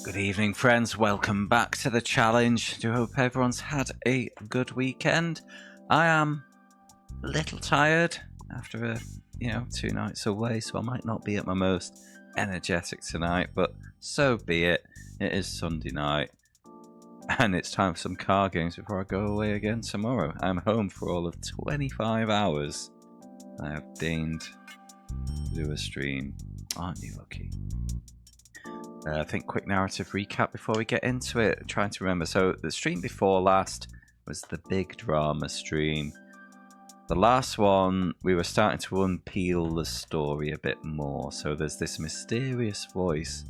Good evening, friends. Welcome back to the challenge. Do hope everyone's had a good weekend. I am a little tired after 2 nights away, so I might not be at my most energetic tonight, but so be it. It is Sunday night, and it's time for some car games before I go away again tomorrow. I'm home for all of 25 hours. I have deigned to do a stream. Aren't you lucky? I think quick narrative recap before we get into it. I'm trying to remember. So the stream before last was the big drama stream. The last one, we were starting to unpeel the story a bit more. So there's this mysterious voice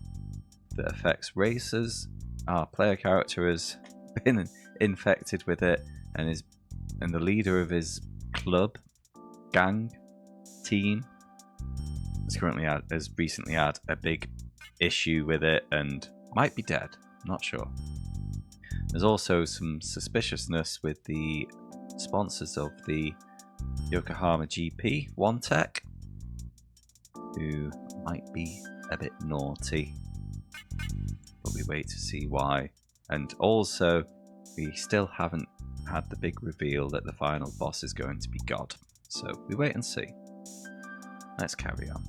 that affects racers. Our player character has been infected with it, and the leader of his club, gang, team has recently had a big issue with it and might be dead. Not sure. There's also some suspiciousness with the sponsors of the Yokohama GP, One Tech, who might be a bit naughty, but we wait to see why. And also, we still haven't had the big reveal that the final boss is going to be God, so we wait and see. Let's carry on.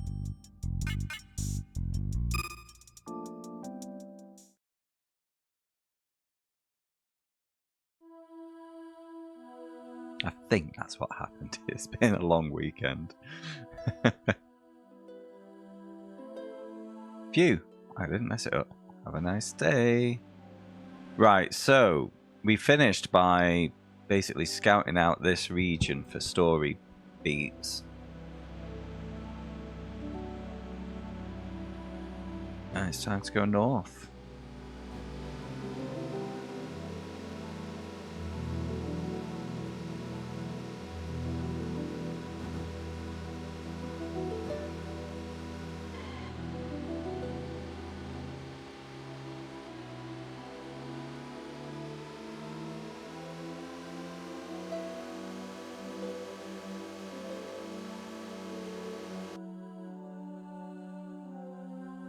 I think that's what happened. It's been a long weekend. Phew, I didn't mess it up. Have a nice day. Right, so we finished by basically scouting out this region for story beats. And it's time to go north.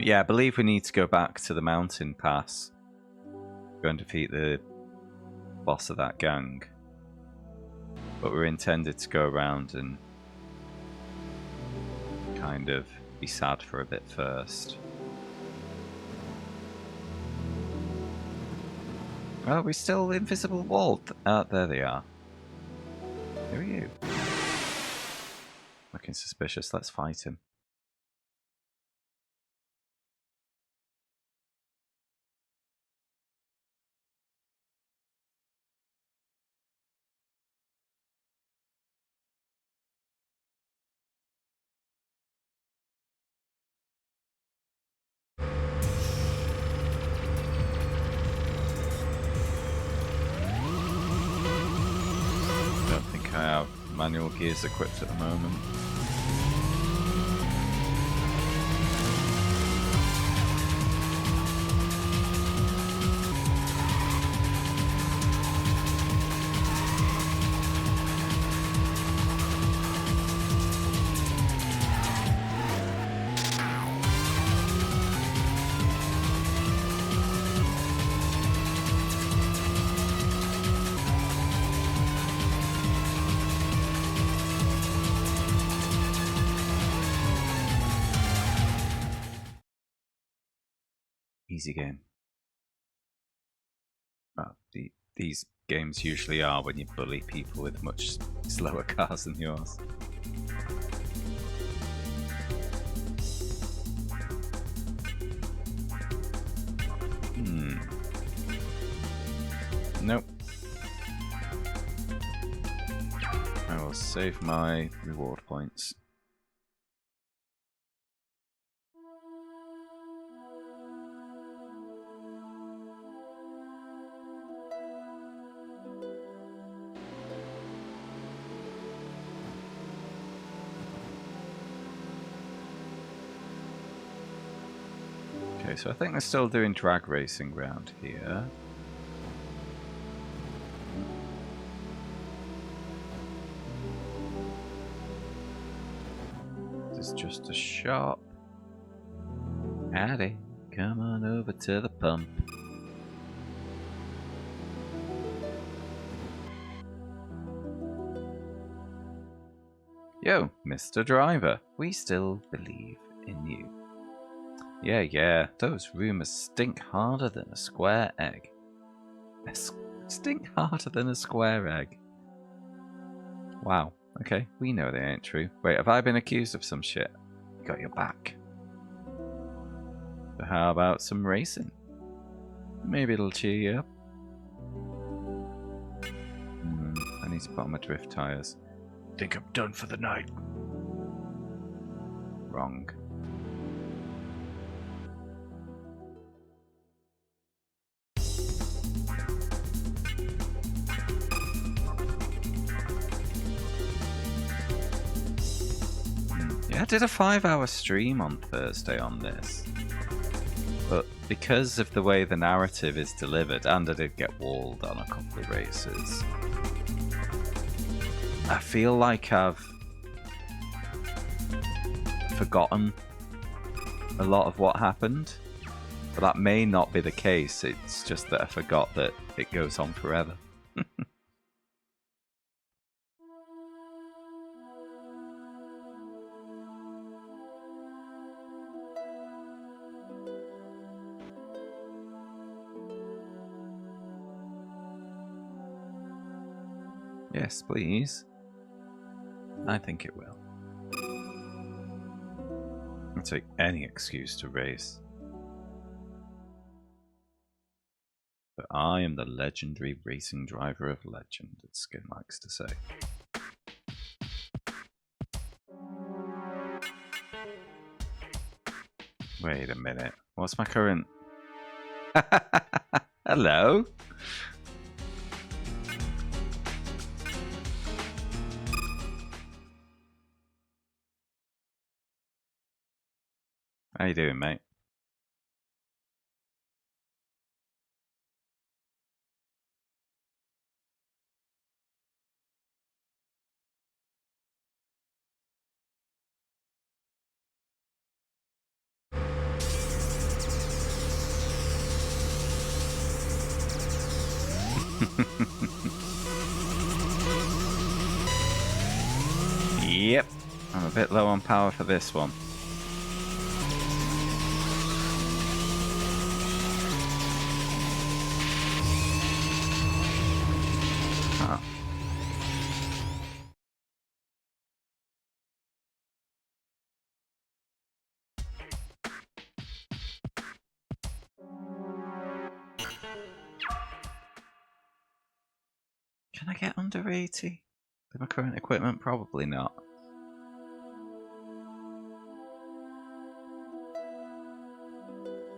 Yeah, I believe we need to go back to the mountain pass. Go and defeat the boss of that gang. But we're intended to go around and kind of be sad for a bit first. Oh, we're still invisible wall. There they are. Who are you? Looking suspicious. Let's fight him. I have manual gears equipped at the moment. Easy game. Well, these games usually are when you bully people with much slower cars than yours. Nope. I will save my reward points. Okay, so I think they're still doing drag racing around here. This is just a shop. Howdy. Come on over to the pump. Yo, Mr. Driver, we still believe in you. Yeah, those rumours stink harder than a square egg. Stink harder than a square egg. Wow, okay, we know they ain't true. Wait, have I been accused of some shit? You got your back. But how about some racing? Maybe it'll cheer you up. I need to put on my drift tyres. Think I'm done for the night. Wrong. Yeah, I did a 5-hour stream on Thursday on this. But because of the way the narrative is delivered, and I did get walled on a couple of races, I feel like I've forgotten a lot of what happened. But that may not be the case, it's just that I forgot that it goes on forever. Yes, please. I think it will. I'll take any excuse to race. But I am the legendary racing driver of legend, as Skin likes to say. Wait a minute. What's my current... Hello? How you doing, mate? Yep, I'm a bit low on power for this one. Oh. Can I get under 80 with my current equipment? Probably not.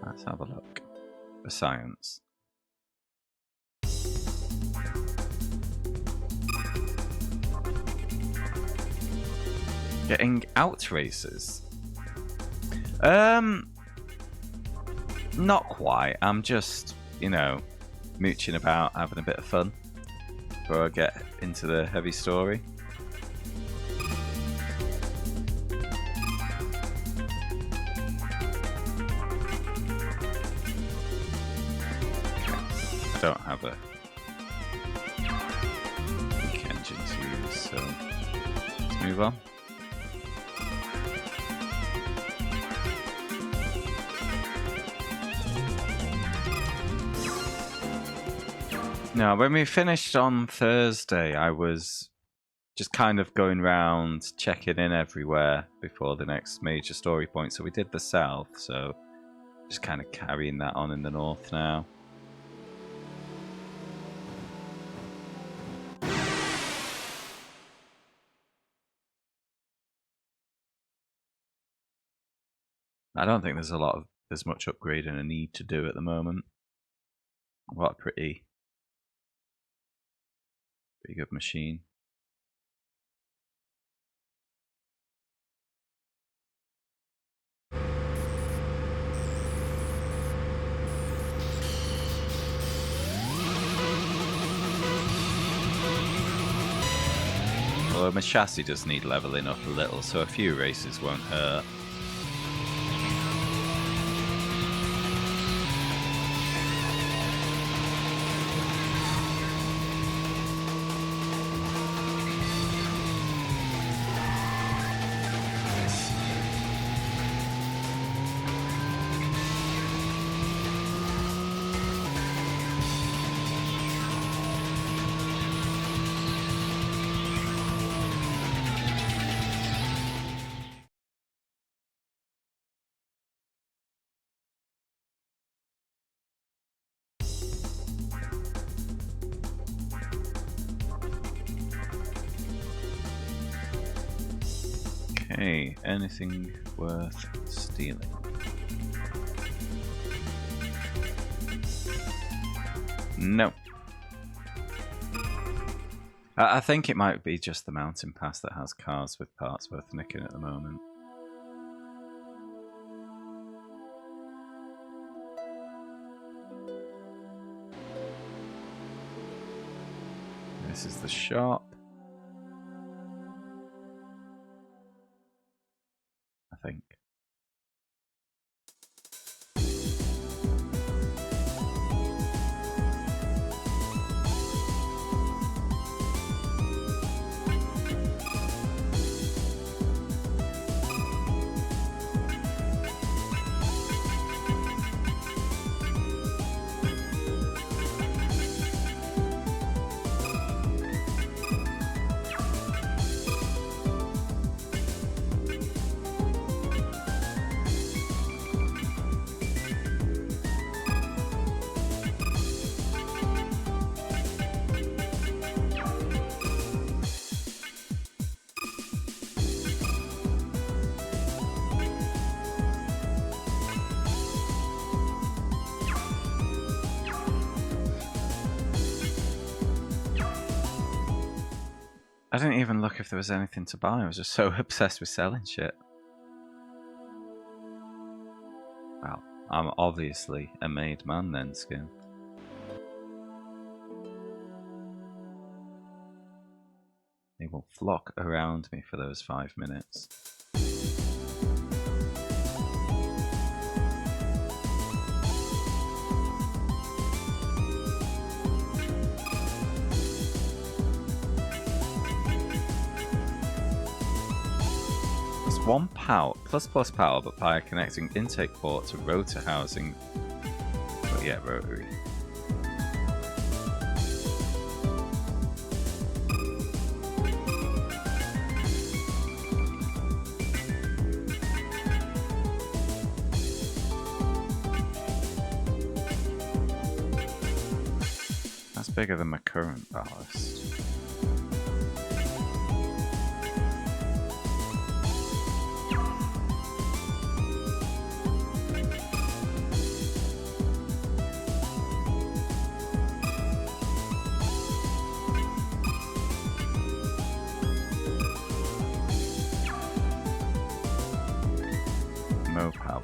Let's have a look. For science. Getting out races? Not quite. I'm just, you know, mooching about, having a bit of fun before I get into the heavy story. I don't have a weak engine to use, so let's move on. No, when we finished on Thursday, I was just kind of going round, checking in everywhere before the next major story point. So we did the south, so just kind of carrying that on in the north now. I don't think there's much upgrading I need to do at the moment. What a pretty good machine. Although my chassis does need leveling up a little, so a few races won't hurt. Hey, anything worth stealing? No. I think it might be just the mountain pass that has cars with parts worth nicking at the moment. This is the shop. I think. I didn't even look if there was anything to buy. I was just so obsessed with selling shit. Well, I'm obviously a made man then, Skin. They will flock around me for those 5 minutes. One power, plus power, but by connecting intake port to rotor housing. But yeah, rotary. That's bigger than my current ballast. No power.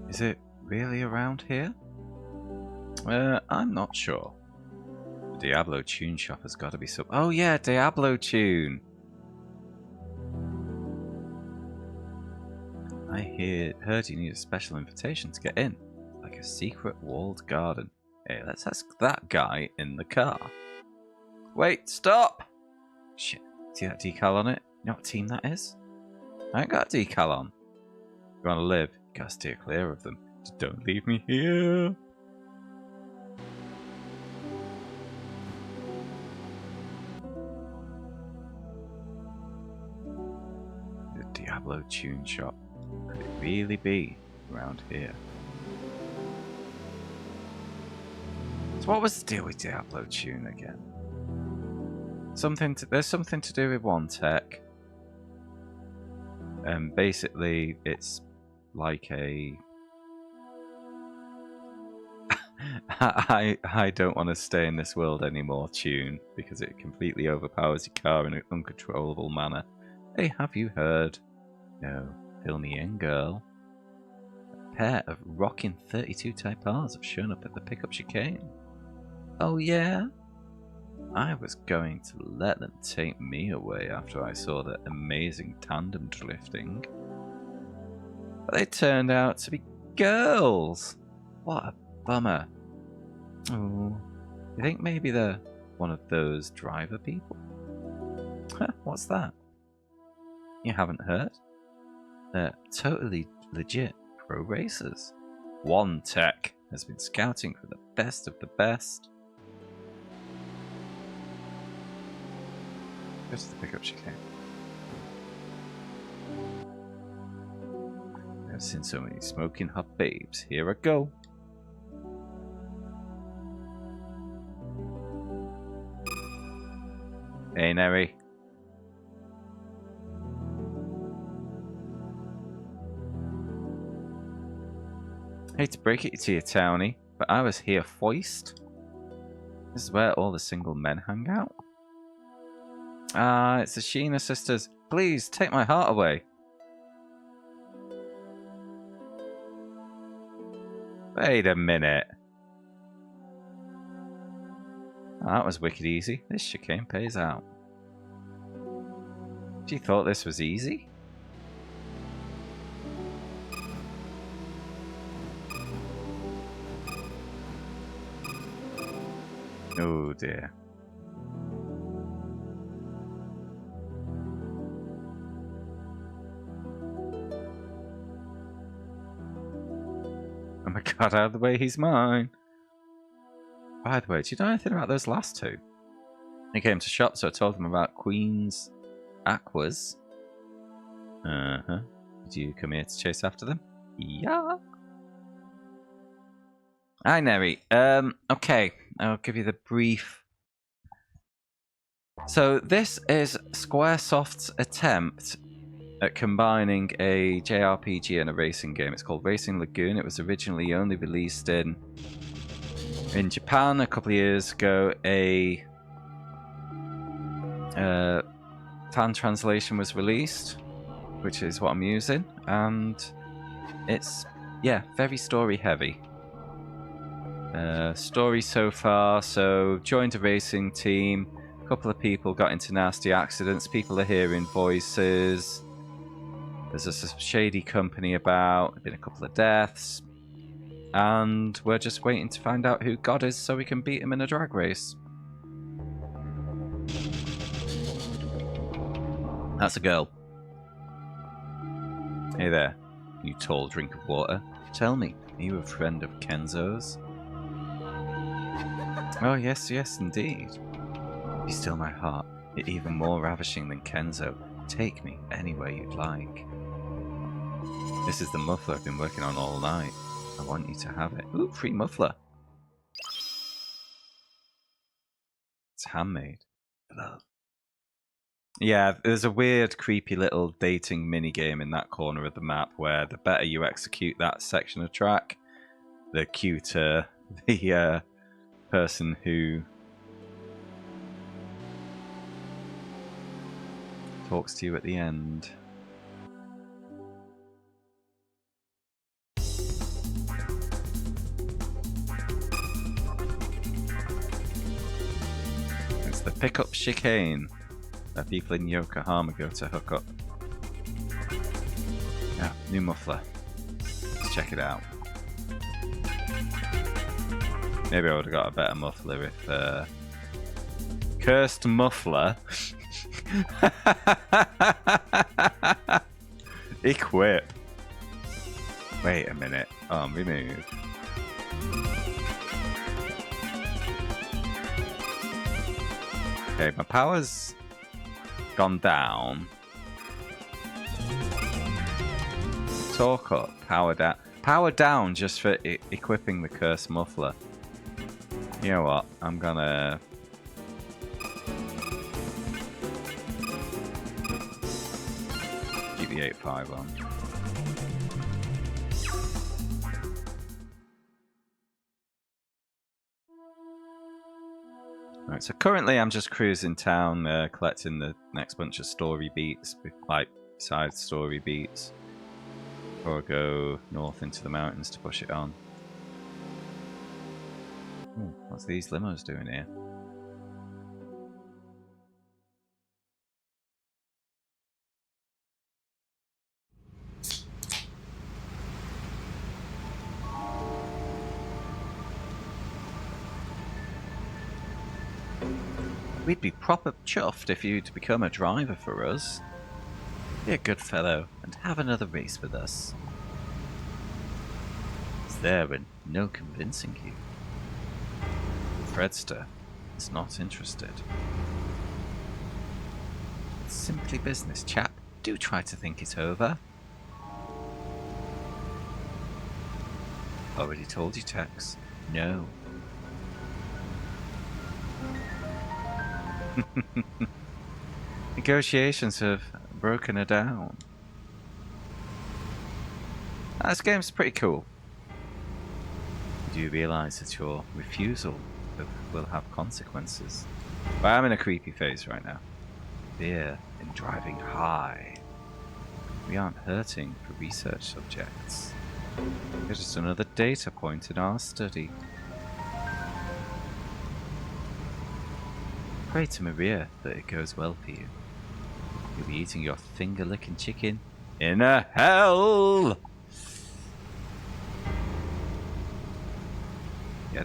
Is it really around here? I'm not sure. The Diablo Tune shop has got to be some. Oh yeah, Diablo Tune. I heard you need a special invitation to get in, like a secret walled garden. Hey, let's ask that guy in the car. Wait, stop! Shit, see that decal on it? You know what team that is? I ain't got a decal on. If you want to live, you gotta steer clear of them. Just don't leave me here. The Diablo Tune shop. Could it really be around here? So what was the deal with Diablo Tune again? There's something to do with one tech. Basically, it's like a... I don't want to stay in this world anymore tune, because it completely overpowers your car in an uncontrollable manner. Hey, have you heard? No, fill me in, girl. A pair of rocking 32 Type R's have shown up at the pickup chicane. Oh yeah? I was going to let them take me away after I saw their amazing tandem drifting. But they turned out to be girls. What a bummer. Oh, you think maybe they're one of those driver people? Huh, what's that? You haven't heard? They're totally legit pro racers. One Tech has been scouting for the best of the best. Where's the pickup chicane? I've seen so many smoking hot babes. Here I go. Hey, Neri. Hate to break it to you, Townie, but I was here first. This is where all the single men hang out. Ah, it's the Sheena sisters. Please, take my heart away. Wait a minute. Oh, that was wicked easy. This chicane pays out. You thought this was easy? Oh dear. Oh my god, out of the way, he's mine. By the way, do you know anything about those last two? They came to shop, so I told them about Queen's Aquas. Uh-huh. Did you come here to chase after them? Yeah. Hi, Neri. Okay, I'll give you the brief. So this is Squaresoft's attempt at combining a JRPG and a racing game. It's called Racing Lagoon. It was originally only released in Japan a couple of years ago. A fan translation was released, which is what I'm using, and it's, yeah, very story heavy. Story so far, so joined a racing team, a couple of people got into nasty accidents, people are hearing voices, there's a shady company about, been a couple of deaths, and we're just waiting to find out who God is so we can beat him in a drag race. That's a girl. Hey there, you tall drink of water. Tell me, are you a friend of Kenzo's? Oh, yes, yes, indeed. You steal my heart. You're even more ravishing than Kenzo. Take me anywhere you'd like. This is the muffler I've been working on all night. I want you to have it. Ooh, free muffler. It's handmade. Love. Yeah, there's a weird, creepy little dating minigame in that corner of the map where the better you execute that section of track, the cuter the person who talks to you at the end. It's the pickup chicane that people in Yokohama go to hook up. Yeah, new muffler. Let's check it out. Maybe I would have got a better muffler if... Cursed muffler. Equip. Wait a minute. Remove. Okay, my power's gone down. Talk up. Power down. Power down just for equipping the cursed muffler. You know what? I'm gonna... keep the 8.5 on. Right, so currently I'm just cruising town, collecting the next bunch of story beats, like side story beats, before I go north into the mountains to push it on. Ooh, what's these limos doing here? We'd be proper chuffed if you'd become a driver for us. Be a good fellow and and have another race with us? Is there no convincing you? Fredster is not interested. It's simply business, chap. Do try to think it over. Already told you, Tex. No. Negotiations have broken her down. This game's pretty cool. You do realise that your refusal will have consequences. But I'm in a creepy phase right now. Fear in driving high. We aren't hurting for research subjects. It's just another data point in our study. Pray to Maria that it goes well for you. You'll be eating your finger-licking chicken in a hell! Yeah,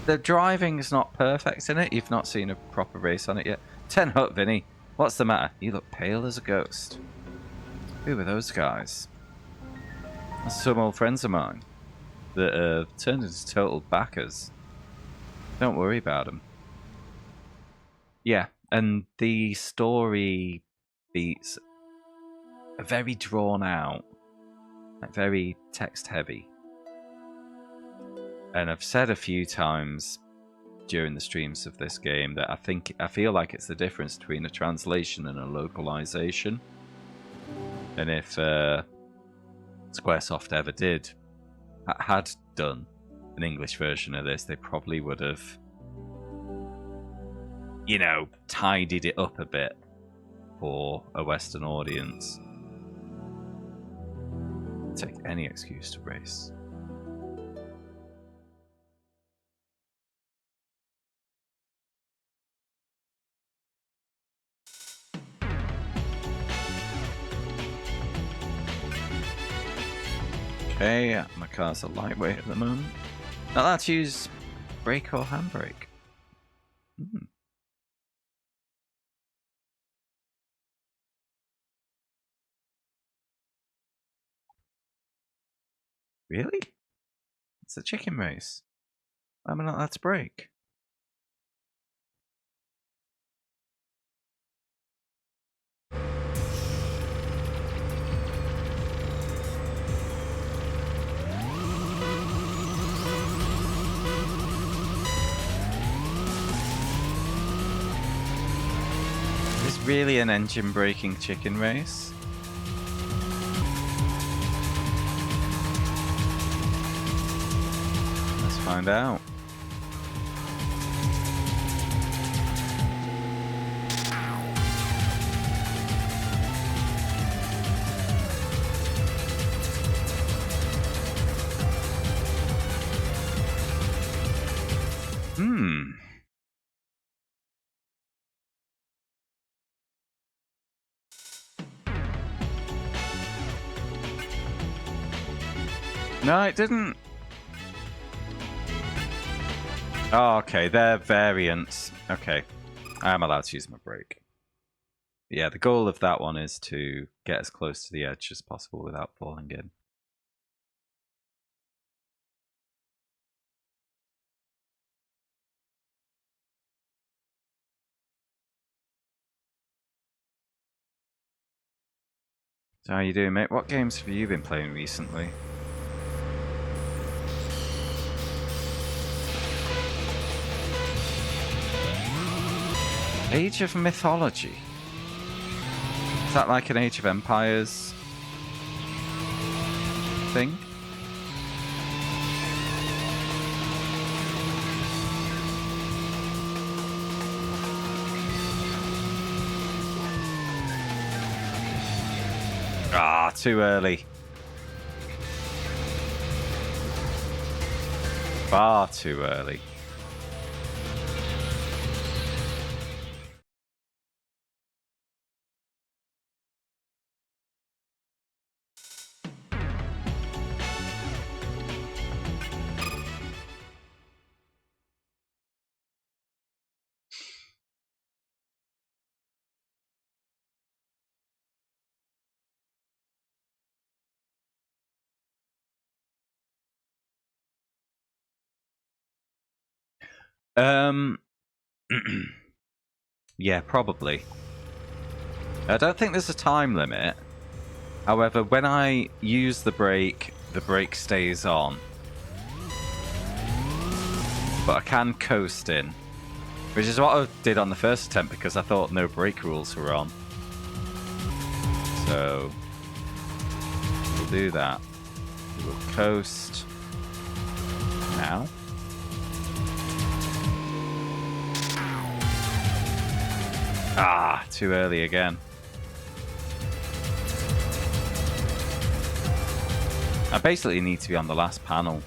the driving is not perfect in it. You've not seen a proper race on it yet. 10 up, Vinny. What's the matter? You look pale as a ghost. Who were those guys? That's some old friends of mine that turned into total backers. Don't worry about them. Yeah, and the story beats are very drawn out, like very text heavy. And I've said a few times during the streams of this game that I feel like it's the difference between a translation and a localization. And if Squaresoft ever had done an English version of this, they probably would have, you know, tidied it up a bit for a Western audience. Take any excuse to race. Okay, my car's a lightweight at the moment. Not allowed to use brake or handbrake. Really? It's a chicken race. Why am I not allowed to brake? Is this really an engine braking chicken race? Let's find out. No, it didn't. Oh, okay, they're variants. Okay, I'm allowed to use my brake. Yeah, the goal of that one is to get as close to the edge as possible without falling in. So how you doing, mate? What games have you been playing recently? Age of Mythology. Is that like an Age of Empires thing? Ah, too early. Far too early. Yeah, probably. I don't think there's a time limit. However, when I use the brake stays on. But I can coast in. Which is what I did on the first attempt because I thought no brake rules were on. So we'll do that. We'll coast now. Ah, too early again. I basically need to be on the last panel.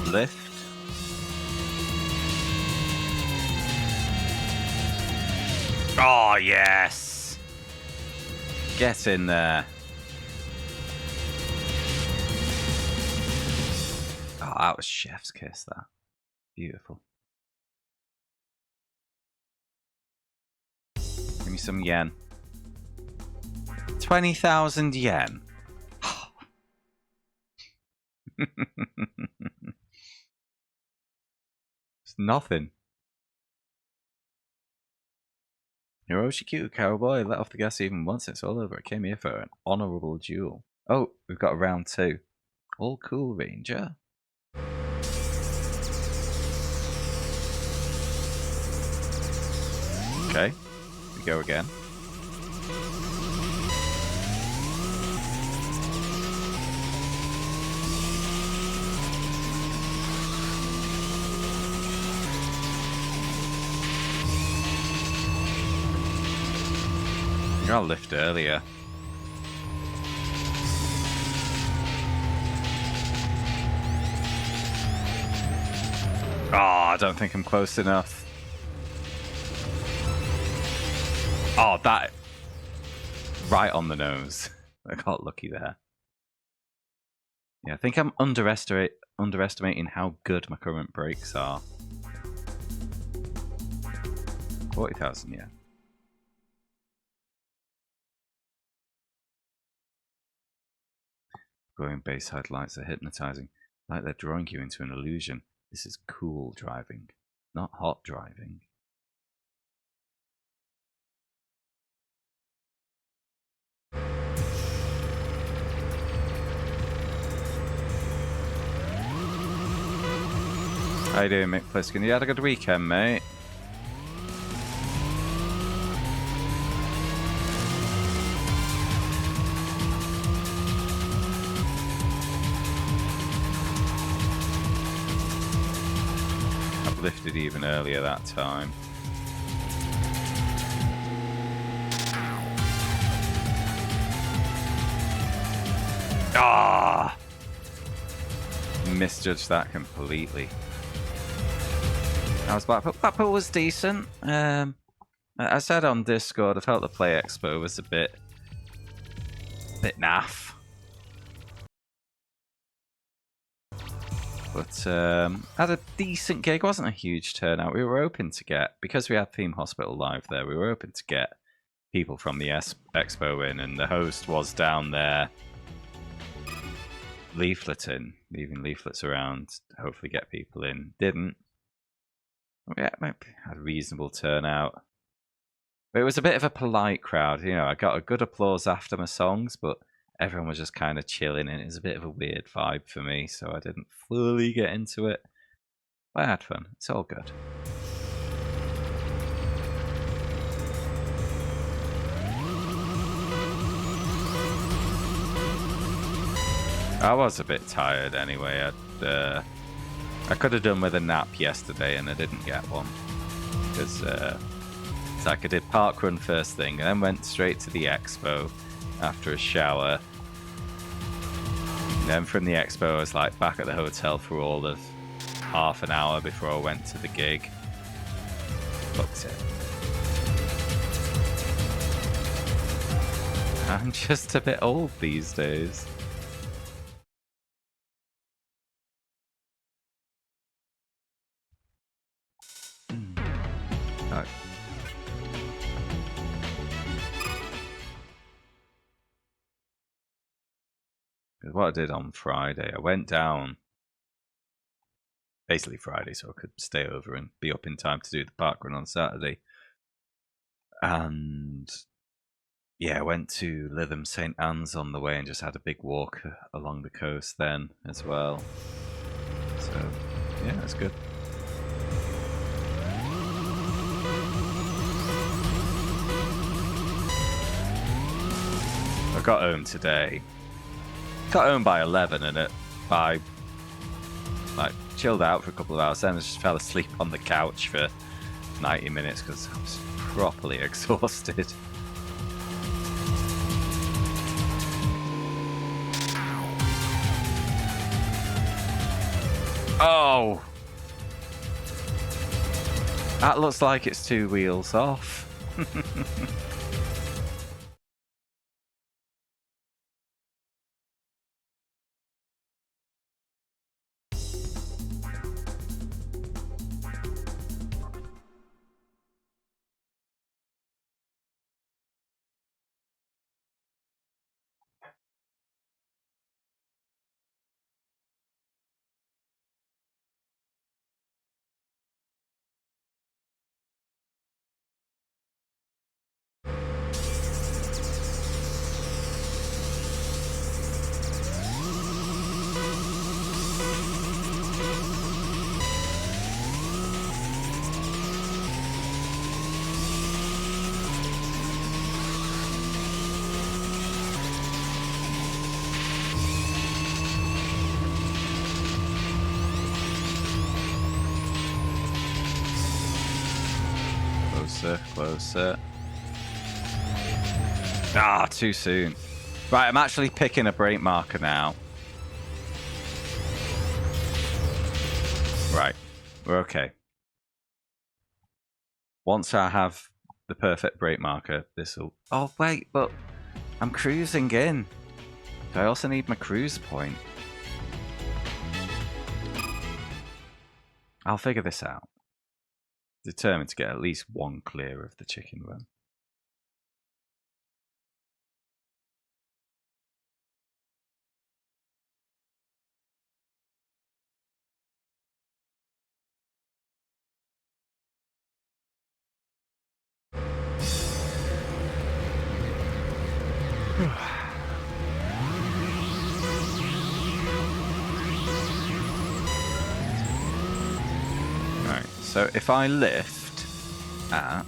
Lift. Oh, yes! Get in there. Oh, that was chef's kiss, that. Beautiful. Give me some yen. 20,000 yen. It's nothing. Hiroshi cute cowboy, let off the gas even once, it's all over. I came here for an honourable duel. Oh, we've got round 2. All cool, Ranger. Okay, we go again. I'll lift earlier. Oh, I don't think I'm close enough. Oh, that... right on the nose. I got lucky there. Yeah, I think I'm underestimating how good my current brakes are. 40,000, yeah. Glowing bayside lights are hypnotizing, like they're drawing you into an illusion. This is cool driving, not hot driving. How you doing, Mick Pliskin? You had a good weekend, mate? I've lifted even earlier that time. Ah! Misjudged that completely. I was Blackpool. Blackpool was decent. I said on Discord, I felt the Play Expo was a bit naff. But had a decent gig. Wasn't a huge turnout. We were hoping to get, because we had Theme Hospital live there, we were hoping to get people from the expo in, and the host was down there leafleting, leaving leaflets around to hopefully get people in. Didn't. Yeah, had a reasonable turnout. But it was a bit of a polite crowd. You know, I got a good applause after my songs, but everyone was just kind of chilling, and it was a bit of a weird vibe for me, so I didn't fully get into it. But I had fun. It's all good. I was a bit tired anyway. I could have done with a nap yesterday and I didn't get one. Because it's like I did parkrun first thing and then went straight to the expo after a shower. And then from the expo I was like back at the hotel for all of half an hour before I went to the gig. Booked it. I'm just a bit old these days. Right. What I did on Friday, I went down basically Friday so I could stay over and be up in time to do the parkrun on Saturday. And yeah, I went to Lytham St Anne's on the way and just had a big walk along the coast then as well. So yeah, it's good. I got home today. Got home by 11 and by like chilled out for a couple of hours, then I just fell asleep on the couch for 90 minutes because I was properly exhausted. Oh! That looks like it's 2 wheels off. Closer. Ah, too soon. Right, I'm actually picking a brake marker now. Right, we're okay. Once I have the perfect brake marker, this'll... Oh, wait, but I'm cruising in. I also need my cruise point. I'll figure this out. Determined to get at least one clear of the chicken run. Right, so if I lift at...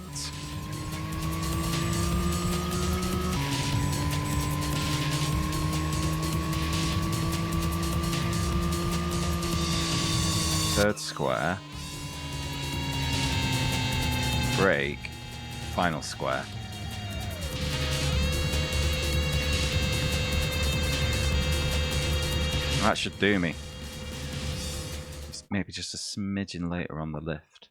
third square, brake, final square. That should do me. Maybe just a smidgen later on the lift.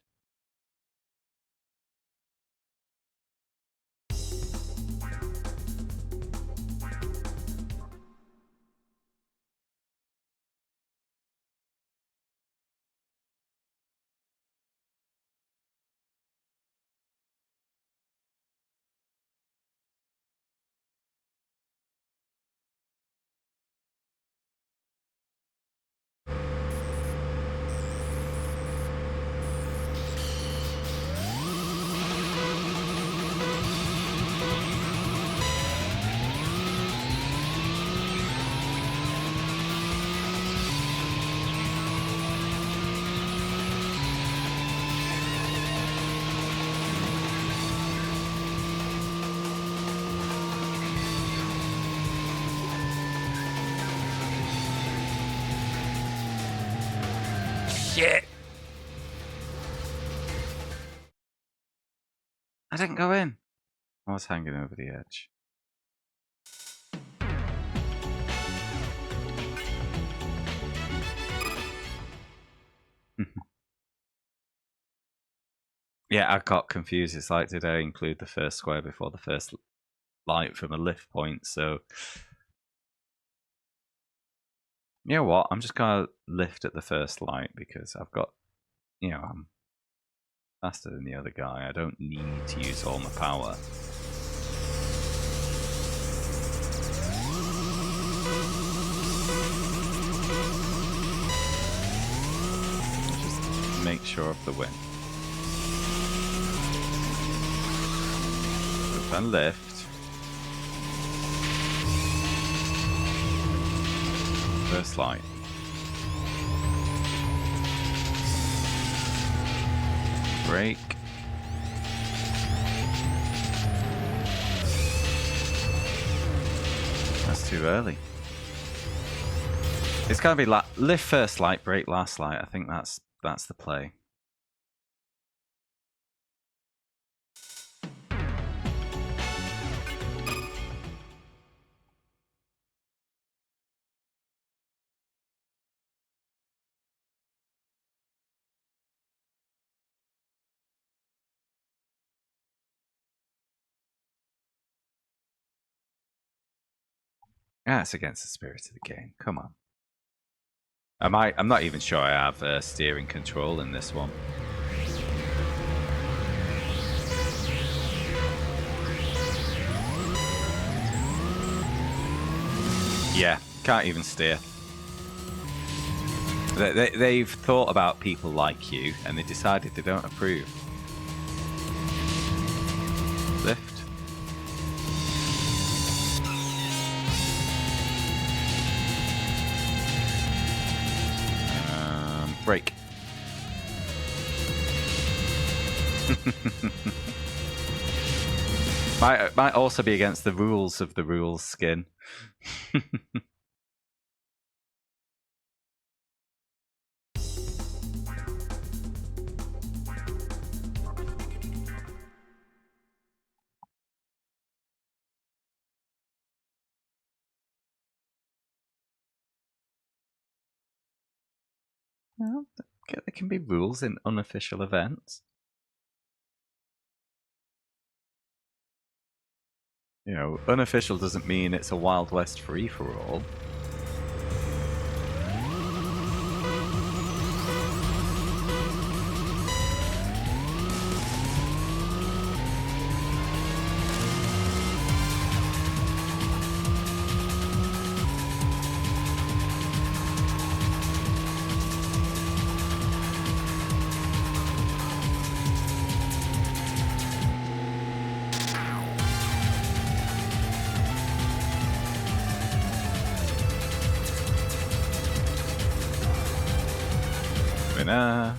didn't go in. I was hanging over the edge. Yeah, I got confused. It's like, did I include the first square before the first light from a lift point? So, you know what? I'm just going to lift at the first light because I've got, you know, I'm faster than the other guy. I don't need to use all my power. Just make sure of the win. And lift. First light. Brake. That's too early. It's gotta be lift first light, brake last light. I think that's the play. Yeah, it's against the spirit of the game. Come on. I'm not even sure I have steering control in this one. Yeah, can't even steer. They've thought about people like you, and they decided they don't approve. Lift. Brake. might also be against the rules of the rules skin. Well, there can be rules in unofficial events. You know, unofficial doesn't mean it's a Wild West free-for-all. Winner.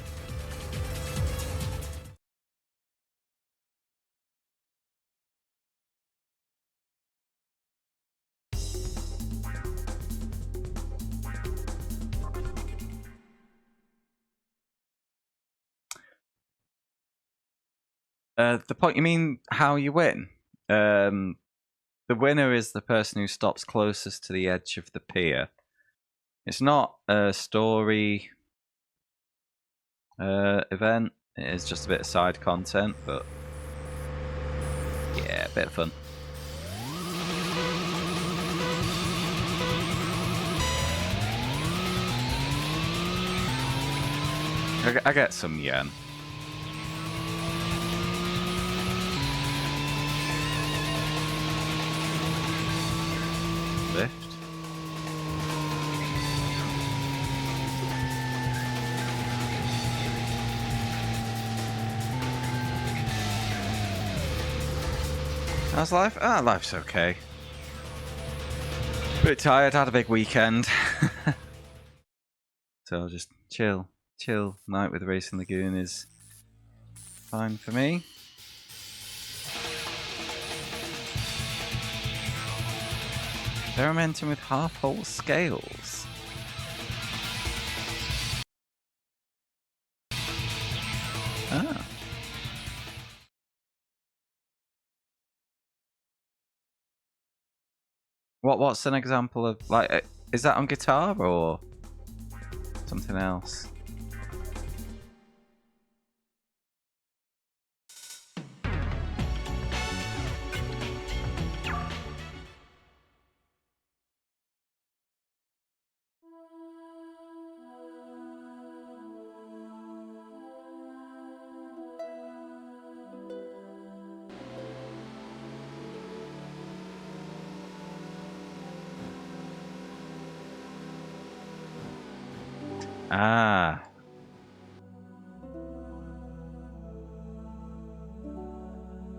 The point, you mean how you win? The winner is the person who stops closest to the edge of the pier. It's not a story event. It is just a bit of side content, but yeah, a bit of fun. I get some yen. Lift. How's life? Ah, life's okay. Bit tired, had a big weekend. So just chill. Night with Racing Lagoon is fine for me. Experimenting with half-whole scales. Ah. What's an example of, like, is that on guitar or something else? Ah.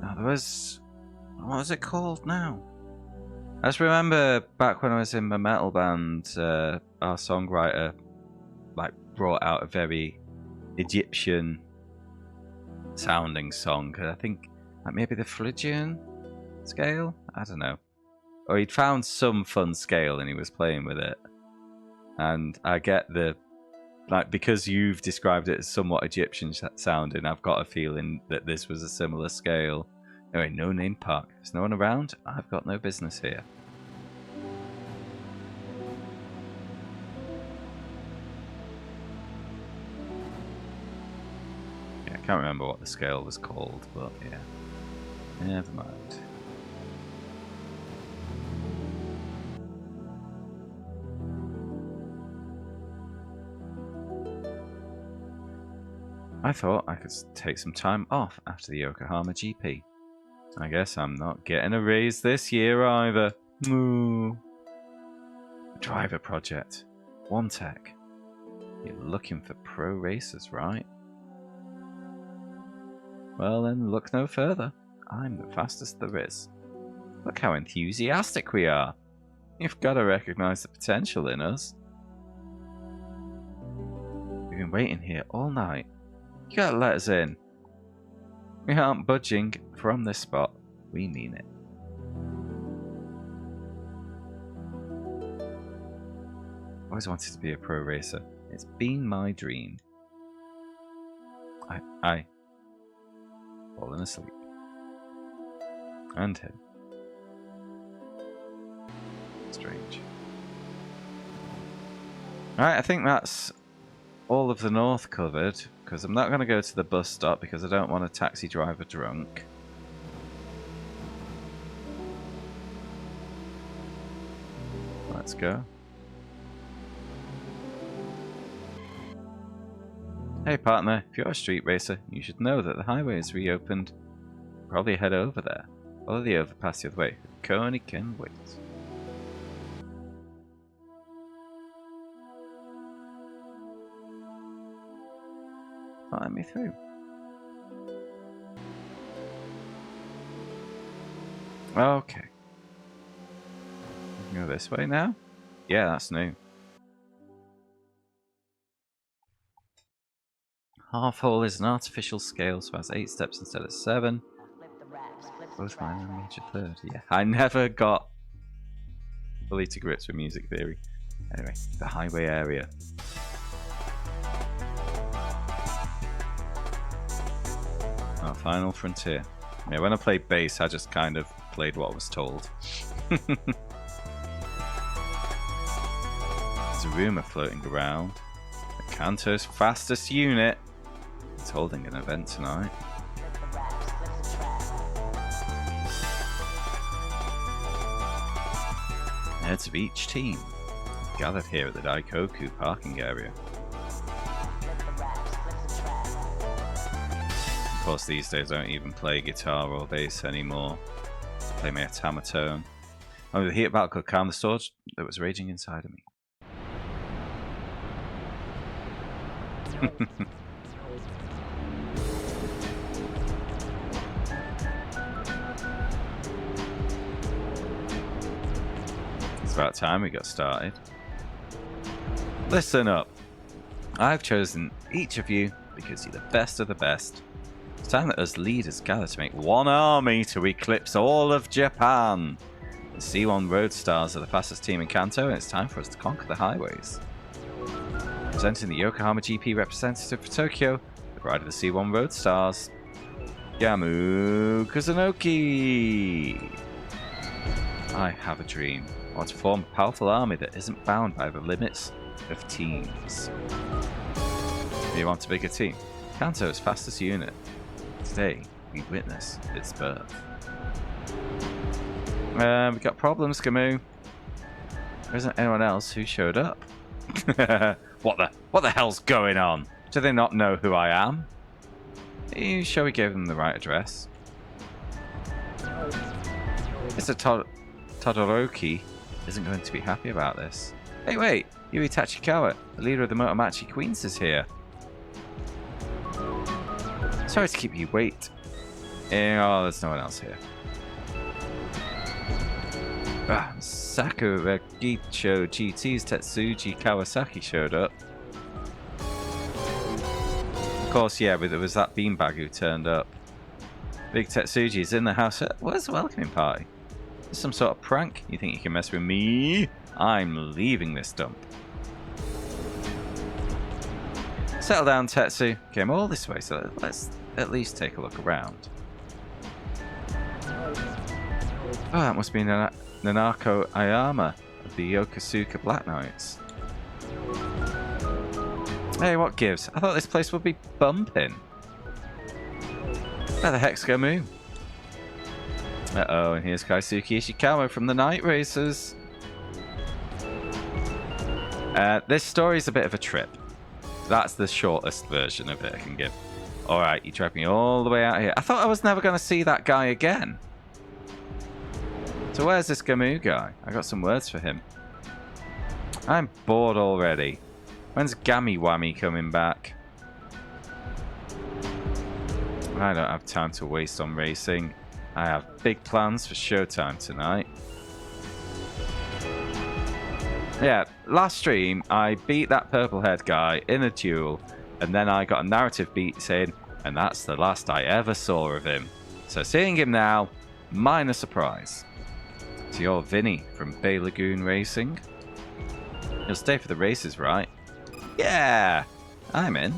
Now there was... What was it called now? I just remember back when I was in my metal band, our songwriter like brought out a very Egyptian sounding song. I think like maybe the Phrygian scale? I don't know. Or he'd found some fun scale and he was playing with it. And I get the... Like, because you've described it as somewhat Egyptian sounding, I've got a feeling that this was a similar scale. Anyway, no name park. There's no one around. I've got no business here. Yeah, I can't remember what the scale was called, but yeah. Never mind. I thought I could take some time off after the Yokohama GP. I guess I'm not getting a raise this year either. Moo. Driver project. One Tech. You're looking for pro racers, right? Well then, look no further. I'm the fastest there is. Look how enthusiastic we are. You've got to recognize the potential in us. We've been waiting here all night. You gotta let us in. We aren't budging from this spot. We mean it. Always wanted to be a pro racer. It's been my dream. I fallen asleep. And him. Strange. Alright, I think that's all of the north covered, because I'm not going to go to the bus stop because I don't want a taxi driver drunk. Let's go. Hey partner, if you're a street racer, you should know that the highway is reopened. Probably head over there. Follow the overpass the other way. Coney can wait. Let me through. Okay. Go this way now? Yeah, that's new. Half hole is an artificial scale, so has 8 steps instead of 7. Both mine and major third. Yeah, I never got fully to grips with music theory. Anyway, the highway area. Our final frontier. Yeah, when I played bass, I just kind of played what I was told. There's a rumour floating around. The Kanto's fastest unit is holding an event tonight. Heads of each team gathered here at the Daikoku parking area. Of course, these days I don't even play guitar or bass anymore. I play my automaton. Oh, the heat battle could calm the storm that was raging inside of me. It's about time we got started. Listen up. I've chosen each of you because you're the best of the best. It's time that us leaders gather to make one army to eclipse all of Japan. The C1 Roadstars are the fastest team in Kanto, and it's time for us to conquer the highways. Presenting the Yokohama GP representative for Tokyo, the ride of the C1 Roadstars, Yamu Kusunoki. I have a dream. I want to form a powerful army that isn't bound by the limits of teams. You want a bigger team? Kanto's fastest unit. Today, we witness its birth. We've got problems, Camus. There isn't anyone else who showed up. What the hell's going on? Do they not know who I am? Are you sure we gave them the right address? Mr. Todoroki isn't going to be happy about this. Hey, wait! Yui Tachikawa, the leader of the Motomachi Queens, is here. Sorry to keep you wait. Oh, there's no one else here. Sakura Gicho GT's Tetsuji Kawasaki showed up. Of course, yeah, but there was that beanbag who turned up. Big Tetsuji's in the house. Where's the welcoming party? It's some sort of prank. You think you can mess with me? I'm leaving this dump. Settle down, Tetsu. Came all this way, so let's at least take a look around. Oh, that must be Nanako Ayama of the Yokosuka Black Knights. Hey, what gives? I thought this place would be bumping. Where the heck's Gamu? Uh-oh, and here's Kaisuke Ishikawa from the Night Racers. This story's a bit of a trip. That's the shortest version of it I can give. Alright, you dragged me all the way out here. I thought I was never going to see that guy again. So where's this Gamu guy? I got some words for him. I'm bored already. When's Gammy Whammy coming back? I don't have time to waste on racing. I have big plans for showtime tonight. Yeah, last stream I beat that purple-haired guy in a duel, and then I got a narrative beat saying, and that's the last I ever saw of him. So seeing him now, minor surprise. So you're Vinny from Bay Lagoon Racing? You'll stay for the races, right? Yeah, I'm in.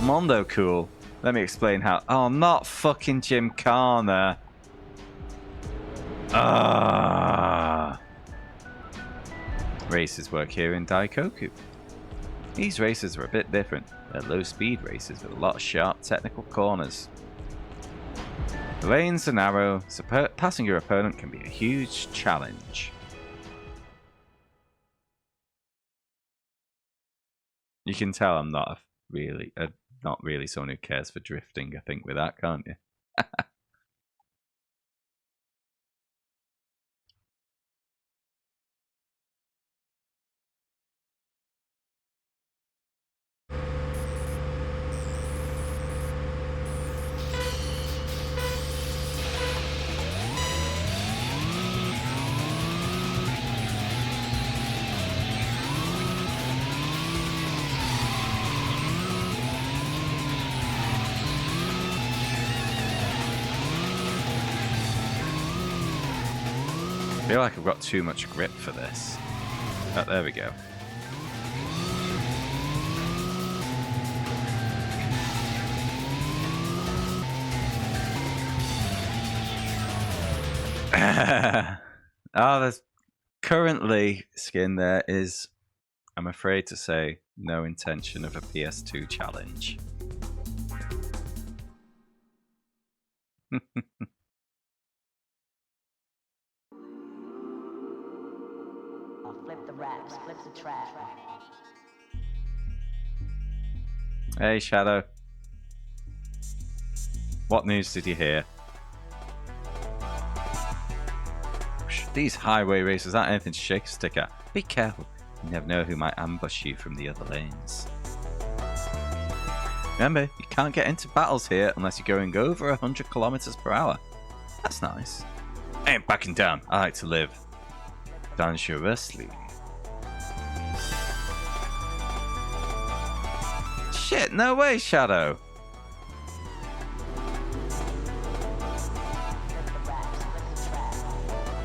Mondo cool. Let me explain how. Oh, not fucking Gymkhana. Races work here in Daikoku. These races are a bit different. They're low-speed races with a lot of sharp technical corners. The lanes are narrow, so passing your opponent can be a huge challenge. You can tell I'm not really someone who cares for drifting, I think, with that, can't you? I feel like I've got too much grip for this. Oh, there we go. There's currently, Skin, there is, I'm afraid to say, no intention of a PS2 challenge. Flip the raps, flip the trap. Hey, Shadow. What news did you hear? These highway races aren't anything to shake a stick at. Be careful. You never know who might ambush you from the other lanes. Remember, you can't get into battles here unless you're going over 100 kilometers per hour. That's nice. I ain't backing down. I like to live dangerously. Shit, no way, Shadow.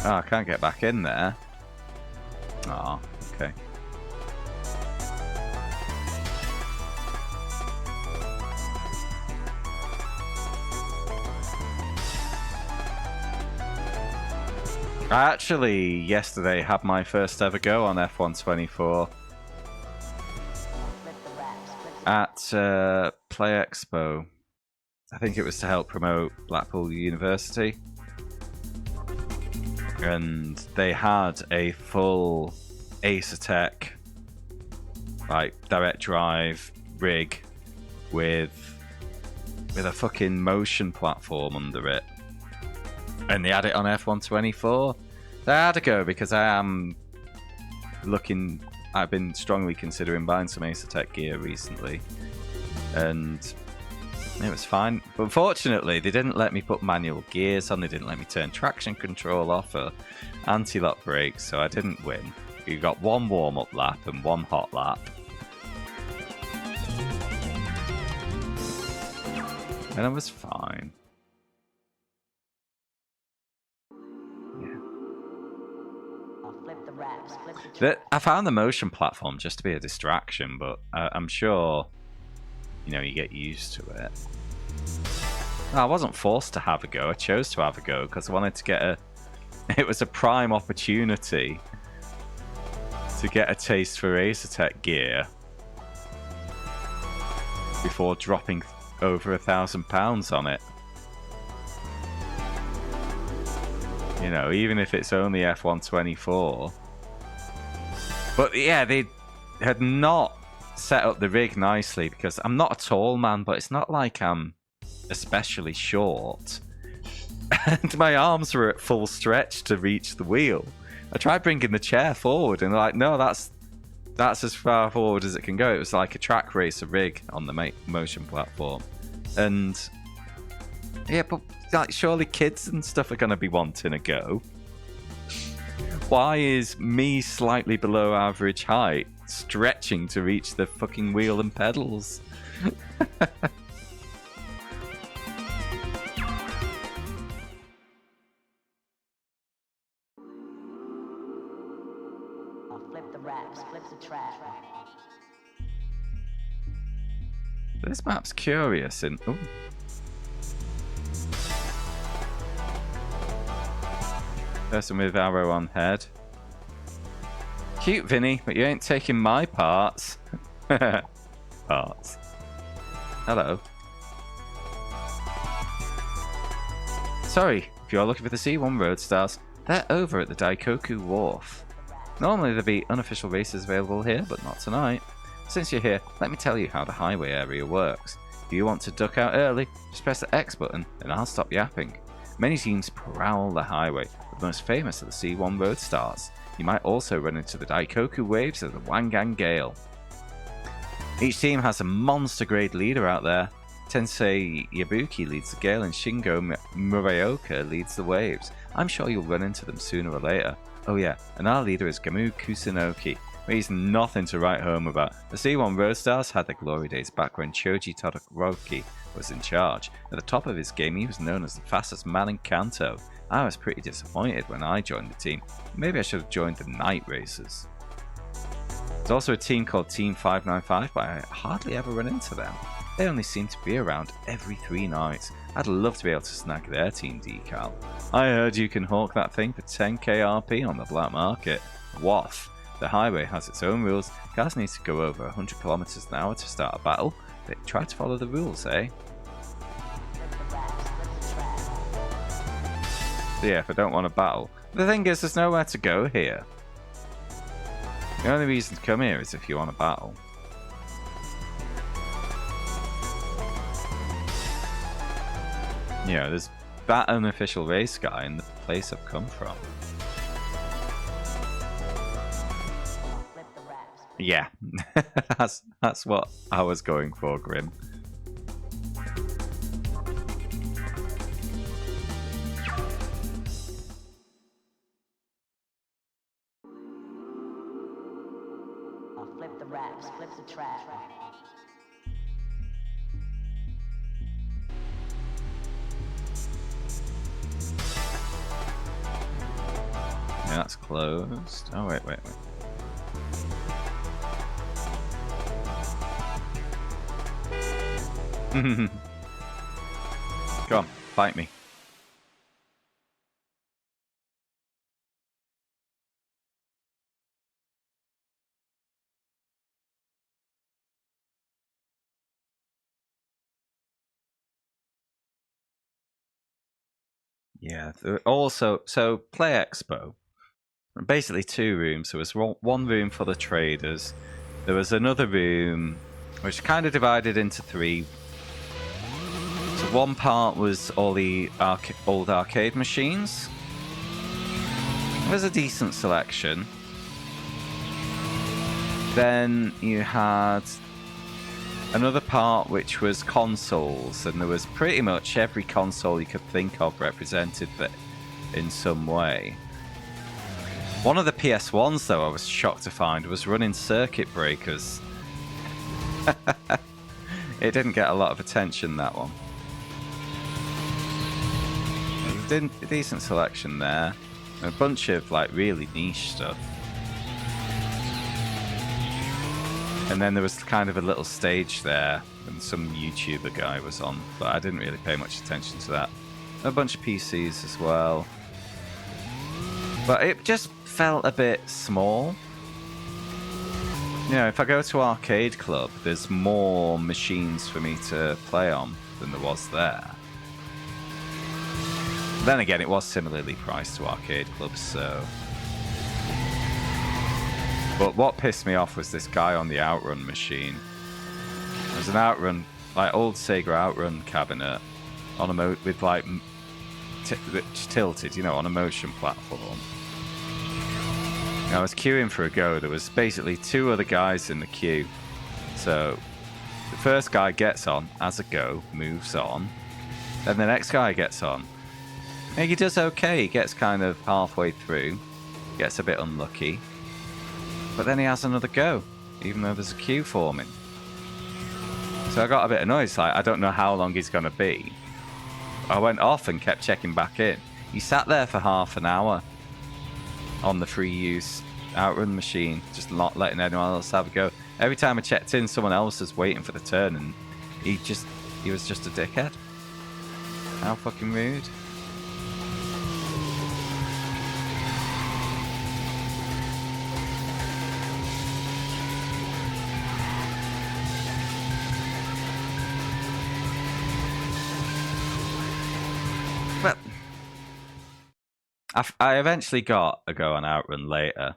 Oh, I can't get back in there. Oh, okay. I actually, yesterday, had my first ever go on F124 at Play Expo. I think it was to help promote Blackpool University. And they had a full Acertech, like, direct drive rig with a fucking motion platform under it. And they had it on F124. So I had to go because I am looking. I've been strongly considering buying some Acertech gear recently, and it was fine. But unfortunately, they didn't let me put manual gears on. They didn't let me turn traction control off or anti-lock brakes, so I didn't win. You got one warm-up lap and one hot lap. And I was fine. I found the motion platform just to be a distraction, but I'm sure, you know, you get used to it. I wasn't forced to have a go. I chose to have a go because I wanted to get a... It was a prime opportunity to get a taste for Acertech gear before dropping over £1,000 on it. You know, even if it's only F124. But yeah, they had not set up the rig nicely because I'm not a tall man, but it's not like I'm especially short. And my arms were at full stretch to reach the wheel. I tried bringing the chair forward and they're like, no, that's as far forward as it can go. It was like a track racer rig on the motion platform. And yeah, but like, surely kids and stuff are going to be wanting a go. Why is me slightly below average height stretching to reach the fucking wheel and pedals? Flip the wraps, flip the track. This map's curious and... Ooh. Person with arrow on head. Cute, Vinny, but you ain't taking my parts. Parts. Hello. Sorry, if you're looking for the C1 Roadstars, they're over at the Daikoku Wharf. Normally there'd be unofficial races available here, but not tonight. Since you're here, let me tell you how the highway area works. If you want to duck out early, just press the X button and I'll stop yapping. Many teams prowl the highway, but the most famous are the C1 Roadstars. You might also run into the Daikoku Waves of the Wangan Gale. Each team has a monster-grade leader out there. Tensei Yabuki leads the Gale and Shingo Muraoka leads the Waves. I'm sure you'll run into them sooner or later. Oh yeah, and our leader is Gamu Kusunoki. But he's nothing to write home about. The C1 Roadstars had their glory days back when Choji Todoroki was in charge. At the top of his game, he was known as the fastest man in Kanto. I was pretty disappointed when I joined the team. Maybe I should have joined the night races. There's also a team called Team 595, but I hardly ever run into them. They only seem to be around every 3 nights. I'd love to be able to snag their team decal. I heard you can hawk that thing for 10k RP on the black market. Waff. The highway has its own rules. Cars need to go over 100 km an hour to start a battle. They try to follow the rules, eh? So yeah, if I don't want to battle. The thing is, there's nowhere to go here. The only reason to come here is if you want to battle. You know, there's that unofficial race guy in the place I've come from. Yeah, that's what I was going for, Grim. Flip the wraps, flip the track. Yeah, that's closed. Oh, wait. Come on, fight me. Yeah. Also, so Play Expo, basically 2 rooms. There was one room for the traders. There was another room which kind of divided into 3. So one part was all the old arcade machines. It was a decent selection. Then you had another part which was consoles, and there was pretty much every console you could think of represented in some way. One of the PS1s, though, I was shocked to find was running circuit breakers. It didn't get a lot of attention, that one. A decent selection there. A bunch of like really niche stuff. And then there was kind of a little stage there, and some YouTuber guy was on, but I didn't really pay much attention to that. A bunch of PCs as well. But it just felt a bit small. You know, if I go to Arcade Club, there's more machines for me to play on than there was there. Then again, it was similarly priced to Arcade Club, so... But what pissed me off was this guy on the Outrun machine. There's an Outrun, like old Sega Outrun cabinet on a with like tilted, you know, on a motion platform. And I was queuing for a go. There was basically 2 other guys in the queue. So the first guy gets on, has a go, moves on. Then the next guy gets on. And he does okay. He gets kind of halfway through, gets a bit unlucky. But then he has another go, even though there's a queue forming. So I got a bit annoyed. It's like, I don't know how long he's going to be. I went off and kept checking back in. He sat there for half an hour on the free use Outrun machine, just not letting anyone else have a go. Every time I checked in, someone else was waiting for the turn, and he was just a dickhead. How fucking rude. But I eventually got a go on Outrun later,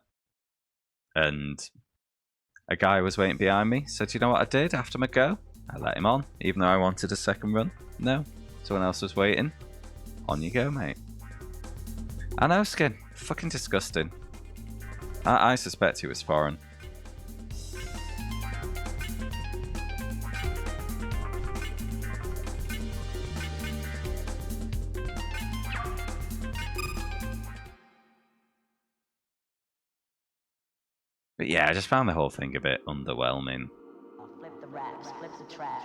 and a guy was waiting behind me. So do you know what I did after my go? I let him on, even though I wanted a second run. No, someone else was waiting. On you go, mate. I know, Skin. Fucking disgusting. I suspect he was foreign. But yeah, I just found the whole thing a bit underwhelming. Flip the wraps, flip the trap.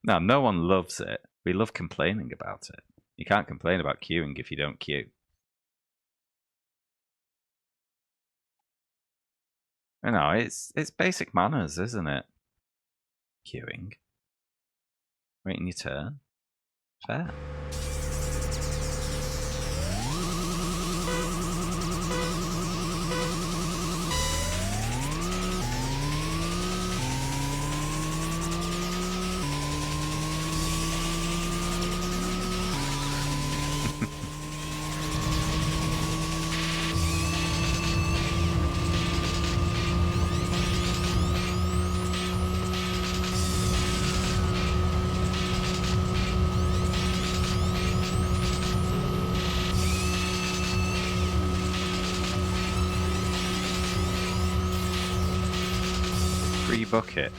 No one loves it. We love complaining about it. You can't complain about queuing if you don't queue. You know, it's basic manners, isn't it? Queuing. Waiting your turn. Fair. Free bucket.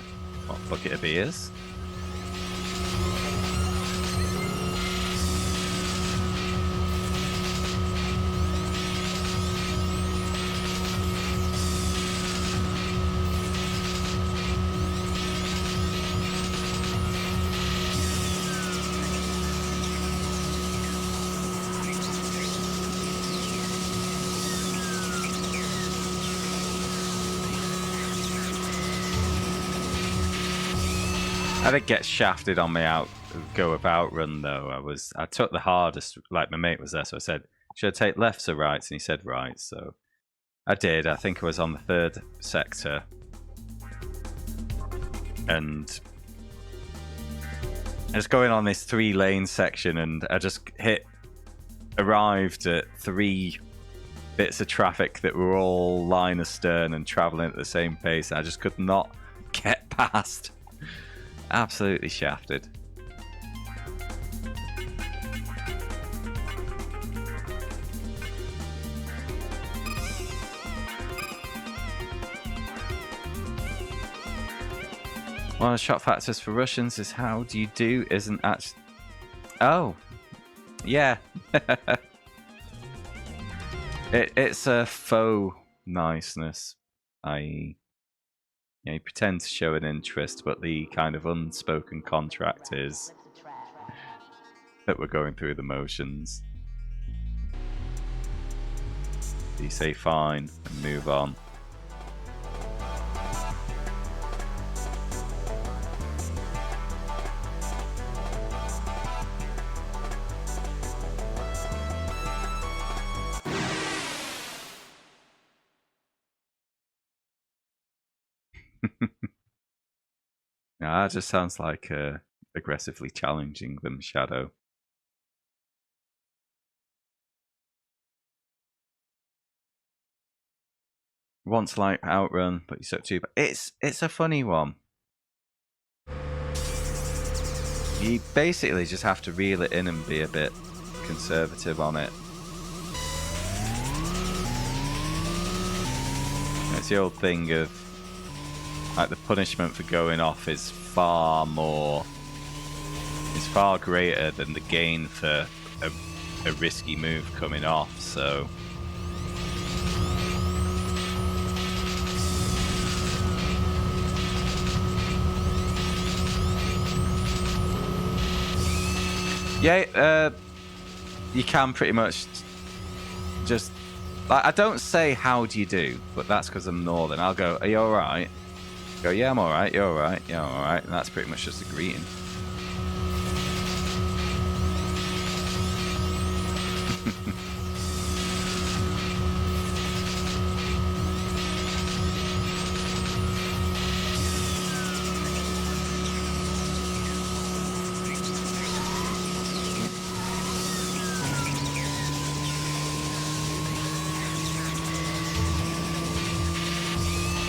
What, bucket of beers? I did get shafted on my go of outrun though. I took the hardest. Like my mate was there, so I said, "Should I take lefts or rights?" And he said rights, so I did. I think I was on the 3rd sector, and I was going on this 3-lane section, and I just arrived at 3 bits of traffic that were all line astern and traveling at the same pace. I just could not get past. Absolutely shafted. One of the shock factors for Russians is how do you do isn't actually... Oh. Yeah. It's a faux niceness, i.e. You know, you pretend to show an interest, but the kind of unspoken contract is that we're going through the motions. You say fine and move on. Nah, that just sounds like aggressively challenging them, Shadow. Once like Outrun, but you took 2. But it's a funny one. You basically just have to reel it in and be a bit conservative on it. It's the old thing of like the punishment for going off is far greater than the gain for a risky move coming off, so yeah, you can pretty much just like, I don't say how do you do, but that's because I'm northern. I'll go, are you alright? Go, yeah, I'm alright, you're alright, yeah, I'm alright, and that's pretty much just a greeting.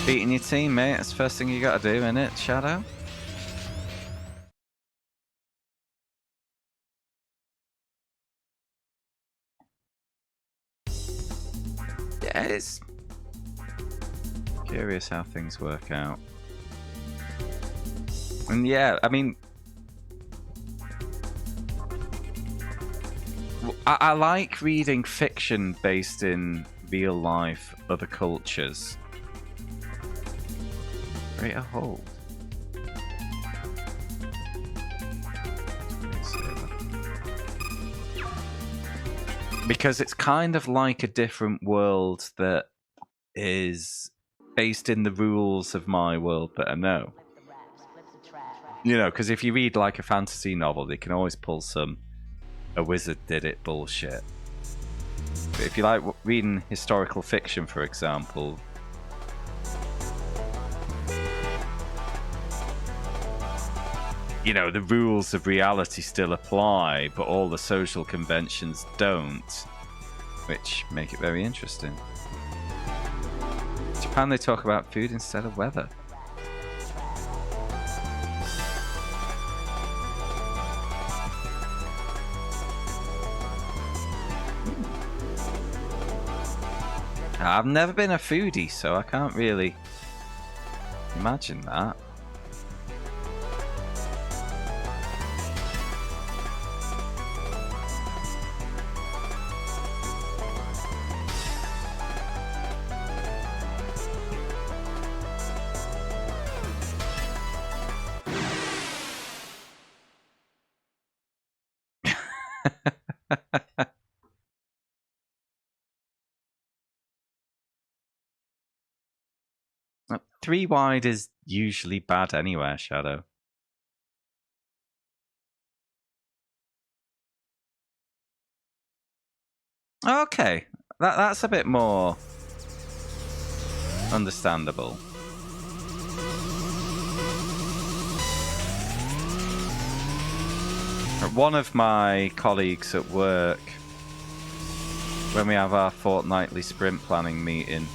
Beating your team, mate. That's the first thing you gotta do, innit, Shadow? Yeah, it's curious how things work out. And yeah, I mean, I like reading fiction based in real life, other cultures. Rate a hold. Because it's kind of like a different world that is based in the rules of my world that I know. You know, because if you read like a fantasy novel, they can always pull some a wizard did it bullshit. But if you like reading historical fiction, for example, you know, the rules of reality still apply, but all the social conventions don't, which make it very interesting. In Japan, they talk about food instead of weather. I've never been a foodie, so I can't really imagine that. Three wide is usually bad anywhere, Shadow. Okay, that's a bit more understandable. One of my colleagues at work, when we have our fortnightly sprint planning meeting,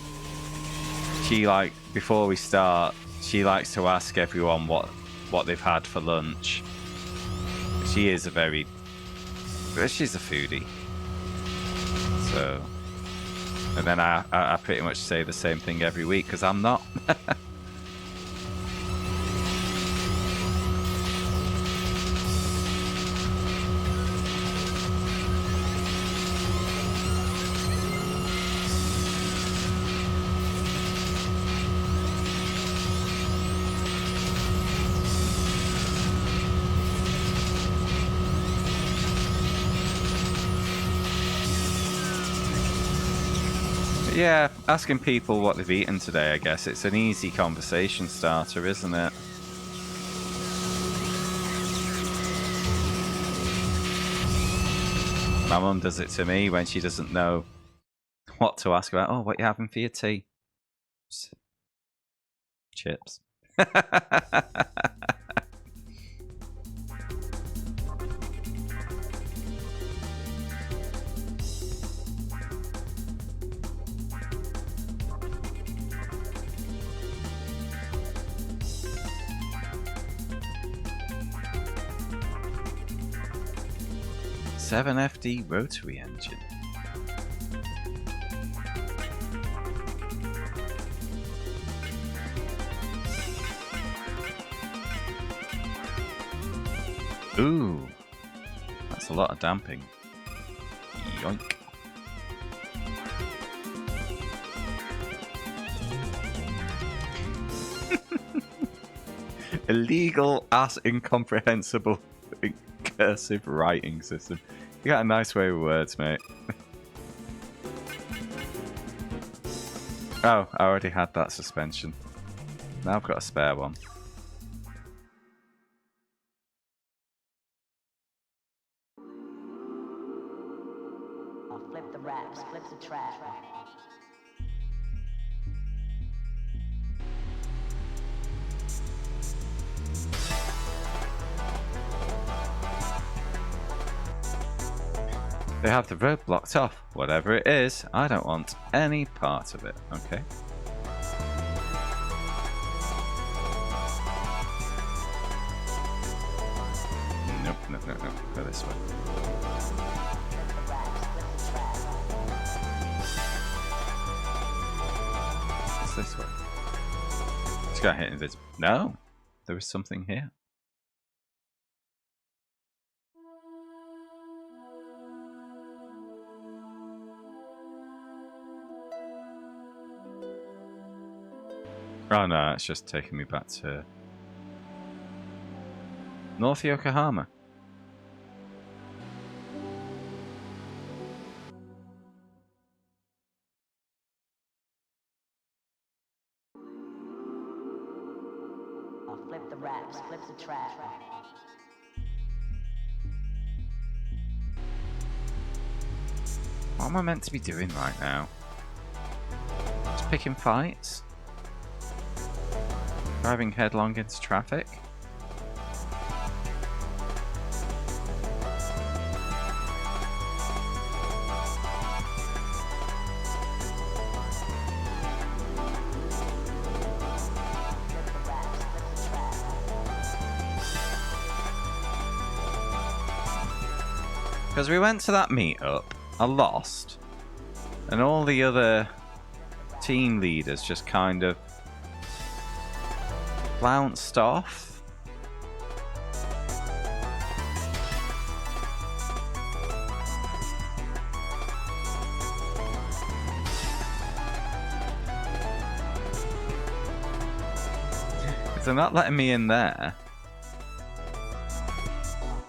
she before we start, she likes to ask everyone what they've had for lunch. She is she's a foodie. So, and then I pretty much say the same thing every week because I'm not. Yeah, asking people what they've eaten today, I guess. It's an easy conversation starter, isn't it? My mum does it to me when she doesn't know what to ask about. Oh, what are you having for your tea? Chips. 7FD rotary engine. Ooh, that's a lot of damping. Yoink. Illegal ass incomprehensible cursive writing system. You got a nice way with words, mate. Oh, I already had that suspension. Now I've got a spare one. Flip the wraps, flip the trap. They have the road blocked off. Whatever it is, I don't want any part of it. Okay. Nope, nope, nope, nope. Go this way. What's this way? Just got hit invisible. No, there is something here. Oh no, it's just taking me back to North Yokohama. Flip the wraps, flip the trap. What am I meant to be doing right now? Just picking fights? Driving headlong into traffic? Because we went to that meetup, I lost, and all the other team leaders just kind of bounced off. If they're not letting me in there.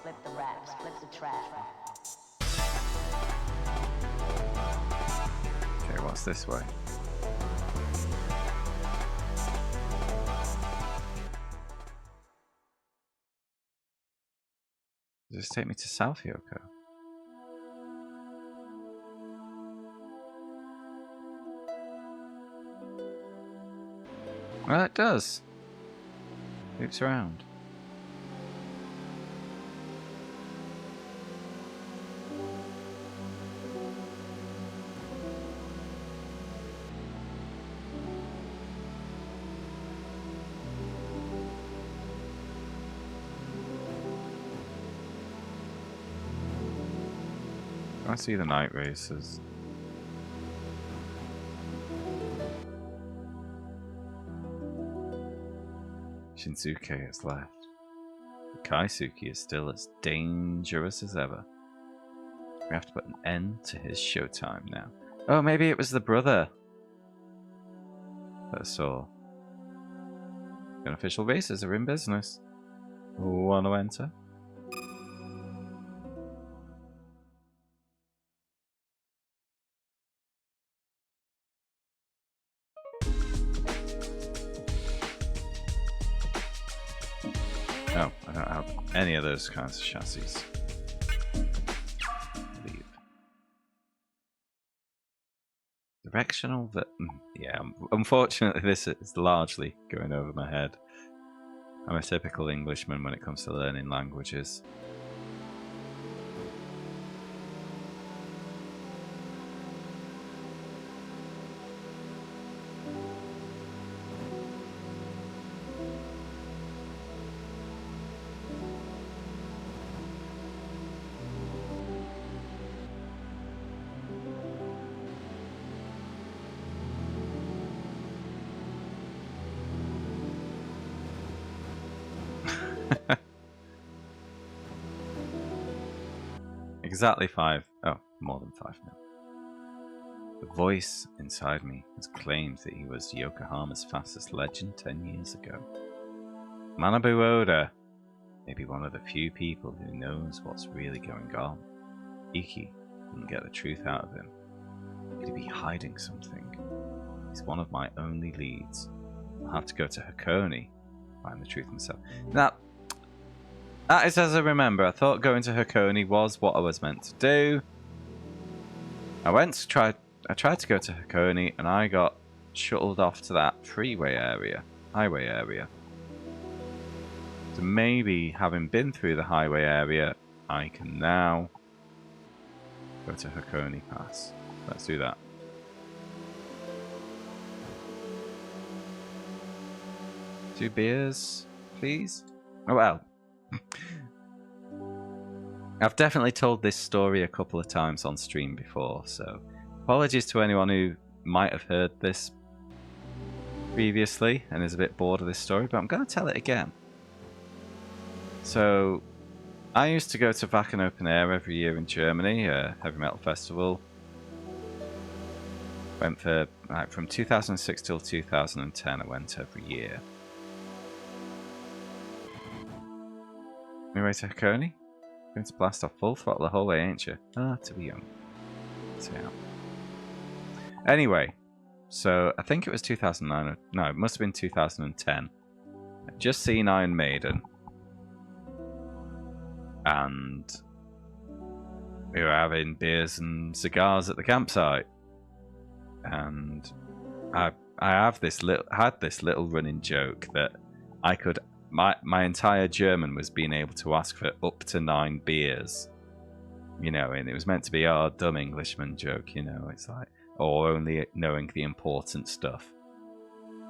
Flip the wraps, flip the trap. Okay, what's this way? Does this take me to South Yoko? Well, it does. Loops around. I see the night races. Shinsuke has left. But Kaisuke is still as dangerous as ever. We have to put an end to his showtime now. Oh, maybe it was the brother that I saw. Unofficial races are in business. Want to enter? Oh, I don't have any of those kinds of chassis. Leave. Directional, yeah, unfortunately this is largely going over my head. I'm a typical Englishman when it comes to learning languages. Exactly 5. Oh, more than 5 now. The voice inside me has claimed that he was Yokohama's fastest legend 10 years ago. Manabu Oda may be one of the few people who knows what's really going on. Iki couldn't get the truth out of him. Could he be hiding something? He's one of my only leads. I'll have to go to Hakone to find the truth myself. Now, that is as I remember. I thought going to Hakone was what I was meant to do. I tried to go to Hakone and I got shuttled off to that highway area. So maybe having been through the highway area, I can now go to Hakone Pass. Let's do that. Two beers, please? Oh well. I've definitely told this story a couple of times on stream before, so apologies to anyone who might have heard this previously and is a bit bored of this story, but I'm going to tell it again. So, I used to go to Wacken Open Air every year in Germany, a heavy metal festival. Went for, from 2006 till 2010, I went every year. Anyway, to Hakone? Going to blast off full throttle the whole way, ain't you? Ah, to be young. So, yeah. Anyway, so I think it was 2009. No, it must have been 2010. I'd just seen Iron Maiden. And we were having beers and cigars at the campsite. And I had this little running joke that I could... My entire German was being able to ask for up to 9 beers. You know, and it was meant to be our dumb Englishman joke, you know. It's like, or only knowing the important stuff.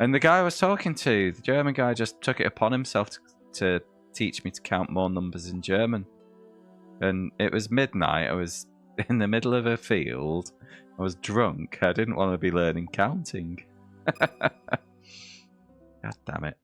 And the guy I was talking to, the German guy, just took it upon himself to teach me to count more numbers in German. And it was midnight. I was in the middle of a field. I was drunk. I didn't want to be learning counting. God damn it.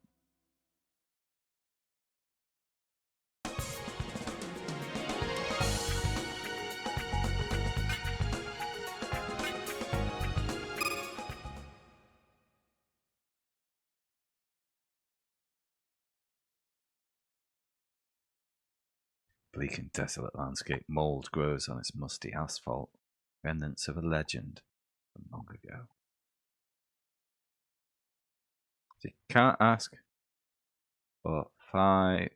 Bleak and desolate landscape, mould grows on its musty asphalt, remnants of a legend from long ago. So you can't ask for 5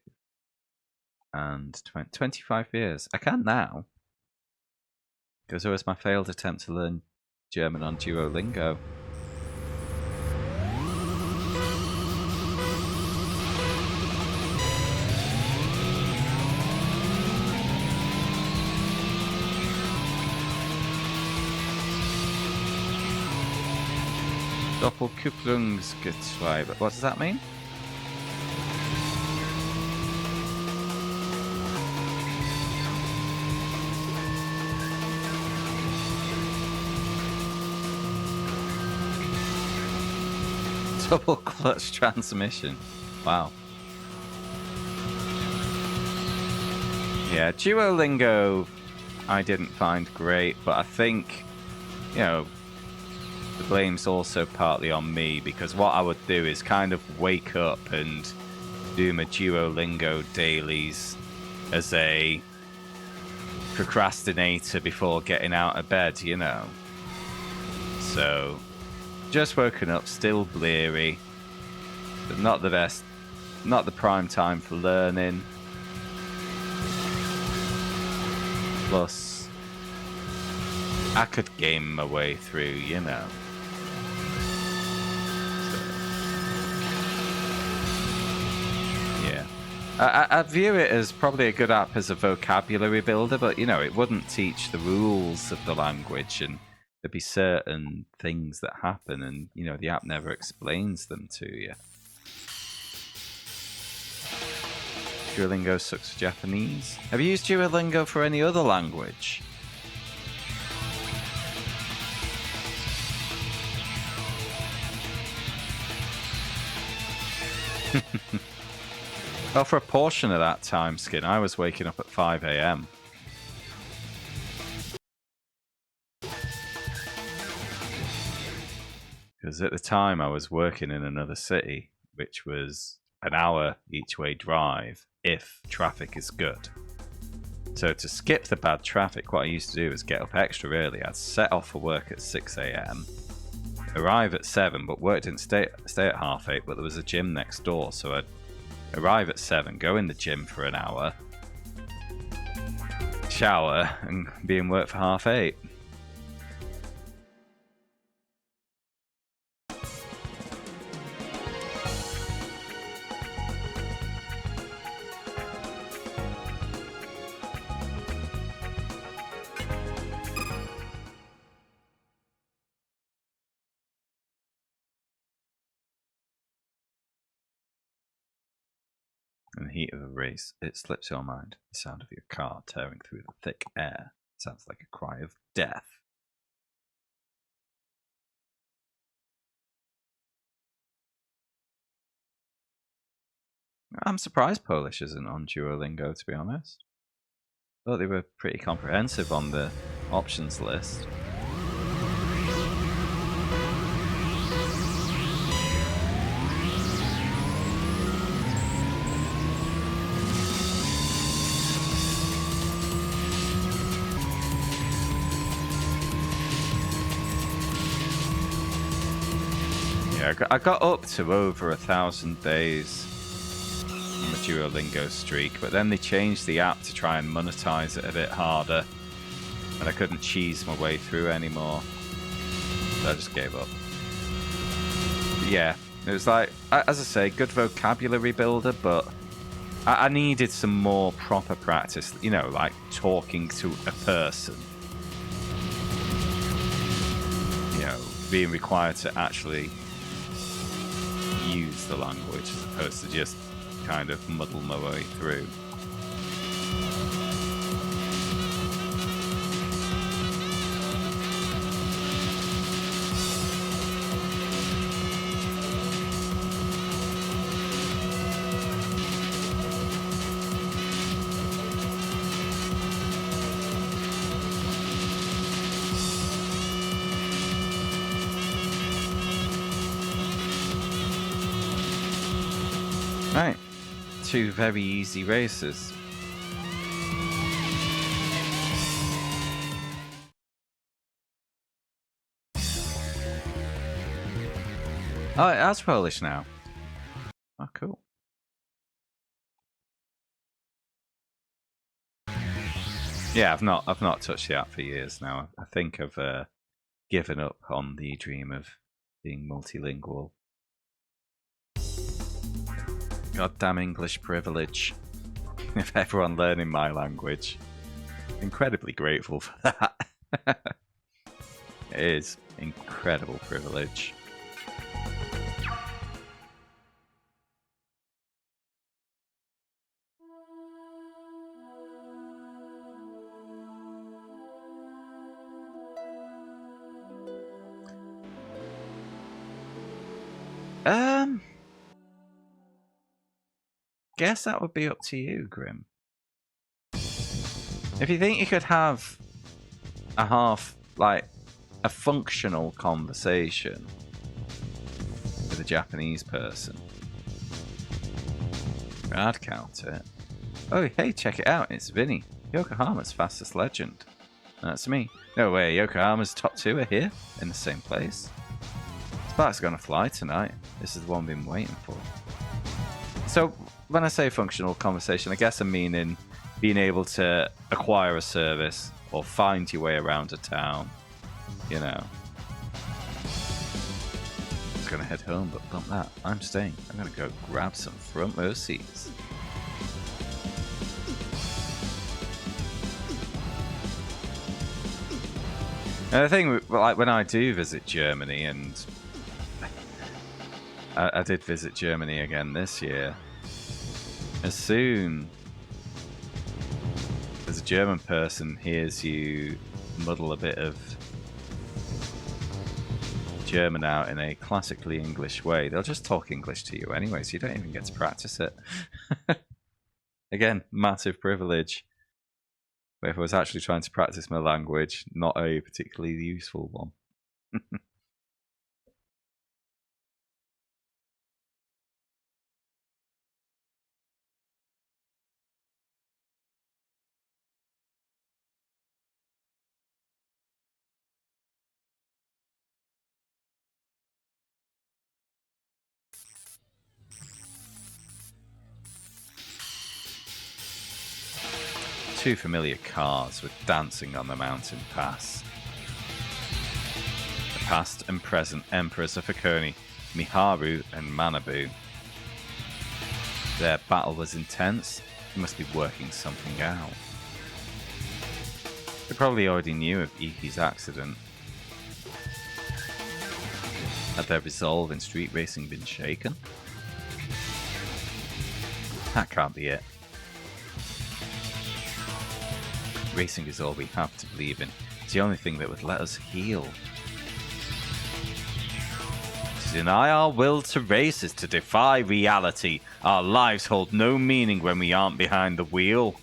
and 25 years. I can now, because there was my failed attempt to learn German on Duolingo. Doppelkupplungsgetriebe. What does that mean? Double clutch transmission. Wow. Yeah, Duolingo I didn't find great, but I think, you know, the blame's also partly on me, because what I would do is kind of wake up and do my Duolingo dailies as a procrastinator before getting out of bed, you know. So, just woken up, still bleary, but not the best, not the prime time for learning. Plus, I could game my way through, you know. So, yeah. I view it as probably a good app as a vocabulary builder, but, you know, it wouldn't teach the rules of the language, and there'd be certain things that happen, and, you know, the app never explains them to you. Duolingo sucks for Japanese. Have you used Duolingo for any other language? Well, for a portion of that time, Skin, I was waking up at 5 AM. Because at the time I was working in another city, which was an hour each way drive if traffic is good. So to skip the bad traffic, what I used to do was get up extra early. I'd set off for work at 6 AM, arrive at 7, but work didn't stay at 8:30, but there was a gym next door, so I'd arrive at 7, go in the gym for an hour, shower, and be in work for 8:30. In the heat of a race, it slips your mind. The sound of your car tearing through the thick air sounds like a cry of death. I'm surprised Polish isn't on Duolingo, to be honest. I thought they were pretty comprehensive on the options list. I got up to over 1,000 days on the Duolingo streak, but then they changed the app to try and monetize it a bit harder, and I couldn't cheese my way through anymore, so I just gave up. But yeah, it was like, as I say, good vocabulary builder, but I needed some more proper practice, you know, like talking to a person. You know, being required to actually use the language as opposed to just kind of muddle my way through. Right, 2 very easy races. Oh, it has Polish now. Oh, cool. Yeah, I've not touched the app for years now. I think I've given up on the dream of being multilingual. Goddamn English privilege of everyone learning my language. Incredibly grateful for that. It is incredible privilege. Guess that would be up to you, Grim. If you think you could have a functional conversation with a Japanese person, I'd count it. Oh, hey, check it out. It's Vinny, Yokohama's fastest legend. That's me. No way, Yokohama's top 2 are here in the same place. Spark's gonna fly tonight. This is the one I've been waiting for. So, when I say functional conversation, I guess I'm meaning being able to acquire a service or find your way around a town, you know. I was gonna head home, but bump that. I'm staying. I'm gonna go grab some front row seats. And the thing, like when I do visit Germany, and I did visit Germany again this year, as soon as a German person hears you muddle a bit of German out in a classically English way, they'll just talk English to you anyway, so you don't even get to practice it. Again, massive privilege. But if I was actually trying to practice my language, not a particularly useful one. Two familiar cars were dancing on the mountain pass. The past and present emperors of Hakone, Miharu and Manabu. Their battle was intense. They must be working something out. They probably already knew of Iki's accident. Had their resolve in street racing been shaken? That can't be it. Racing is all we have to believe in. It's the only thing that would let us heal. To deny our will to race is to defy reality. Our lives hold no meaning when we aren't behind the wheel.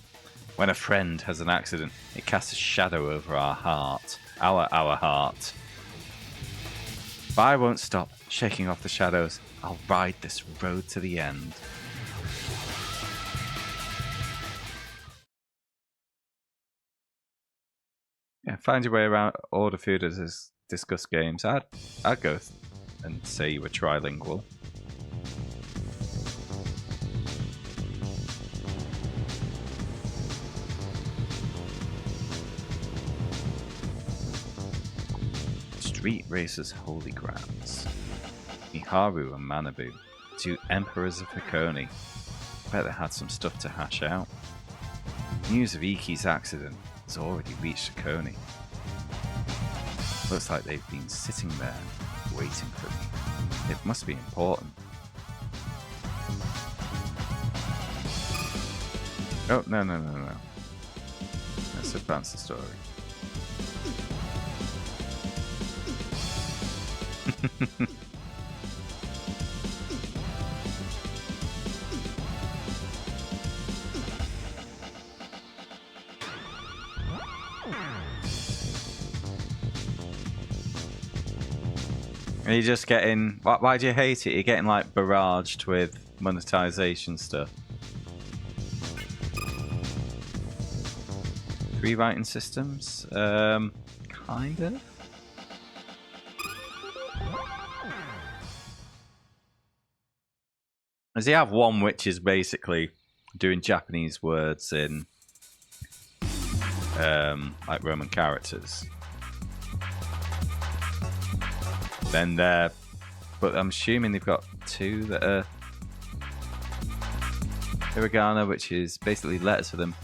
When a friend has an accident, it casts a shadow over our heart. Our heart. But I won't stop shaking off the shadows. I'll ride this road to the end. Yeah, find your way around, order food as discuss games. I'd go and say you were trilingual. Street Racers Holy Grounds. Miharu and Manabu, 2 emperors of Hakone. Bet they had some stuff to hash out. News of Iki's accident has already reached Hakone. Looks like they've been sitting there, waiting for me. It must be important. Oh, no. Let's advance the story. Are you just getting... Why do you hate it? You're getting, like, barraged with monetization stuff. 3 writing systems? Kind of. Does he have one which is basically doing Japanese words in, like, Roman characters? Then there, but I'm assuming they've got 2 that are hiragana, which is basically letters for them.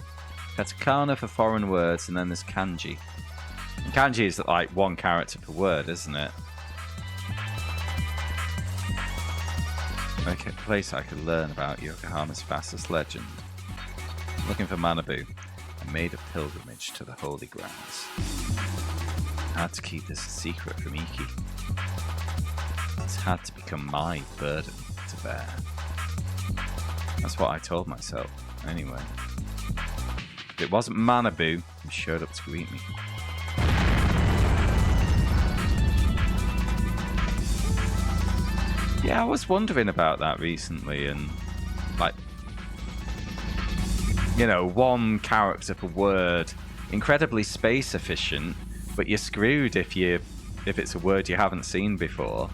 Katakana for foreign words, and then there's kanji. And kanji is like 1 character per word, isn't it? Okay, place I could learn about Yokohama's fastest legend. Looking for Manabu, I made a pilgrimage to the Holy Grounds. I had to keep this a secret from Iki. This had to become my burden to bear. That's what I told myself, anyway. If it wasn't Manabu who showed up to greet me. Yeah, I was wondering about that recently, and like, you know, one character per word, incredibly space efficient, but you're screwed if it's a word you haven't seen before.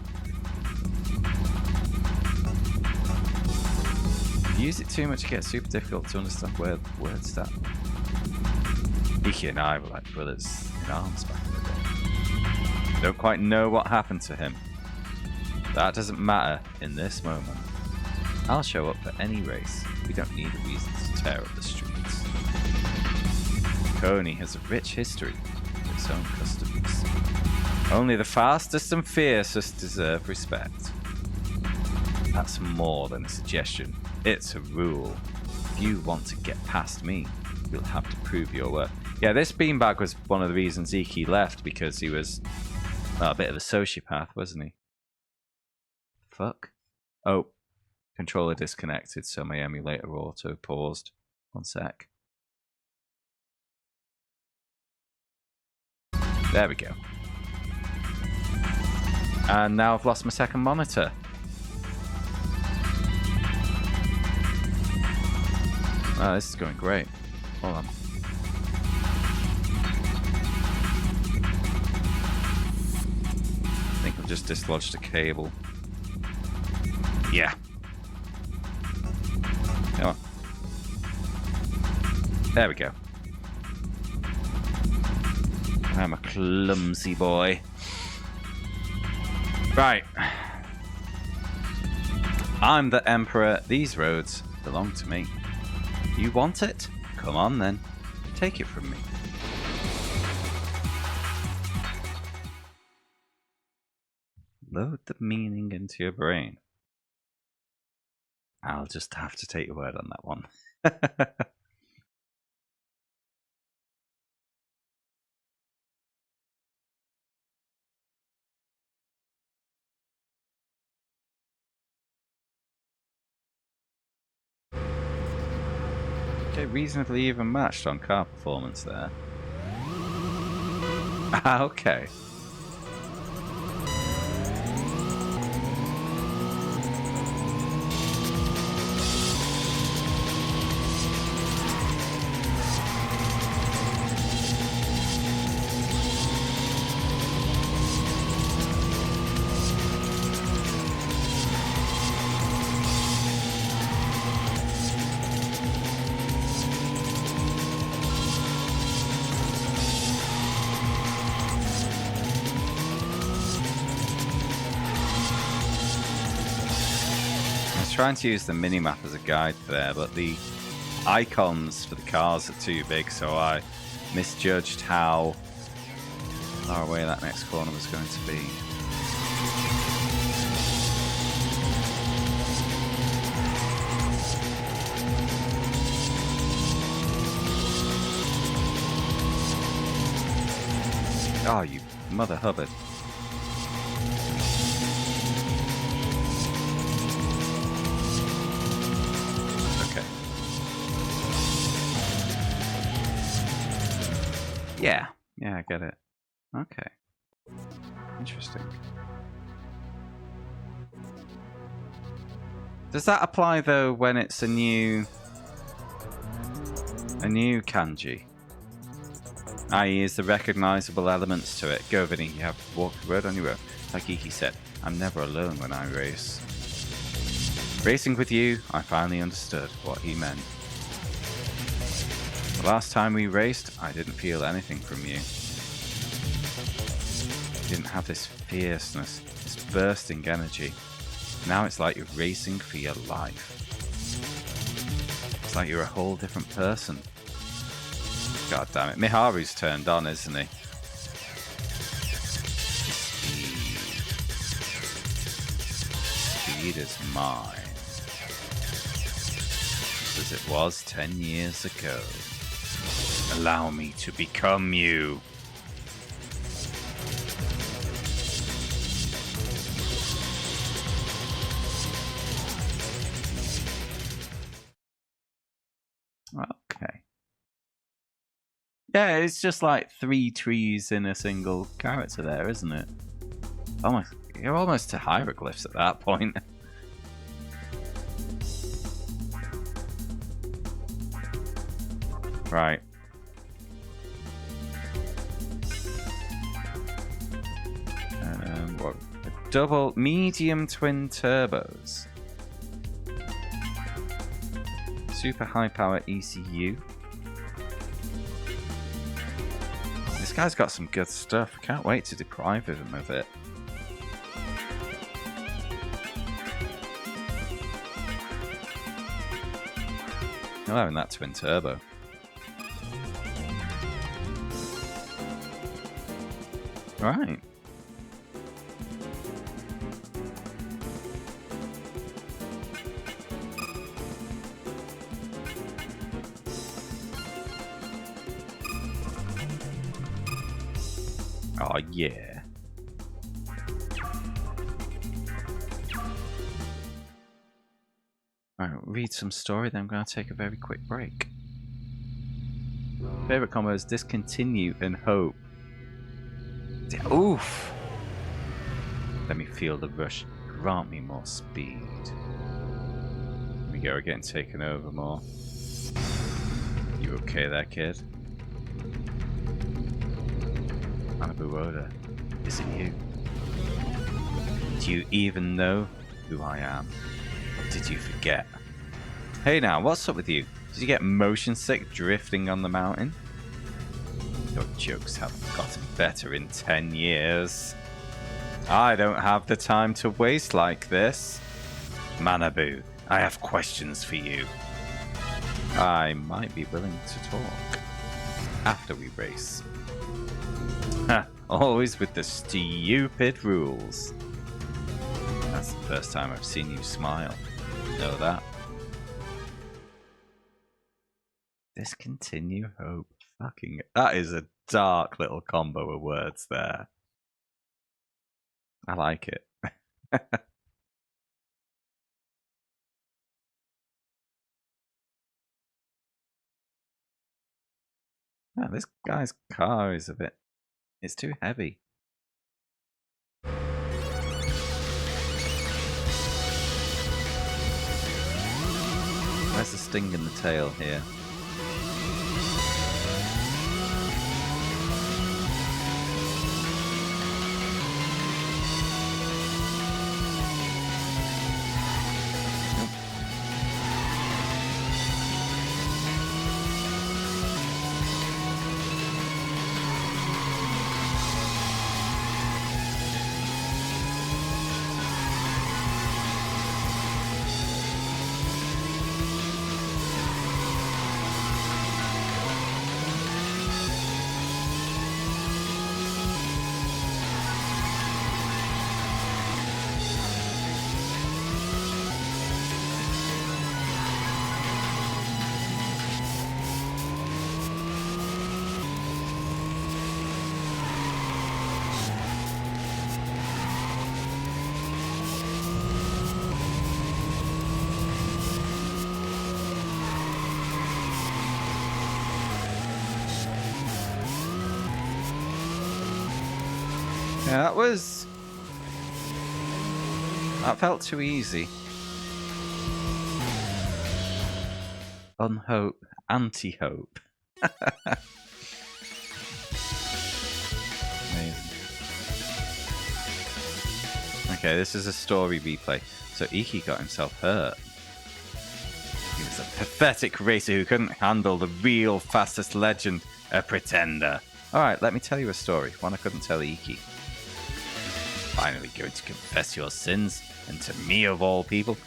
If you use it too much, it gets super difficult to understand where words start. Iki and I were like brothers in arms back in the day. Don't quite know what happened to him. That doesn't matter in this moment. I'll show up for any race. We don't need a reason to tear up the streets. Coney has a rich history with its own customs. Only the fastest and fiercest deserve respect. That's more than a suggestion. It's a rule. If you want to get past me, you'll have to prove your worth. Yeah, this beanbag was one of the reasons Iki left, because he was a bit of a sociopath, wasn't he? Fuck. Oh, controller disconnected, so my emulator auto paused. One sec. There we go. And now I've lost my second monitor. Oh, this is going great. Hold on. I think I've just dislodged a cable. Yeah. Come on. There we go. I'm a clumsy boy. Right. I'm the Emperor. These roads belong to me. You want it? Come on then. Take it from me. Load the meaning into your brain. I'll just have to take your word on that one. Okay, reasonably even matched on car performance there. Okay. Trying to use the minimap as a guide there, but the icons for the cars are too big, so I misjudged how far away that next corner was going to be. Oh, you mother hubbard. Yeah, I get it. Okay. Interesting. Does that apply though when it's a new kanji? I.e., is the recognizable elements to it. Go, Vinny, you have walked the road on your own. Like Iki said, I'm never alone when I race. Racing with you, I finally understood what he meant. The last time we raced, I didn't feel anything from you. You didn't have this fierceness, this bursting energy. Now it's like you're racing for your life. It's like you're a whole different person. God damn it. Miharu's turned on, isn't he? Speed is mine. Just as it was 10 years ago. Allow me to become you. Okay. Yeah, it's just like 3 trees in a single character there, isn't it? Almost, you're almost to hieroglyphs at that point. Right. What? Double medium twin turbos. Super high power ECU. This guy's got some good stuff. I can't wait to deprive him of it. Not having that twin turbo. Right. Oh, yeah. Alright, read some story, then I'm going to take a very quick break. Favorite combos: discontinue and hope. Oof! Let me feel the rush. Grant me more speed. Here we go, we're getting taken over more. You okay there, kid? Malibu Oda, is it you? Do you even know who I am? Or did you forget? Hey now, what's up with you? Did you get motion sick drifting on the mountain? Your jokes haven't gotten better in 10 years. I don't have the time to waste like this. Manabu, I have questions for you. I might be willing to talk after we race. Ha, always with the stupid rules. That's the first time I've seen you smile. Know that? Discontinue hope. Fucking, that is a dark little combo of words there. I like it. Yeah, this guy's car is a bit... It's too heavy. Where's the sting in the tail here? Yeah, that felt too easy. Unhope, anti-hope. Amazing. Okay, this is a story replay. So Iki got himself hurt. He was a pathetic racer who couldn't handle the real fastest legend, a pretender. Alright, let me tell you a story, one I couldn't tell Iki. Finally going to confess your sins, and to me of all people.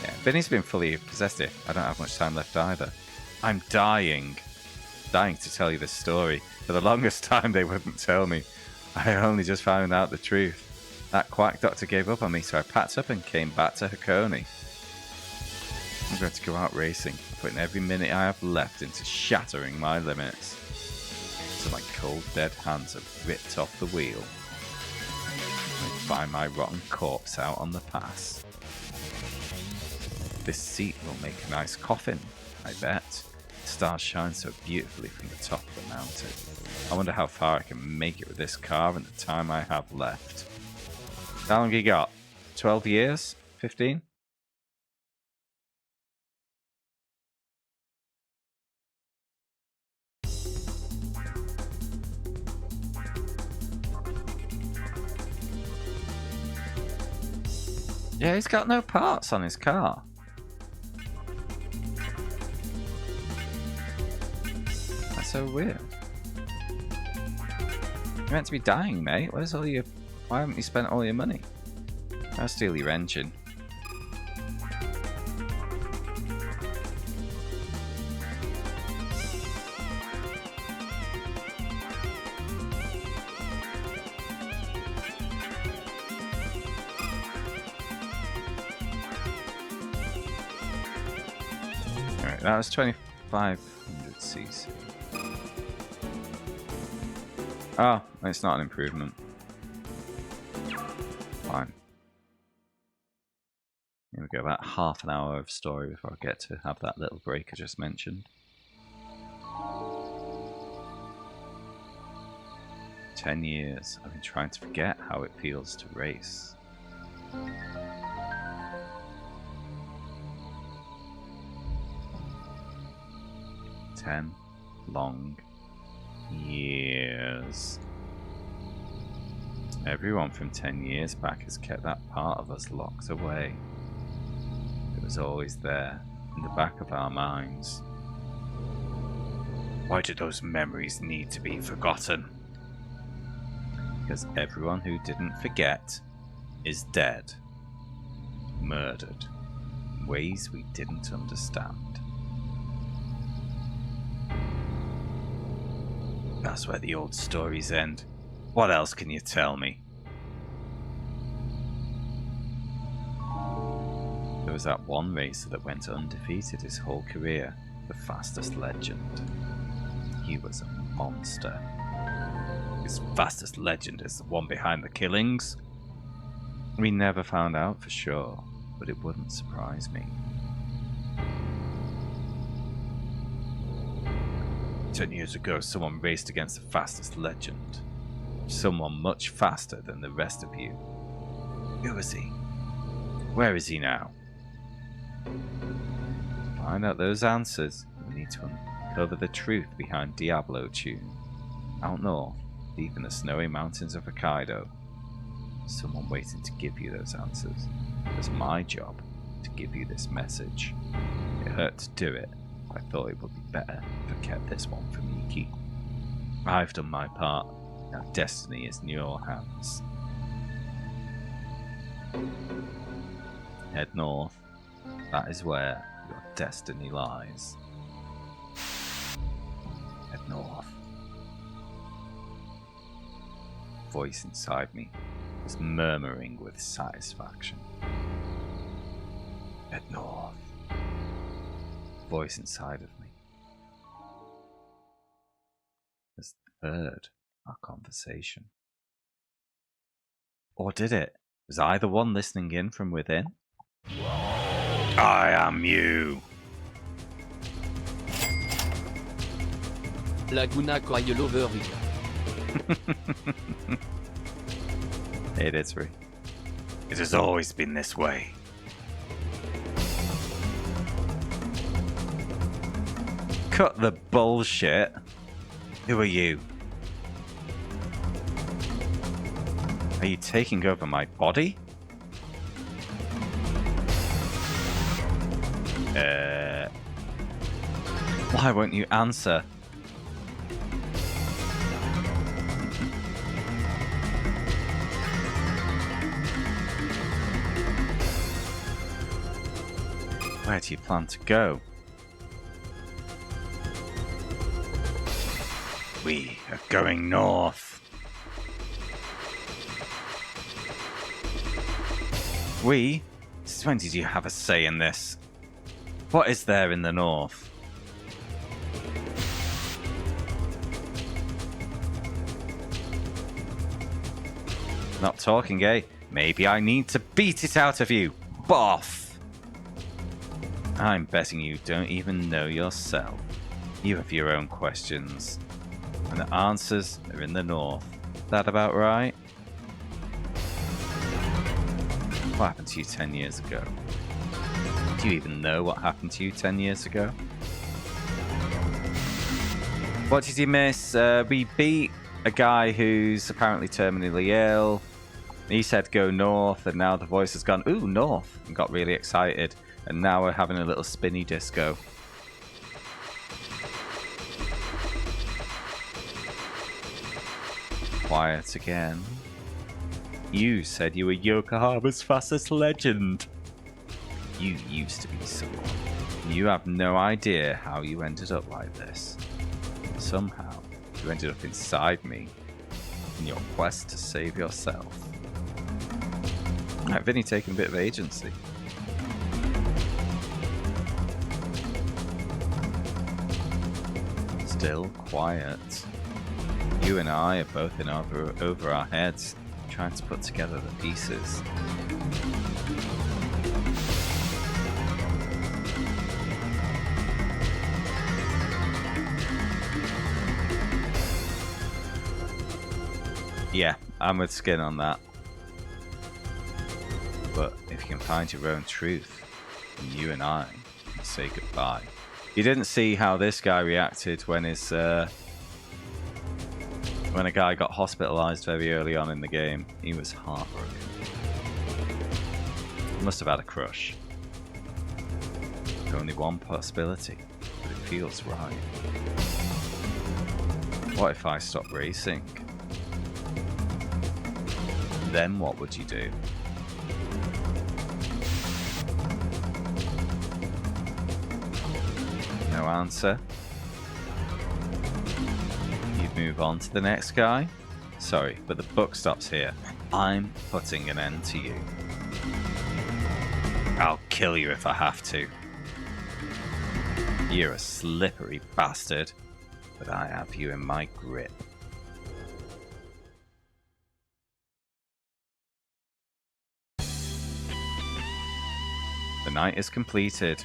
Yeah, Vinny's been fully possessed here. I don't have much time left either. I'm dying to tell you this story. For the longest time they wouldn't tell me. I only just found out the truth. That quack doctor gave up on me, so I packed up and came back to Hakone. I'm going to go out racing, putting every minute I have left into shattering my limits. So my cold dead hands have ripped off the wheel. Find my rotten corpse out on the pass. This seat will make a nice coffin, I bet. Stars shine so beautifully from the top of the mountain. I wonder how far I can make it with this car and the time I have left. How long you got? 12 years? 15? Yeah, he's got no parts on his car. That's so weird. You're meant to be dying, mate. Where's all your... Why haven't you spent all your money? I'll steal your engine. Alright, that was 2500cc. Oh, it's not an improvement. Fine. Here we go, about half an hour of story before I get to have that little break I just mentioned. 10 years. I've been trying to forget how it feels to race. Ten long years. Everyone from 10 years back has kept that part of us locked away. It was always there, in the back of our minds. Why do those memories need to be forgotten? Because everyone who didn't forget is dead. Murdered. In ways we didn't understand. That's where the old stories end. What else can you tell me? There was that one racer that went undefeated his whole career, the fastest legend. He was a monster. His fastest legend is the one behind the killings. We never found out for sure, but it wouldn't surprise me. 10 years ago, someone raced against the fastest legend. Someone much faster than the rest of you. Who was he? Where is he now? To find out those answers, we need to uncover the truth behind Diablo Tune. Out north, deep in the snowy mountains of Hokkaido. Someone waiting to give you those answers. It's my job to give you this message. It hurt to do it. I thought it would be better if I kept this one from Iki. I've done my part. Now destiny is in your hands. Head north. That is where your destiny lies. Head north. Voice inside me was murmuring with satisfaction. Head north. Voice inside of me has heard our conversation. Or did it? Was I the one listening in from within? I am you. Lagoon over. Hey, Ditsbury. It has always been this way. Cut the bullshit. Who are you? Are you taking over my body? Why won't you answer? Where do you plan to go? We are going north. We? Since when did you have a say in this? What is there in the north? Not talking, eh? Maybe I need to beat it out of you. Boff! I'm betting you don't even know yourself. You have your own questions, and the answers are in the north. That about right? What happened to you 10 years ago? Do you even know what happened to you 10 years ago? What did you miss? We beat a guy who's apparently terminally ill. He said go north, and now the voice has gone, ooh, north, and got really excited. And now we're having a little spinny disco. Quiet again. You said you were Yokohama's fastest legend. You used to be someone. You have no idea how you ended up like this. Somehow, you ended up inside me in your quest to save yourself. Right, Vinny taking a bit of agency. Still quiet. You and I are both in over our heads, trying to put together the pieces. Yeah, I'm with Skin on that. But if you can find your own truth, then you and I can say goodbye. You didn't see how this guy reacted when his when a guy got hospitalized very early on in the game. He was heartbroken. He must have had a crush. Only one possibility, but it feels right. What if I stop racing? Then what would you do? No answer. You'd move on to the next guy? Sorry, but the book stops here. I'm putting an end to you. I'll kill you if I have to. You're a slippery bastard, but I have you in my grip. The night is completed.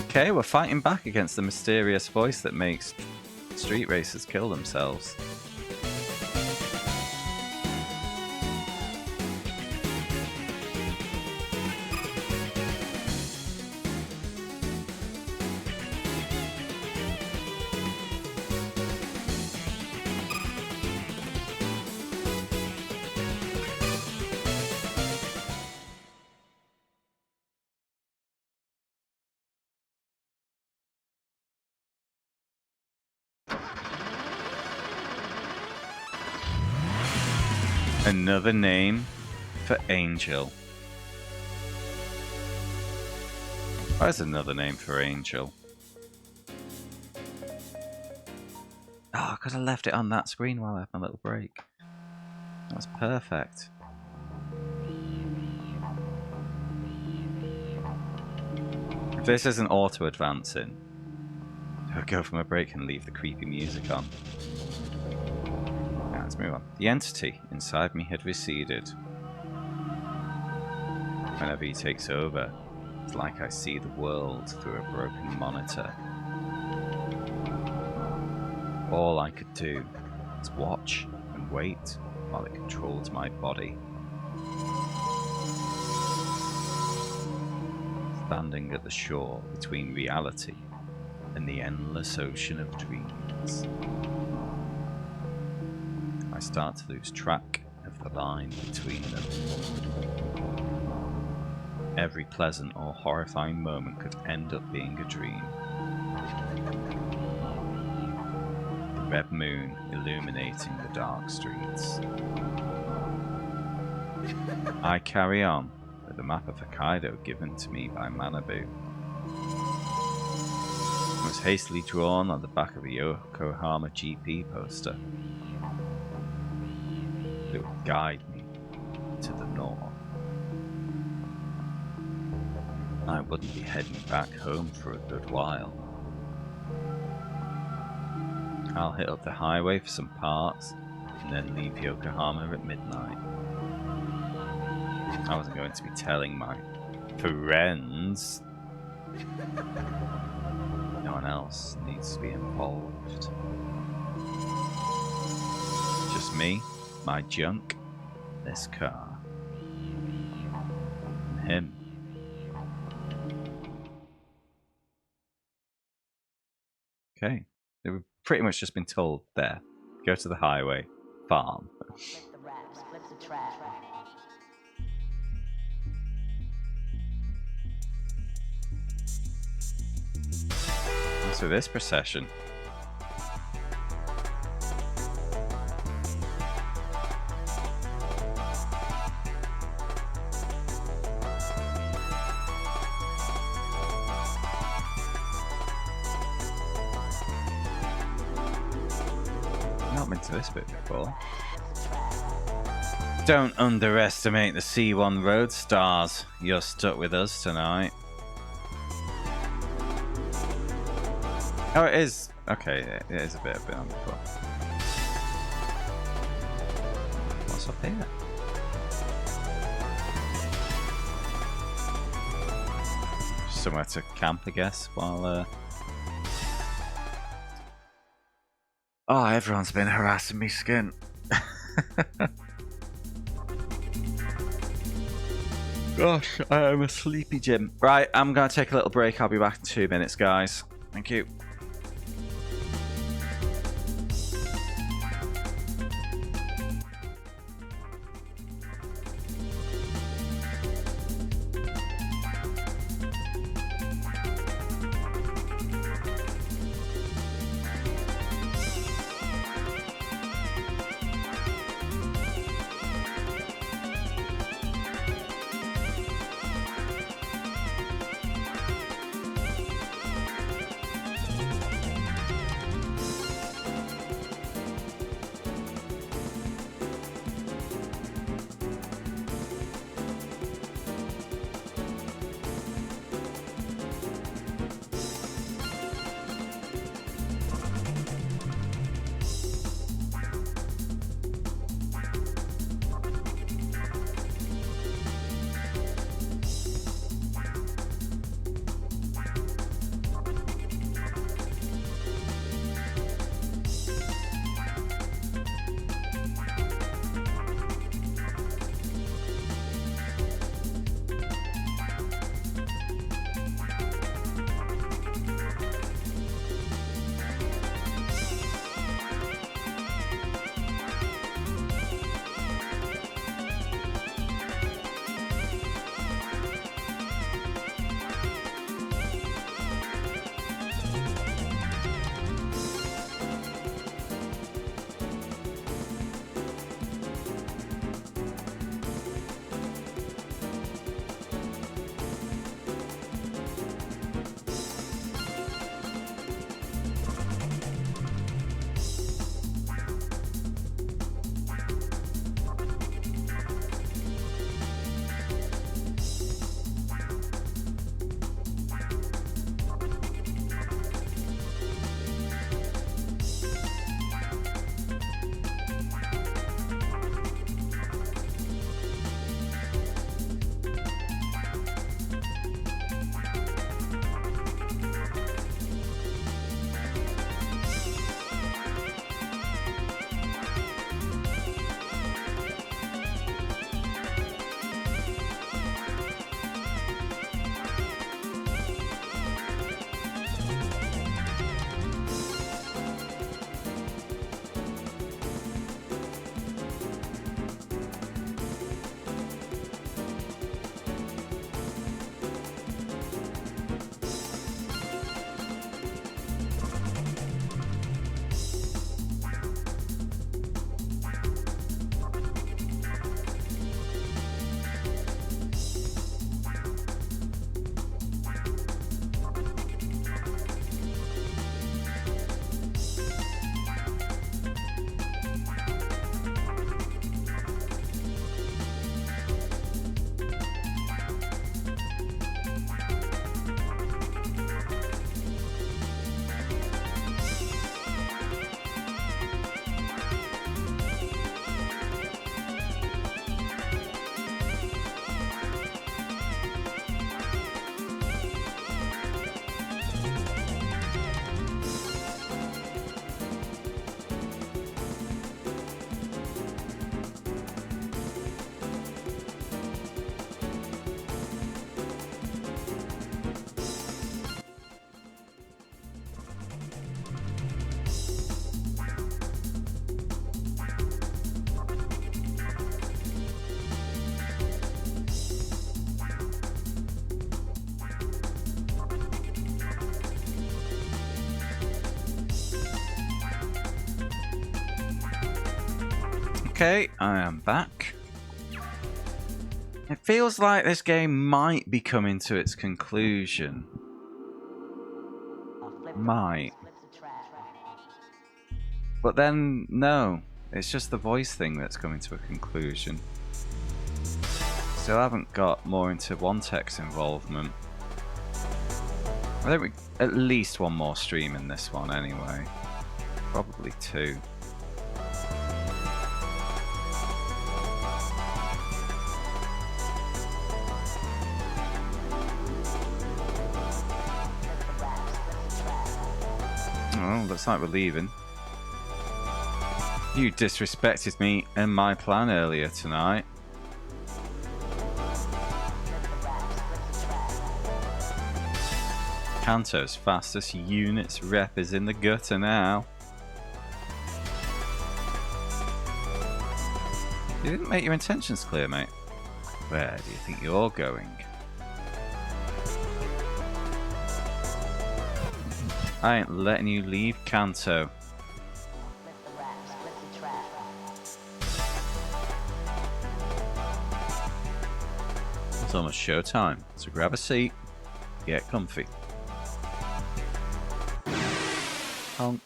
Okay, we're fighting back against the mysterious voice that makes street racers kill themselves. Another name for Angel. Where's another name for Angel? Oh, I could have left it on that screen while I had my little break. That was perfect. If this isn't auto-advancing, I'll go for my break and leave the creepy music on. Let's move on. The entity inside me had receded. Whenever he takes over, it's like I see the world through a broken monitor. All I could do was watch and wait while it controlled my body. Standing at the shore between reality and the endless ocean of dreams, I start to lose track of the line between them. Every pleasant or horrifying moment could end up being a dream. The red moon illuminating the dark streets. I carry on with the map of Hokkaido given to me by Manabu. It was hastily drawn on the back of a Yokohama GP poster. It would guide me to the north. I wouldn't be heading back home for a good while. I'll hit up the highway for some parts and then leave Yokohama at midnight. I wasn't going to be telling my friends. No one else needs to be involved. Just me, my junk, this car, and him. Okay. We've pretty much just been told there. Go to the highway. Farm. Flip the wraps, flip the trap. What's with this procession? Not been to this bit before. Don't underestimate the C1 road stars. You're stuck with us tonight. Oh, it is. Okay, it is a bit on the foot. What's up here? Somewhere to camp, I guess, while... Oh, everyone's been harassing me skin. Gosh, I am a sleepy Jim. Right, I'm going to take a little break. I'll be back in 2 minutes, guys. Thank you. Okay, I am back. It feels like this game might be coming to its conclusion. Might. But then, no. It's just the voice thing that's coming to a conclusion. Still haven't got more into one text involvement. I think we at least one more stream in this one anyway. Probably two. Oh, looks like we're leaving. You disrespected me and my plan earlier tonight. Kanto's fastest units rep is in the gutter now. You didn't make your intentions clear, mate. Where do you think you're going? I ain't letting you leave Kanto. It's almost showtime, so grab a seat, get comfy. Honk.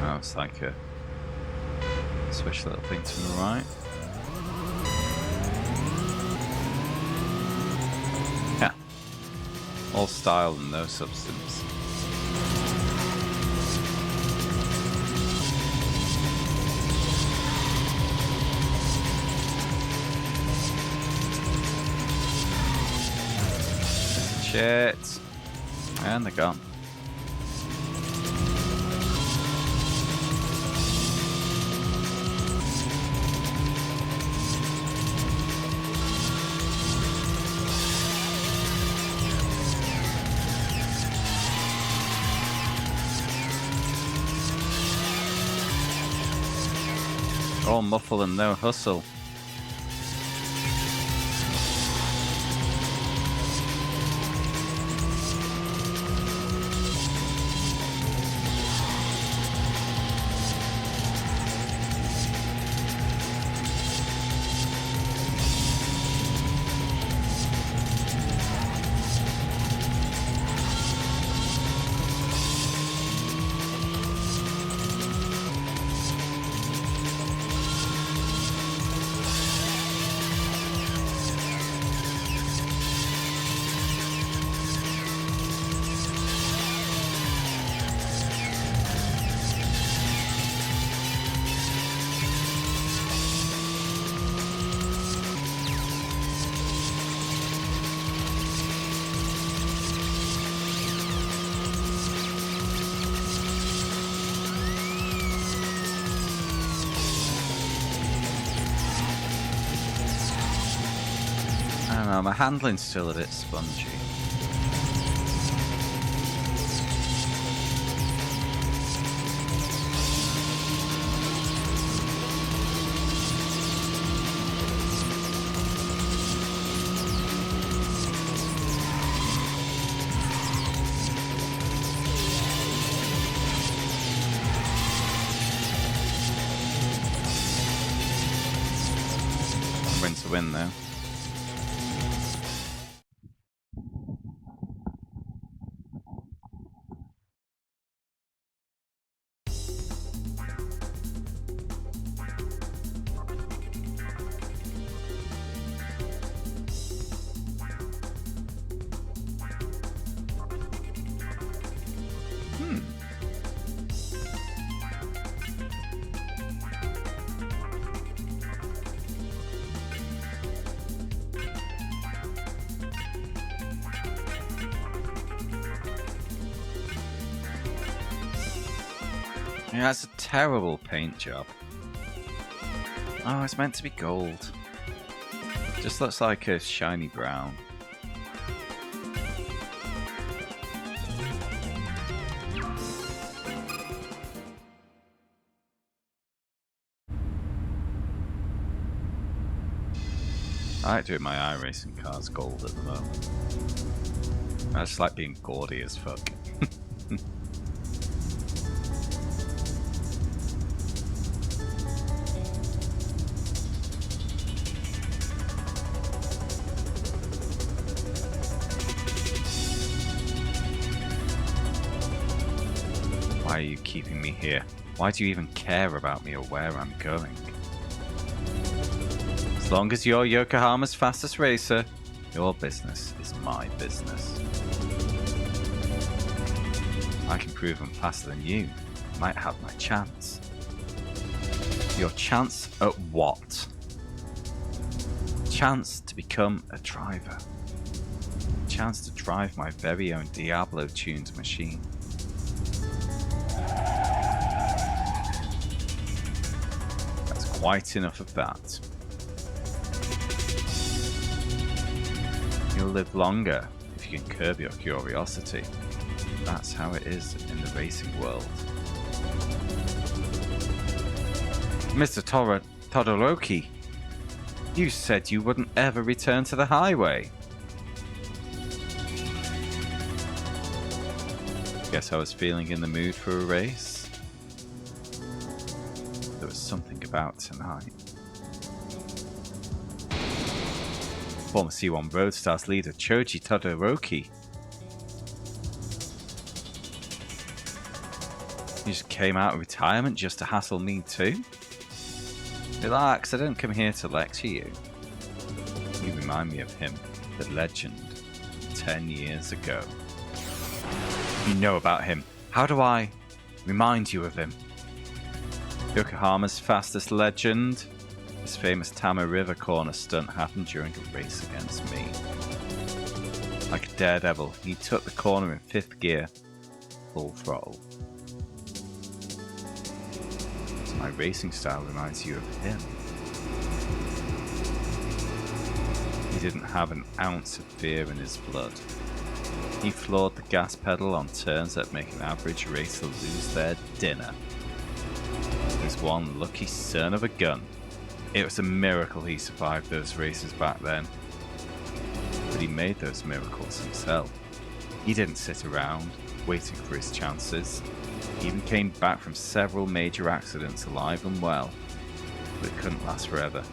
Oh, it's like a switch little thing to the right. Yeah. All style and no substance. Shit. And they're gone. All muffle and no hustle. I don't know, my handling's still a bit spongy. Win to win though. Yeah, it's a terrible paint job. Oh, it's meant to be gold. Just looks like a shiny brown. I like doing my iRacing cars gold at the moment. I just like being gaudy as fuck. Why are you keeping me here? Why do you even care about me or where I'm going? As long as you're Yokohama's fastest racer, your business is my business. I can prove I'm faster than you. Might have my chance. Your chance at what? Chance to become a driver. Chance to drive my very own Diablo-tuned machine. That's quite enough of that. You'll live longer if you can curb your curiosity. That's how it is in the racing world. Mr. Todoroki, you said you wouldn't ever return to the highway. Guess I was feeling in the mood for a race. There was something about tonight. Former C1 Roadstars leader Choji Todoroki. You just came out of retirement just to hassle me too? Relax, I didn't come here to lecture you. You remind me of him, the legend, 10 years ago. You know about him. How do I remind you of him? Yokohama's fastest legend. His famous Tama River corner stunt happened during a race against me. Like a daredevil, he took the corner in 5th gear, full throttle. So my racing style reminds you of him. He didn't have an ounce of fear in his blood. He floored the gas pedal on turns that make an average racer lose their dinner. He was one lucky son of a gun. It was a miracle he survived those races back then. But he made those miracles himself. He didn't sit around, waiting for his chances. He even came back from several major accidents alive and well. But it couldn't last forever.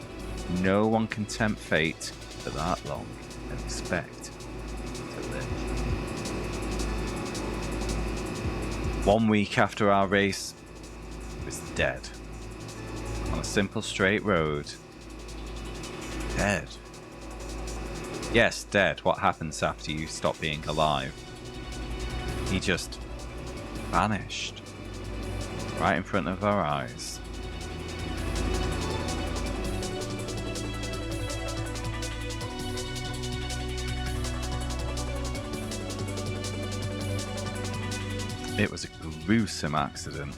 No one can tempt fate for that long and expect to live. 1 week after our race, he was dead. On a simple straight road. Dead. Yes, dead. What happens after you stop being alive? He just vanished. Right in front of our eyes. It was a gruesome accident.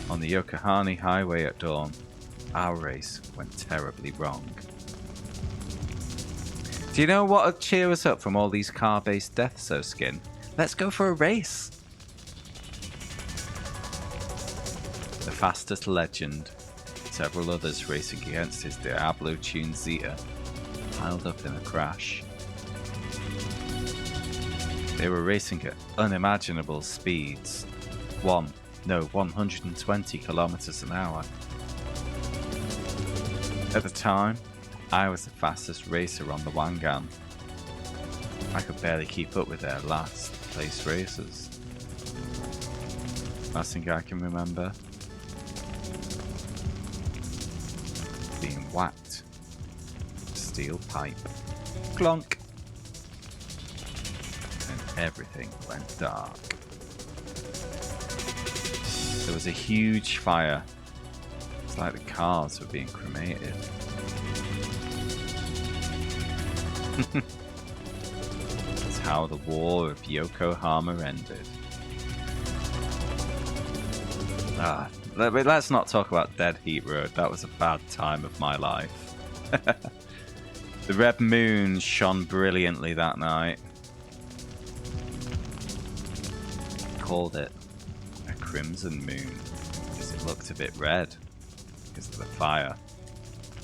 On the Yokohama highway at dawn, our race went terribly wrong. Do you know what would cheer us up from all these car-based deaths, so Skin? Let's go for a race! The fastest legend, several others racing against his Diablo-tuned Zeta, piled up in a crash. They were racing at unimaginable speeds. 120 kilometers an hour. At the time, I was the fastest racer on the Wangan. I could barely keep up with their last place racers. Last thing I can remember, being whacked with a steel pipe. Clonk! And everything went dark. There was a huge fire. It's like the cars were being cremated. That's how the war of Yokohama ended. Let's not talk about Dead Heat Road. That was a bad time of my life. The red moon shone brilliantly that night. Called it a crimson moon because it looked a bit red because of the fire.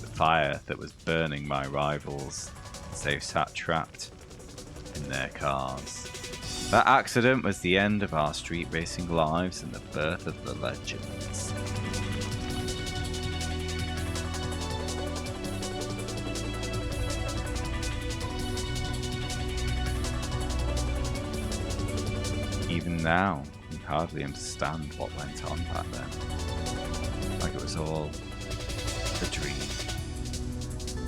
The fire that was burning my rivals as they sat trapped in their cars. That accident was the end of our street racing lives and the birth of the legends. Even now, we hardly understand what went on back then. Like it was all a dream.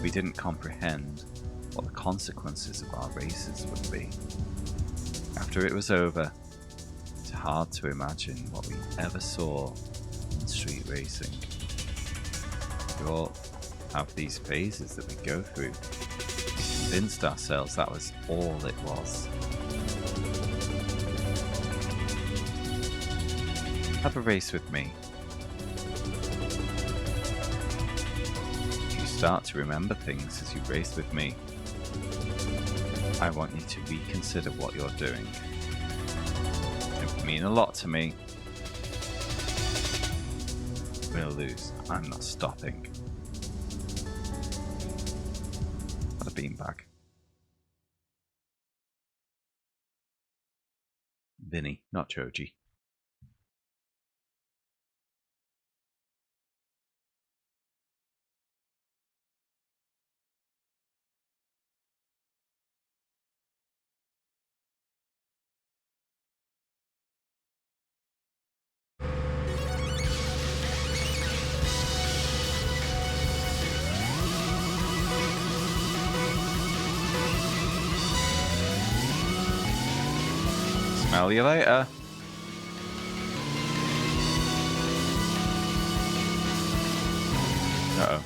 We didn't comprehend what the consequences of our races would be. After it was over, it's hard to imagine what we ever saw in street racing. We all have these phases that we go through. We convinced ourselves that was all it was. Have a race with me. You start to remember things as you race with me. I want you to reconsider what you're doing. It would mean a lot to me. I'm gonna lose. I'm not stopping. What a beanbag. Vinny, not Joji. Smell you later. Uh-oh.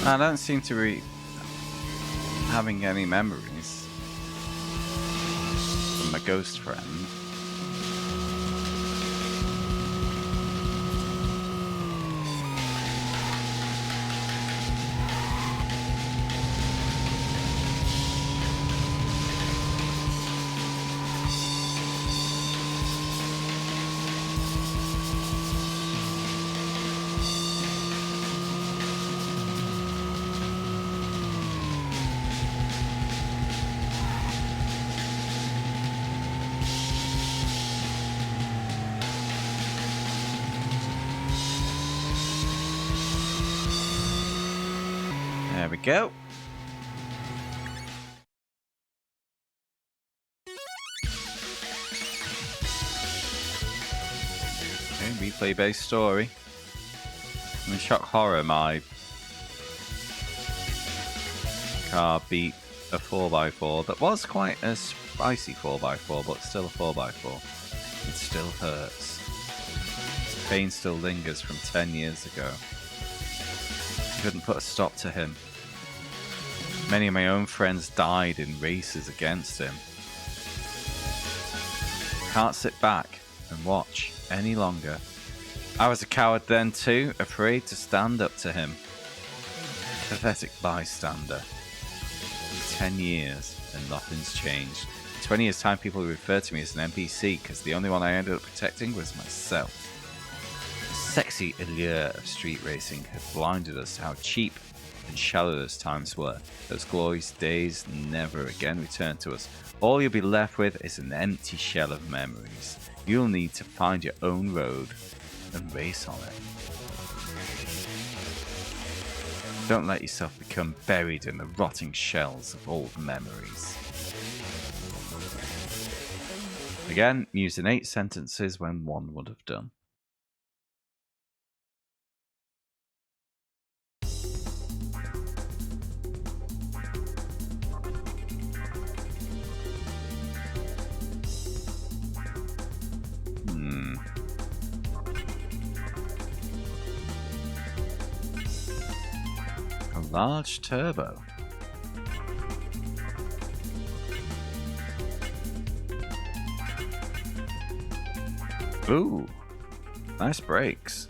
I don't seem to be having any memories from my ghost friend. There we go. Okay, replay-based story. In Shock Horror, my car beat a 4x4 that was quite a spicy 4x4, but still a 4x4. It still hurts. The pain still lingers from 10 years ago. Couldn't put a stop to him. Many of my own friends died in races against him. Can't sit back and watch any longer. I was a coward then too, afraid to stand up to him. Pathetic bystander. 10 years and nothing's changed. In 20 years' time, people refer to me as an NPC because the only one I ended up protecting was myself. The sexy allure of street racing had blinded us to how cheap and shallow those times were. Those glorious days never again returned to us. All you'll be left with is an empty shell of memories. You'll need to find your own road and race on it. Don't let yourself become buried in the rotting shells of old memories. Again, using 8 sentences when 1 would have done. A large turbo. Ooh, nice brakes.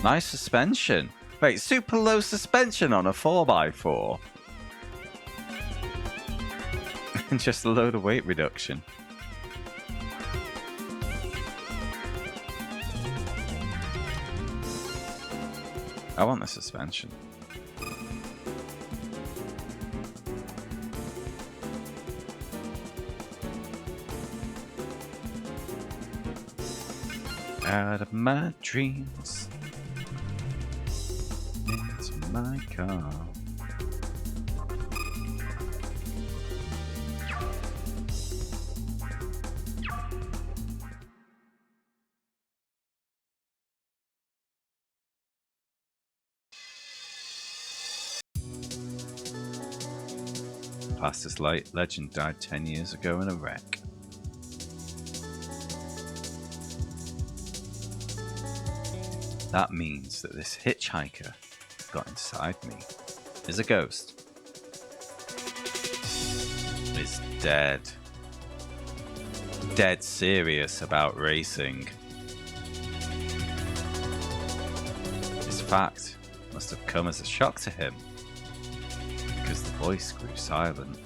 Nice suspension. Wait, super low suspension on a 4x4. And just a load of weight reduction. I want the suspension. Out of my dreams, into my car. Fastest legend died 10 years ago in a wreck. That means that this hitchhiker got inside me is a ghost. Is dead. Dead serious about racing. This fact must have come as a shock to him, because the voice grew silent.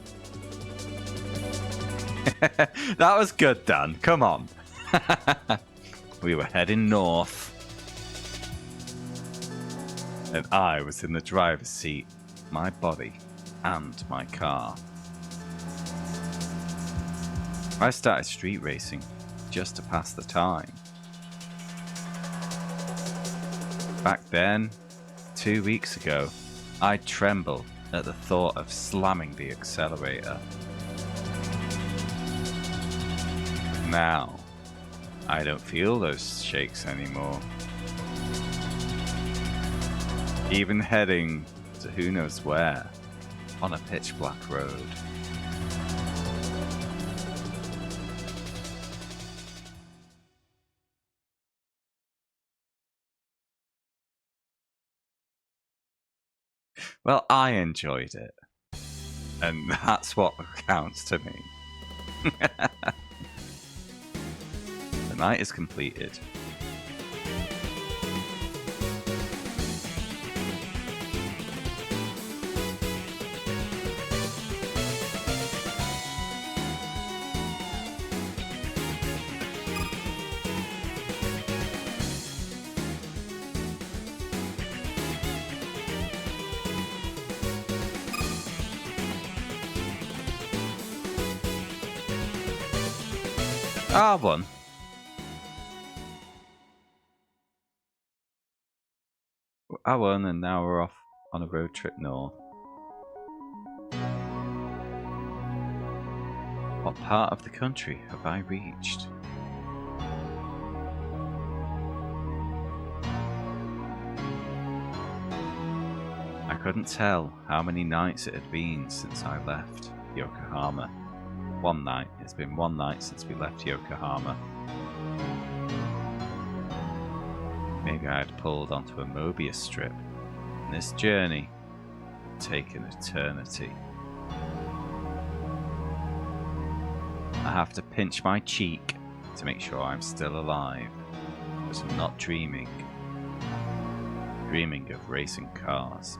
That was good, Dan. Come on. We were heading north. And I was in the driver's seat, my body and my car. I started street racing just to pass the time. Back then, 2 weeks ago, I'd tremble at the thought of slamming the accelerator. Now, I don't feel those shakes anymore. Even heading to who knows where on a pitch black road. Well, I enjoyed it, and that's what counts to me. The night is completed. R1. R1, and now we're off on a road trip north. What part of the country have I reached? I couldn't tell how many nights it had been since I left Yokohama. One night. It's been one night since we left Yokohama. Maybe I had pulled onto a Mobius strip, and this journey would take an eternity. I have to pinch my cheek to make sure I'm still alive, but I'm not dreaming of racing cars.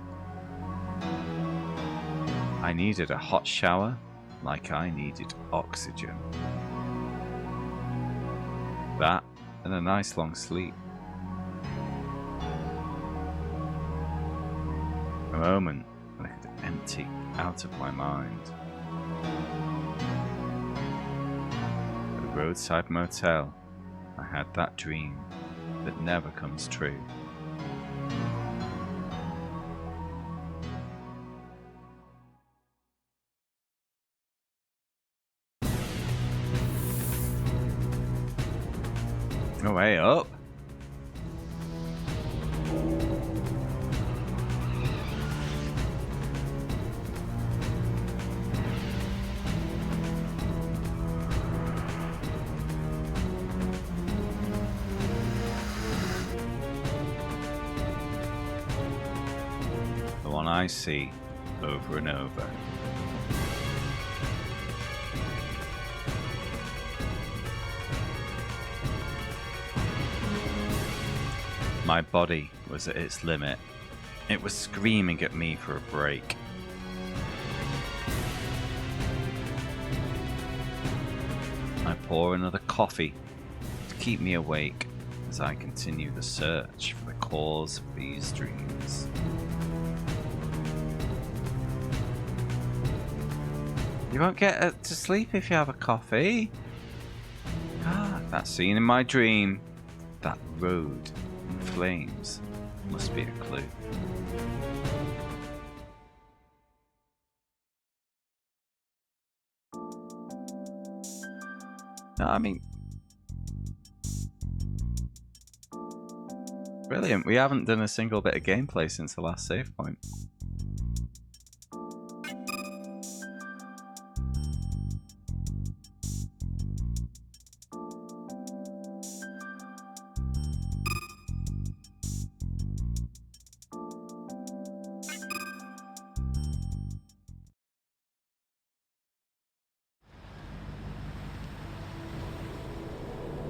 I needed a hot shower like I needed oxygen. That and a nice long sleep. A moment when I could empty out of my mind. At a roadside motel, I had that dream that never comes true. Oh, way up. The one I see over and over. My body was at its limit. It was screaming at me for a break. I pour another coffee to keep me awake as I continue the search for the cause of these dreams. You won't get to sleep if you have a coffee. Ah, that scene in my dream. That road in flames must be a clue. No, I mean, brilliant. We haven't done a single bit of gameplay since the last save point.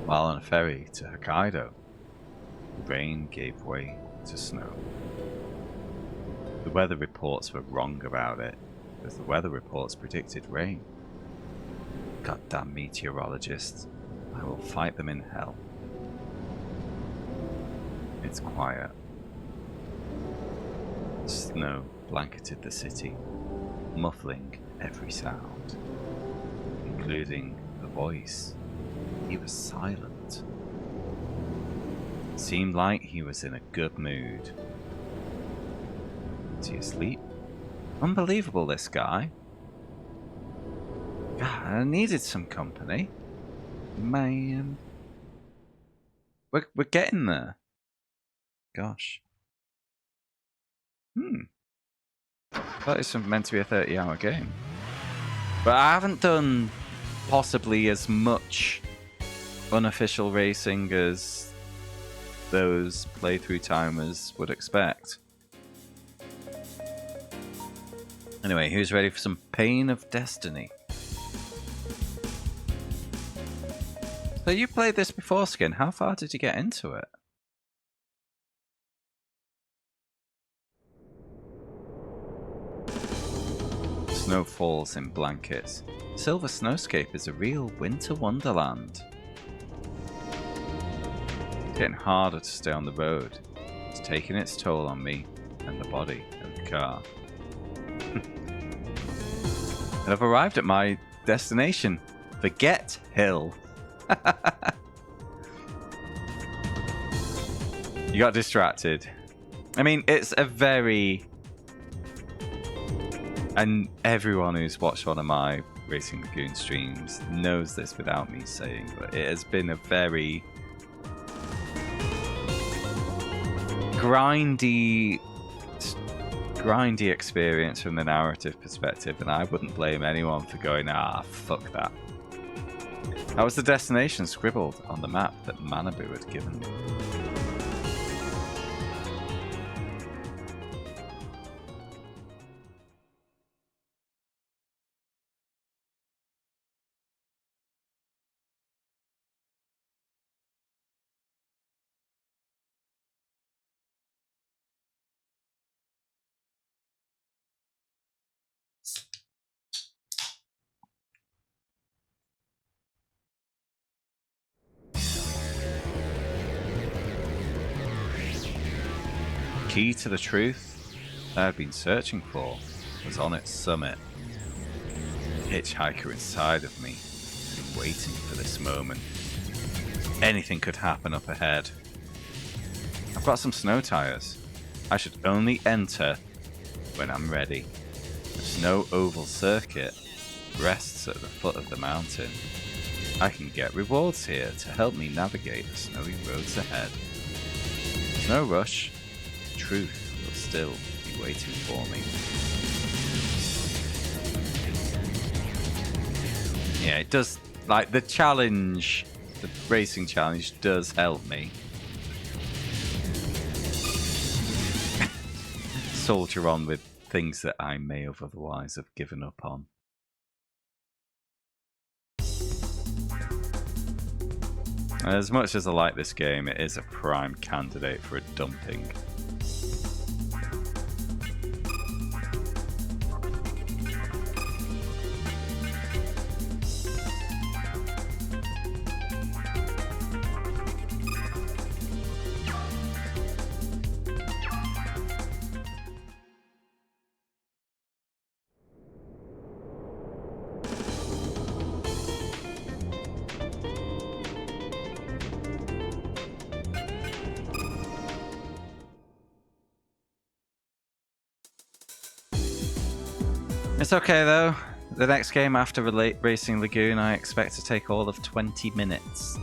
While on a ferry to Hokkaido, the rain gave way to snow. The weather reports were wrong about it, as the weather reports predicted rain. Goddamn meteorologists, I will fight them in hell. It's quiet. Snow blanketed the city, muffling every sound, including the voice. He was silent. Seemed like he was in a good mood. Is he asleep? Unbelievable, this guy. God, I needed some company. Man. We're getting there. Gosh. That is meant to be a 30-hour game. But I haven't done possibly as much unofficial racing as those playthrough timers would expect. Anyway, who's ready for some Pain of Destiny? So you played this before, Skin. How far did you get into it? Snow falls in blankets. Silver Snowscape is a real winter wonderland. It's getting harder to stay on the road. It's taking its toll on me and the body of the car. And I've arrived at my destination. Forget Hill. You got distracted. I mean, it's a very... And everyone who's watched one of my Racing Lagoon streams knows this without me saying, but it has been a very grindy experience from the narrative perspective, and I wouldn't blame anyone for going, fuck that. That was the destination scribbled on the map that Manabu had given me. Key to the truth I had been searching for was on its summit. The hitchhiker inside of me had been waiting for this moment. Anything could happen up ahead. I've got some snow tires. I should only enter when I'm ready. The snow oval circuit rests at the foot of the mountain. I can get rewards here to help me navigate the snowy roads ahead. There's no rush. Truth will still be waiting for me. Yeah, it does, like, the challenge, the racing challenge does help me soldier on with things that I may have otherwise have given up on. As much as I like this game, it is a prime candidate for a dumping. It's okay though. The next game after Racing Lagoon I expect to take all of 20 minutes.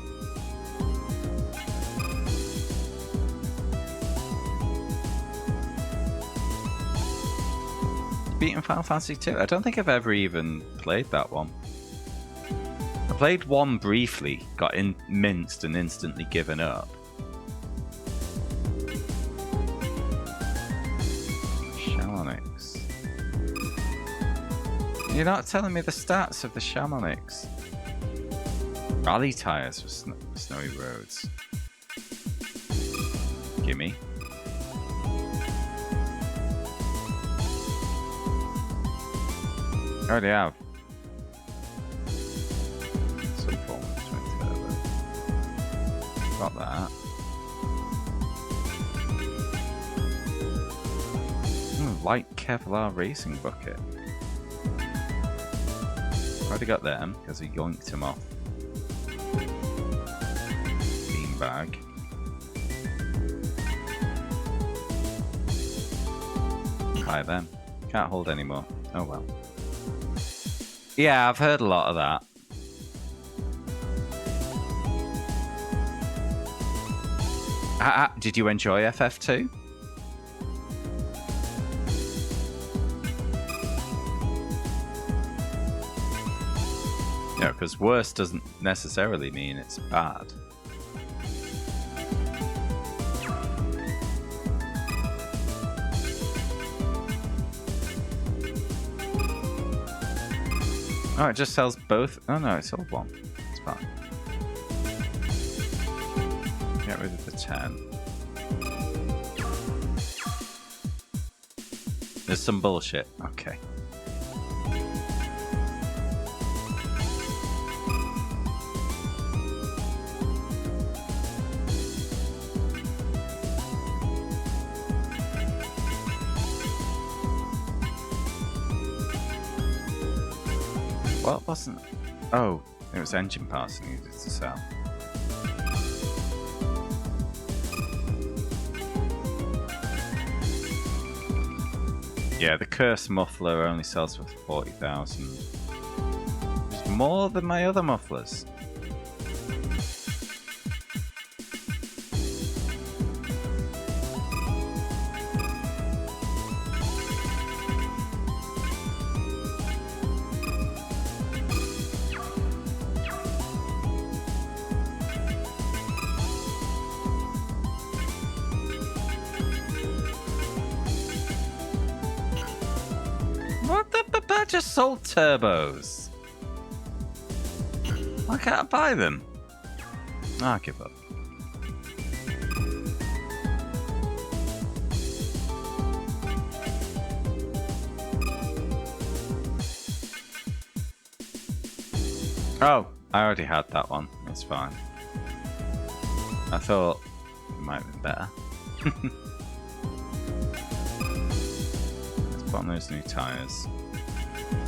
Beaten Final Fantasy 2? I don't think I've ever even played that one. I played one briefly, got minced and instantly given up. You're not telling me the stats of the Shamanix. Rally tires for snowy roads. Gimme. I already have. Some form of twin turbo. Got that. Light Kevlar racing bucket. Already got them because he yoinked him off. Beanbag. Buy them. Can't hold anymore. Oh well. Yeah, I've heard a lot of that. Did you enjoy FF2? Because worse doesn't necessarily mean it's bad. Oh, it just sells both. Oh no, it's all one. It's fine. Get rid of the 10. There's some bullshit. Okay. What wasn't? Oh, it was engine parts I needed to sell. Yeah, the Curse muffler only sells for 40,000. It's more than my other mufflers. I just sold turbos. Why can't I buy them? I'll give up. Oh, I already had that one. That's fine. I thought it might have been better. Let's put on those new tyres.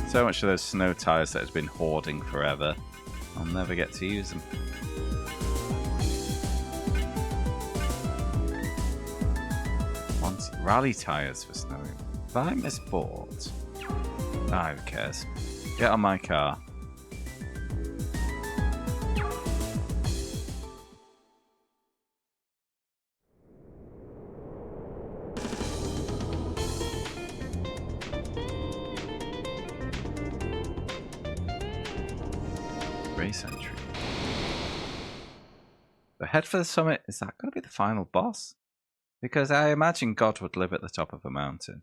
So much of those snow tyres that has been hoarding forever. I'll never get to use them. Rally tyres for snow. Have I misbought? Ah, who cares? Get on my car. Race entry. The head for the summit, is that going to be the final boss? Because I imagine God would live at the top of a mountain.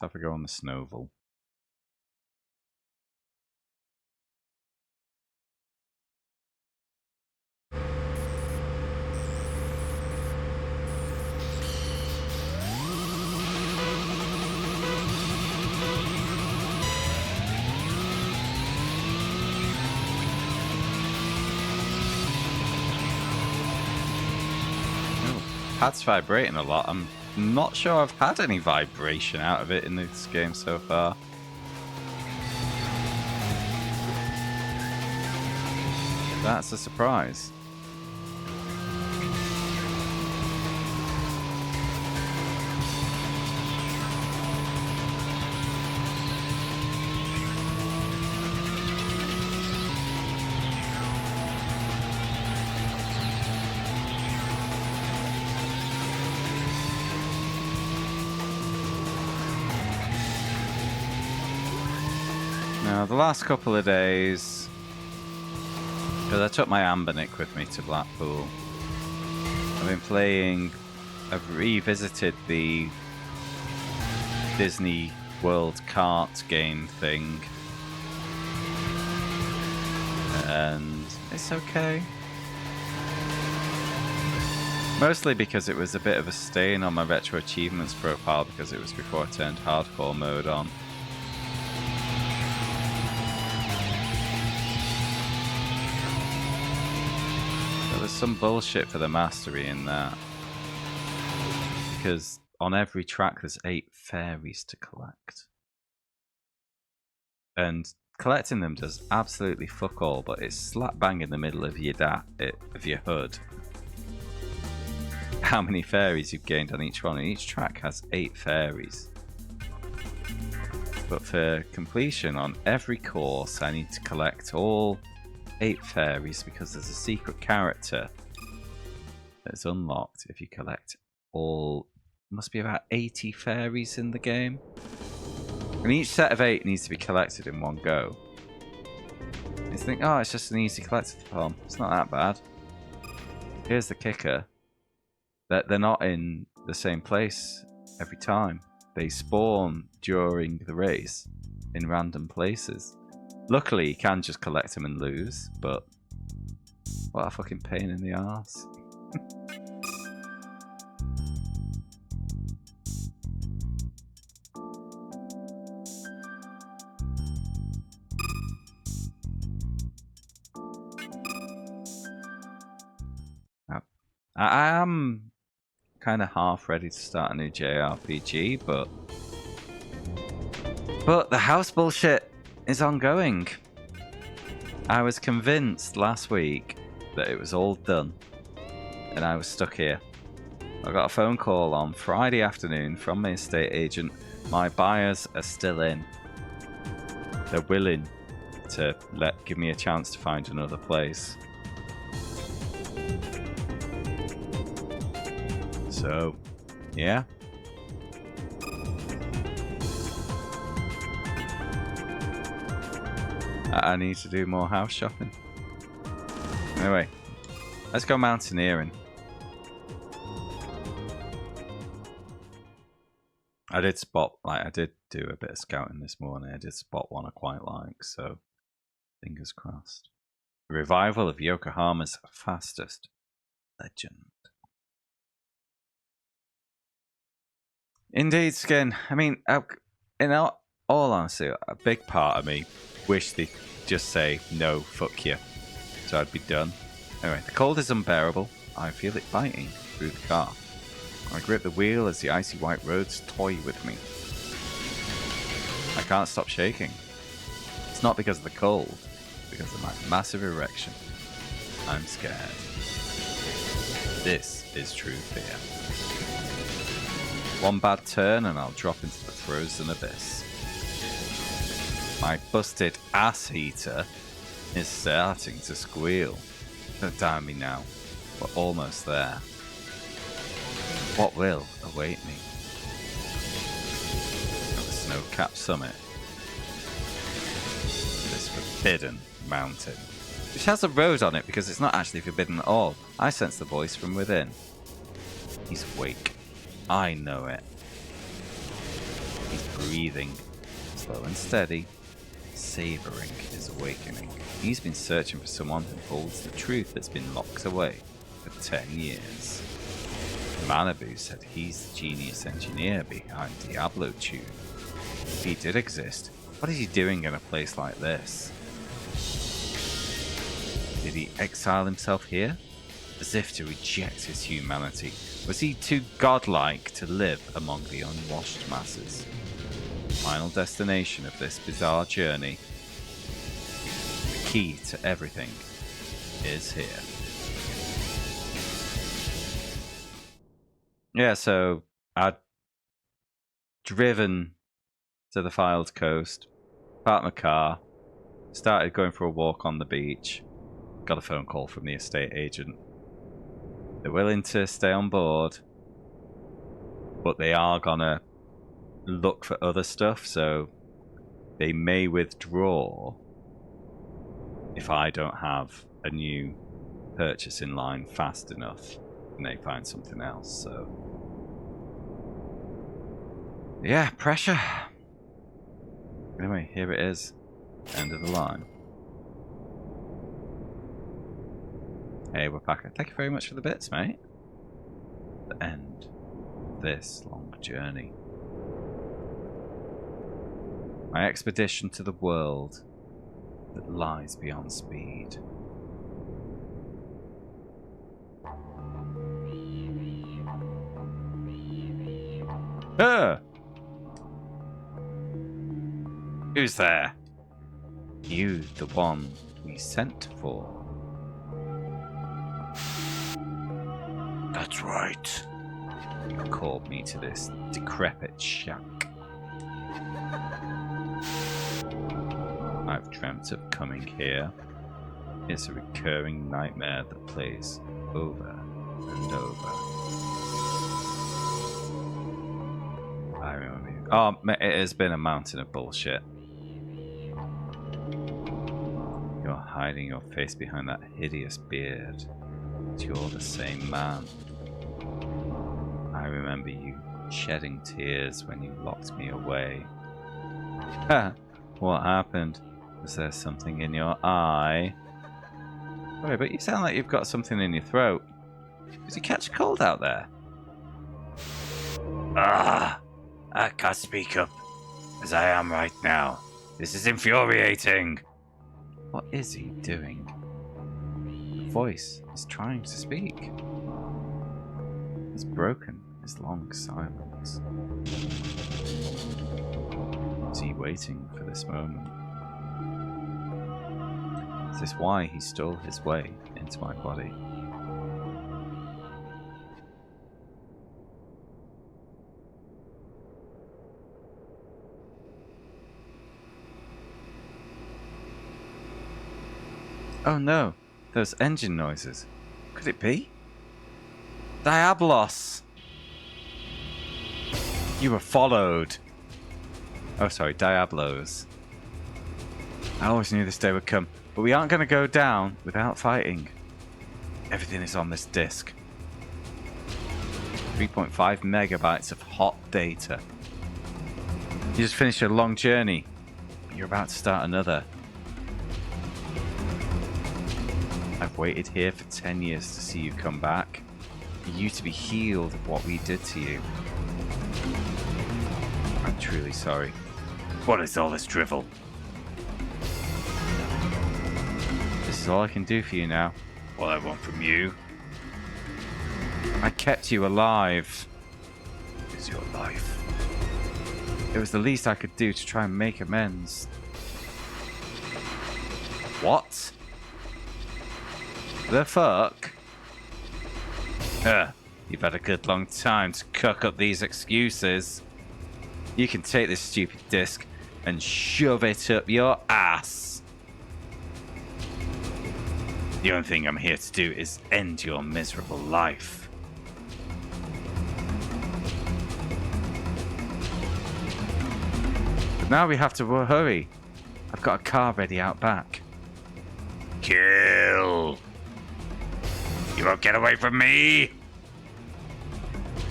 Let's have a go on the Snowval. Pad's vibrating a lot. I'm not sure I've had any vibration out of it in this game so far. That's a surprise. Now, the last couple of days, because I took my Ambernick with me to Blackpool, I've been playing, I've revisited the Disney World kart game thing, and it's okay. Mostly because it was a bit of a stain on my retro achievements profile because it was before I turned hardcore mode on. There's some bullshit for the mastery in that. Because on every track there's 8 fairies to collect. And collecting them does absolutely fuck all, but it's slap bang in the middle of your HUD. How many fairies you've gained on each one, and each track has 8 fairies. But for completion on every course I need to collect all 8 fairies because there's a secret character that's unlocked if you collect all, must be about 80 fairies in the game, and each set of 8 needs to be collected in one go. You think, oh, it's just an easy collectathon. It's not that bad. Here's the kicker, that they're not in the same place every time. They spawn during the race in random places. Luckily, you can just collect them and lose, but what a fucking pain in the arse. I am kind of half ready to start a new JRPG, but the house bullshit is ongoing. I was convinced last week that it was all done, and I was stuck here. I got a phone call on Friday afternoon from my estate agent. My buyers are still in. They're willing to give me a chance to find another place. So, yeah. I need to do more house shopping. Anyway, let's go mountaineering. I did do a bit of scouting this morning. I did spot one I quite like, so fingers crossed. The revival of Yokohama's fastest legend. Indeed, Skin. I mean, in all honesty, a big part of me wished they'd just say, no, fuck you. So I'd be done. Anyway, the cold is unbearable. I feel it biting through the car. I grip the wheel as the icy white roads toy with me. I can't stop shaking. It's not because of the cold, it's because of my massive erection. I'm scared. This is true fear. One bad turn and I'll drop into the frozen abyss. My busted ass heater is starting to squeal. Don't doubt me now. We're almost there. What will await me? At the snow-capped summit. This forbidden mountain. Which has a road on it because it's not actually forbidden at all. I sense the voice from within. He's awake. I know it. He's breathing, slow and steady, savoring his awakening. He's been searching for someone who holds the truth that's been locked away for 10 years. Manabu said he's the genius engineer behind Diablo Tune. If he did exist, what is he doing in a place like this? Did he exile himself here? As if to reject his humanity. Was he too godlike to live among the unwashed masses? The final destination of this bizarre journey, the key to everything, is here. Yeah, so I'd driven to the Filed Coast, parked my car, started going for a walk on the beach, got a phone call from the estate agent. They're willing to stay on board, but they are gonna look for other stuff, so they may withdraw if I don't have a new purchase in line fast enough and they find something else. So yeah, pressure. Anyway, here it is. End of the line. Hey, we're back. Thank you very much for the bits, mate. The end of this long journey. My expedition to the world that lies beyond speed. Who's there? You, the one we sent for. That's right. You called me to this decrepit shack. I've dreamt of coming here. It's a recurring nightmare that plays over and over. I remember you. Oh, it has been a mountain of bullshit. You're hiding your face behind that hideous beard. You're the same man. I remember you shedding tears when you locked me away. What happened? Was there something in your eye? Sorry, but you sound like you've got something in your throat. Did you catch a cold out there? I can't speak up, as I am right now. This is infuriating. What is he doing? The voice is trying to speak. It's broken his long silence. Is he waiting for this moment? Is this why he stole his way into my body? Oh no, those engine noises. Could it be? Diablos! You were followed. Oh, sorry, Diablos. I always knew this day would come, but we aren't going to go down without fighting. Everything is on this disk. 3.5 megabytes of hot data. You just finished a long journey, but you're about to start another. I've waited here for 10 years to see you come back. For you to be healed of what we did to you. I'm truly sorry. What is all this drivel? This is all I can do for you now. All I want from you. I kept you alive. Is your life. It was the least I could do to try and make amends. What? The fuck? You've had a good long time to cook up these excuses. You can take this stupid disc and shove it up your ass. The only thing I'm here to do is end your miserable life. But now we have to hurry. I've got a car ready out back. Kill! You won't get away from me!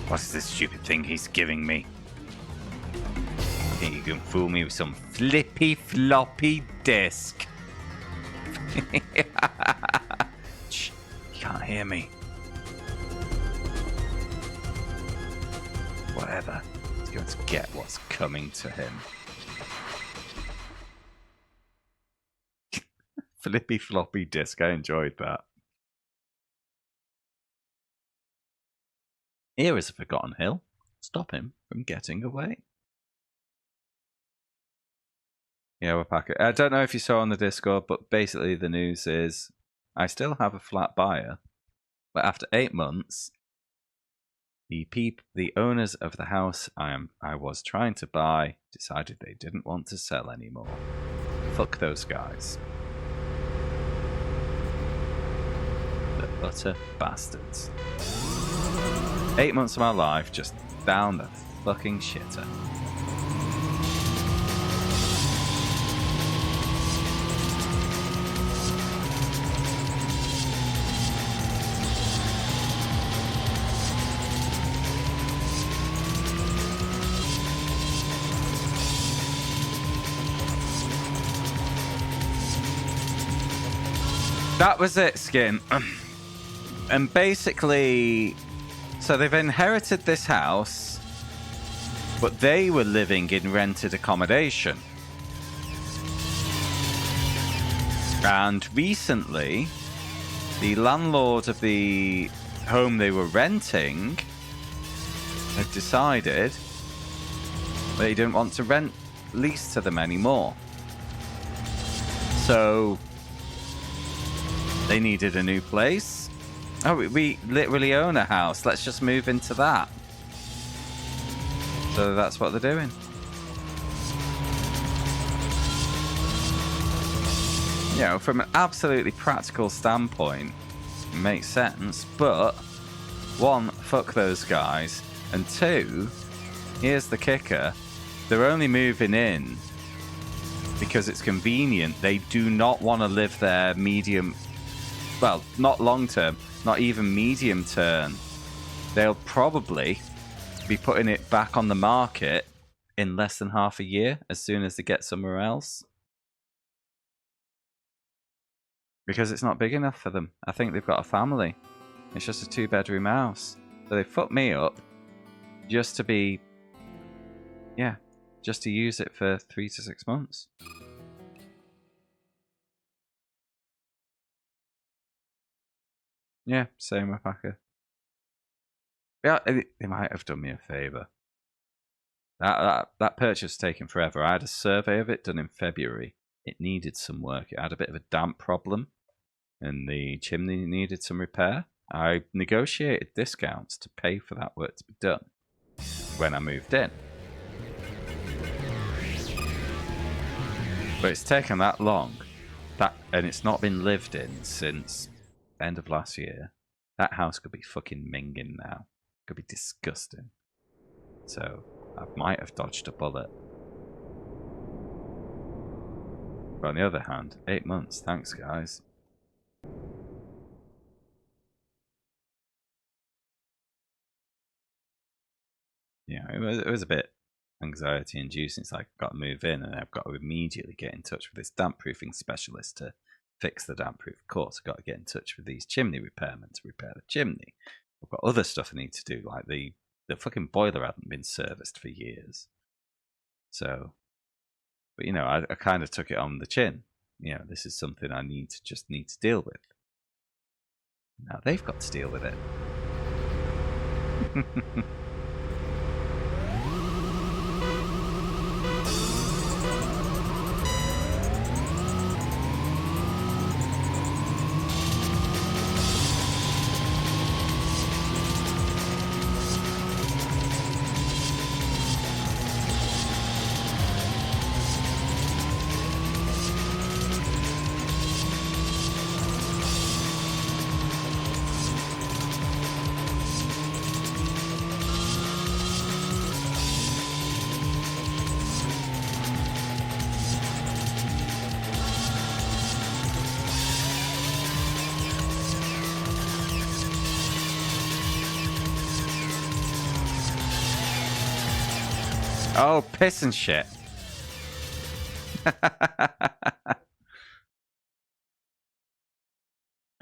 What is this stupid thing he's giving me? Think you can fool me with some flippy floppy disc? Shh, you can't hear me. Whatever, he's going to get what's coming to him. Flippy floppy disc, I enjoyed that. Here is a forgotten hill. Stop him from getting away. Yeah, we're packing. I don't know if you saw on the Discord, but basically the news is I still have a flat buyer, but after 8 months, the owners of the house I was trying to buy decided they didn't want to sell anymore. Fuck those guys. The utter bastards. 8 months of my life just down the fucking shitter. That was it, Skin. And basically, so they've inherited this house, but they were living in rented accommodation. And recently, the landlord of the home they were renting had decided that he didn't want to lease to them anymore. So they needed a new place. Oh, we literally own a house. Let's just move into that. So that's what they're doing. You know, from an absolutely practical standpoint, it makes sense. But, one, fuck those guys. And two, here's the kicker. They're only moving in because it's convenient. They do not want to live there medium... Well, not long term, not even medium term. They'll probably be putting it back on the market in less than half a year as soon as they get somewhere else. Because it's not big enough for them. I think they've got a family. It's just a 2-bedroom house. So they fucked me up just to be... Yeah, just to use it for 3 to 6 months. Yeah, same with Packer. Yeah, they might have done me a favour. That purchase was taking forever. I had a survey of it done in February. It needed some work. It had a bit of a damp problem, and the chimney needed some repair. I negotiated discounts to pay for that work to be done when I moved in. But it's taken that long, and it's not been lived in since end of last year. That house could be fucking minging now. Could be disgusting. So I might have dodged a bullet. But on the other hand, 8 months. Thanks, guys. Yeah, it was a bit anxiety inducing. It's like I've got to move in and I've got to immediately get in touch with this damp proofing specialist to fix the damp proof. Of course, I've got to get in touch with these chimney repairmen to repair the chimney. I've got other stuff I need to do, like the fucking boiler hadn't been serviced for years. So, but you know, I kind of took it on the chin. You know, this is something I just need to deal with. Now they've got to deal with it. Oh, piss and shit.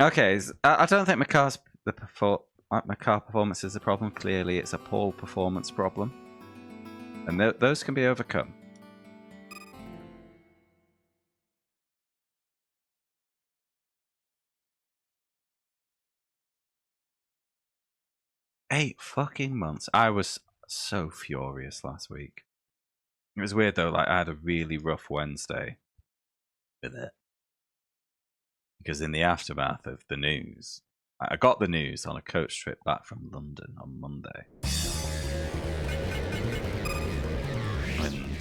Okay, I don't think my car performance is a problem. Clearly, it's a poor performance problem, and those can be overcome. Eight fucking months. I was so furious last week. It was weird though. Like I had a really rough Wednesday with it because in the aftermath of the news, I got the news on a coach trip back from London on Monday. And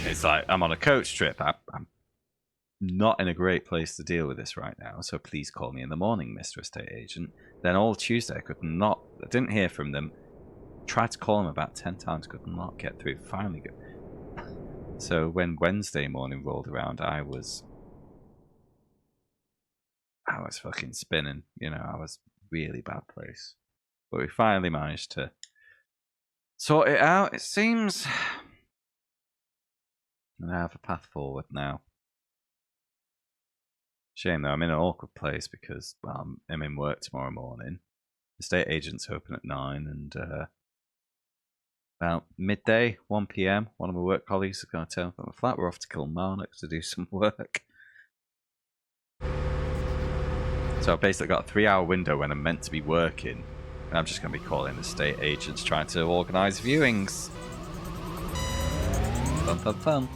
it's like, I'm on a coach trip. I'm not in a great place to deal with this right now, so please call me in the morning, Mr. Estate Agent. Then all Tuesday, I didn't hear from them. Tried to call them about 10 times, could not get through. Finally got. So when Wednesday morning rolled around, I was fucking spinning. You know, I was really bad place. But we finally managed to sort it out. It seems I have a path forward now. Shame though, I'm in an awkward place because I'm in work tomorrow morning. The estate agent's open at 9, and about midday, 1 p.m, one of my work colleagues is going to turn up at my flat. We're off to Kilmarnock to do some work. So I've basically got a 3-hour window when I'm meant to be working, and I'm just going to be calling estate agents trying to organise viewings. Fun, fun, fun.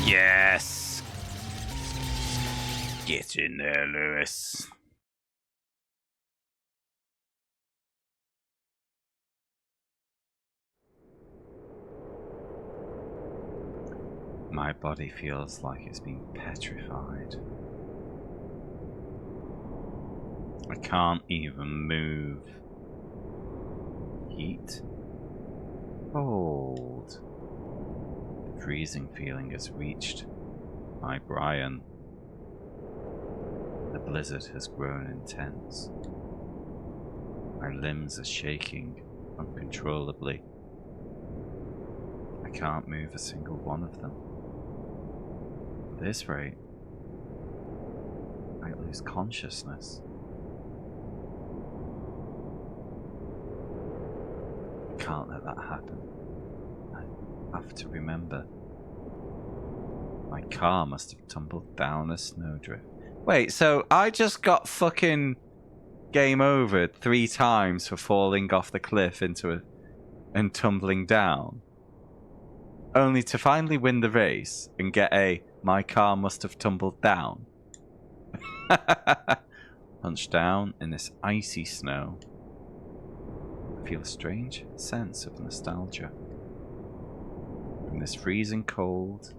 Yes! Get in there, Lewis. My body feels like it's been petrified. I can't even move. Heat. Cold. The freezing feeling has reached my Brian. The blizzard has grown intense. My limbs are shaking uncontrollably. can't move a single one of them. At this rate, I might lose consciousness. I can't let that happen. I have to remember. My car must have tumbled down a snowdrift. Wait, so I just got fucking game over 3 times for falling off the cliff and tumbling down, only to finally win the race and get my car must have tumbled down. Punch down in this icy snow. I feel a strange sense of nostalgia. From this freezing cold,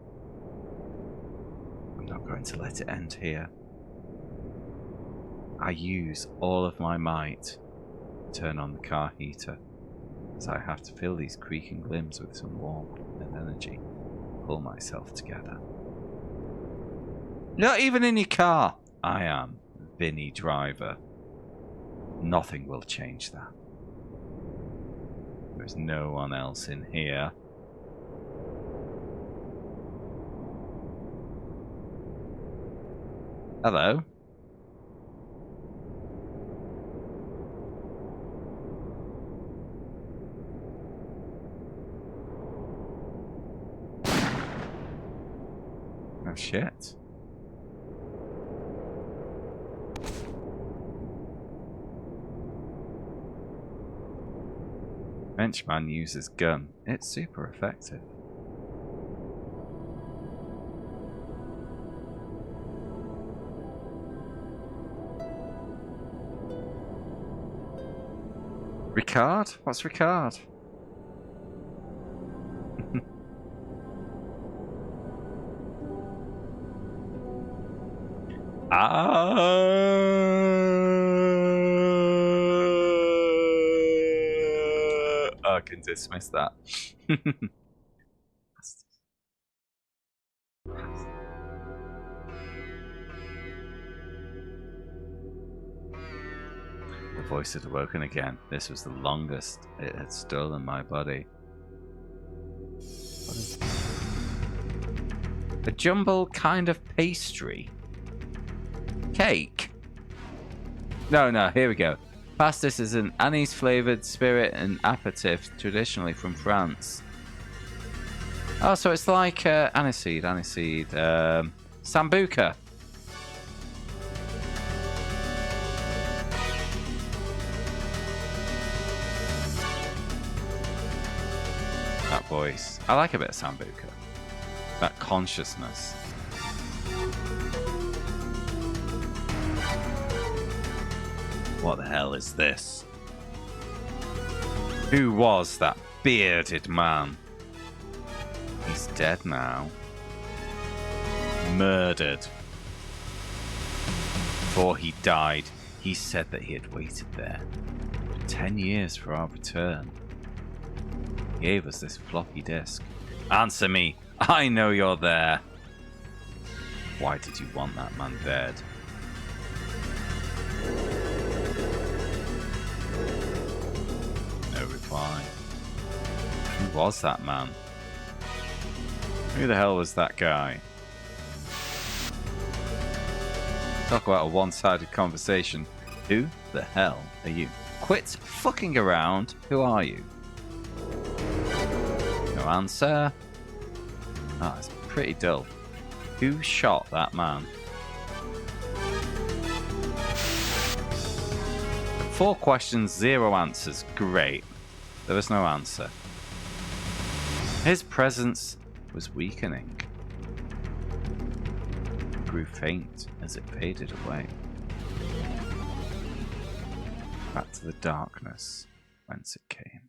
I'm not going to let it end here. I use all of my might to turn on the car heater, as I have to fill these creaking limbs with some warmth and energy. Pull myself together. Not even in your car. I am Vinny Driver. Nothing will change that. There's no one else in here. Hello? Oh shit. Frenchman uses gun. It's super effective. Ricard? What's Ricard? I can dismiss that. The voice had awoken again. This was the longest it had stolen my body. What is this? A jumble kind of pastry. Cake? No, here we go. Pastis is an anise-flavoured spirit and aperitif traditionally from France. Oh, so it's like aniseed, sambuca. That voice. I like a bit of sambuca. That consciousness. What the hell is this? Who was that bearded man? He's dead now. Murdered. Before he died, he said that he had waited there for 10 years for our return. He gave us this floppy disk. Answer me! I know you're there! Why did you want that man dead? No reply. Who was that man? Who the hell was that guy? Talk about a one-sided conversation. Who the hell are you? Quit fucking around. Who are you? No answer. Ah, it's pretty dull. Who shot that man? 4 questions, 0 answers. Great. There was no answer. His presence was weakening. It grew faint as it faded away. Back to the darkness whence it came.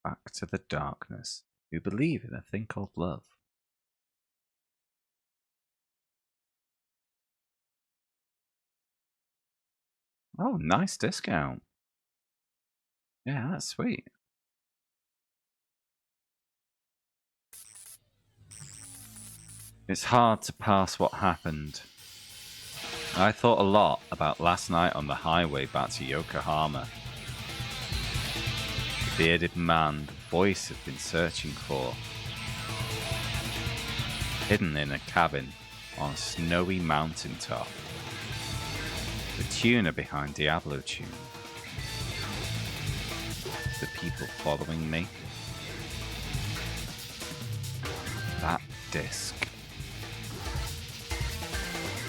Back to the darkness. Who believe in a thing called love. Oh, nice discount. Yeah, that's sweet. It's hard to pass what happened. I thought a lot about last night on the highway back to Yokohama. The bearded man the voice had been searching for. Hidden in a cabin on a snowy mountaintop. The tuner behind Diablo Tune. The people following me. That disc.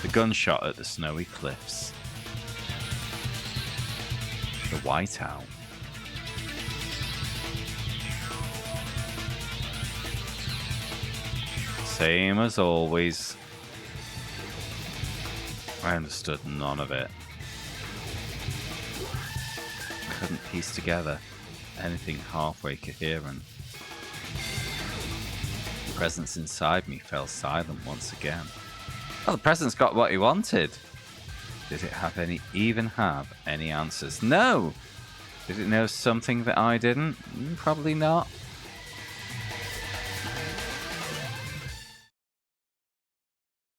The gunshot at the snowy cliffs. The whiteout. Same as always. I understood none of it. Couldn't piece together anything halfway coherent. The presence inside me fell silent once again. Well, the presence got what he wanted. Did it even have any answers? No! Did it know something that I didn't? Probably not.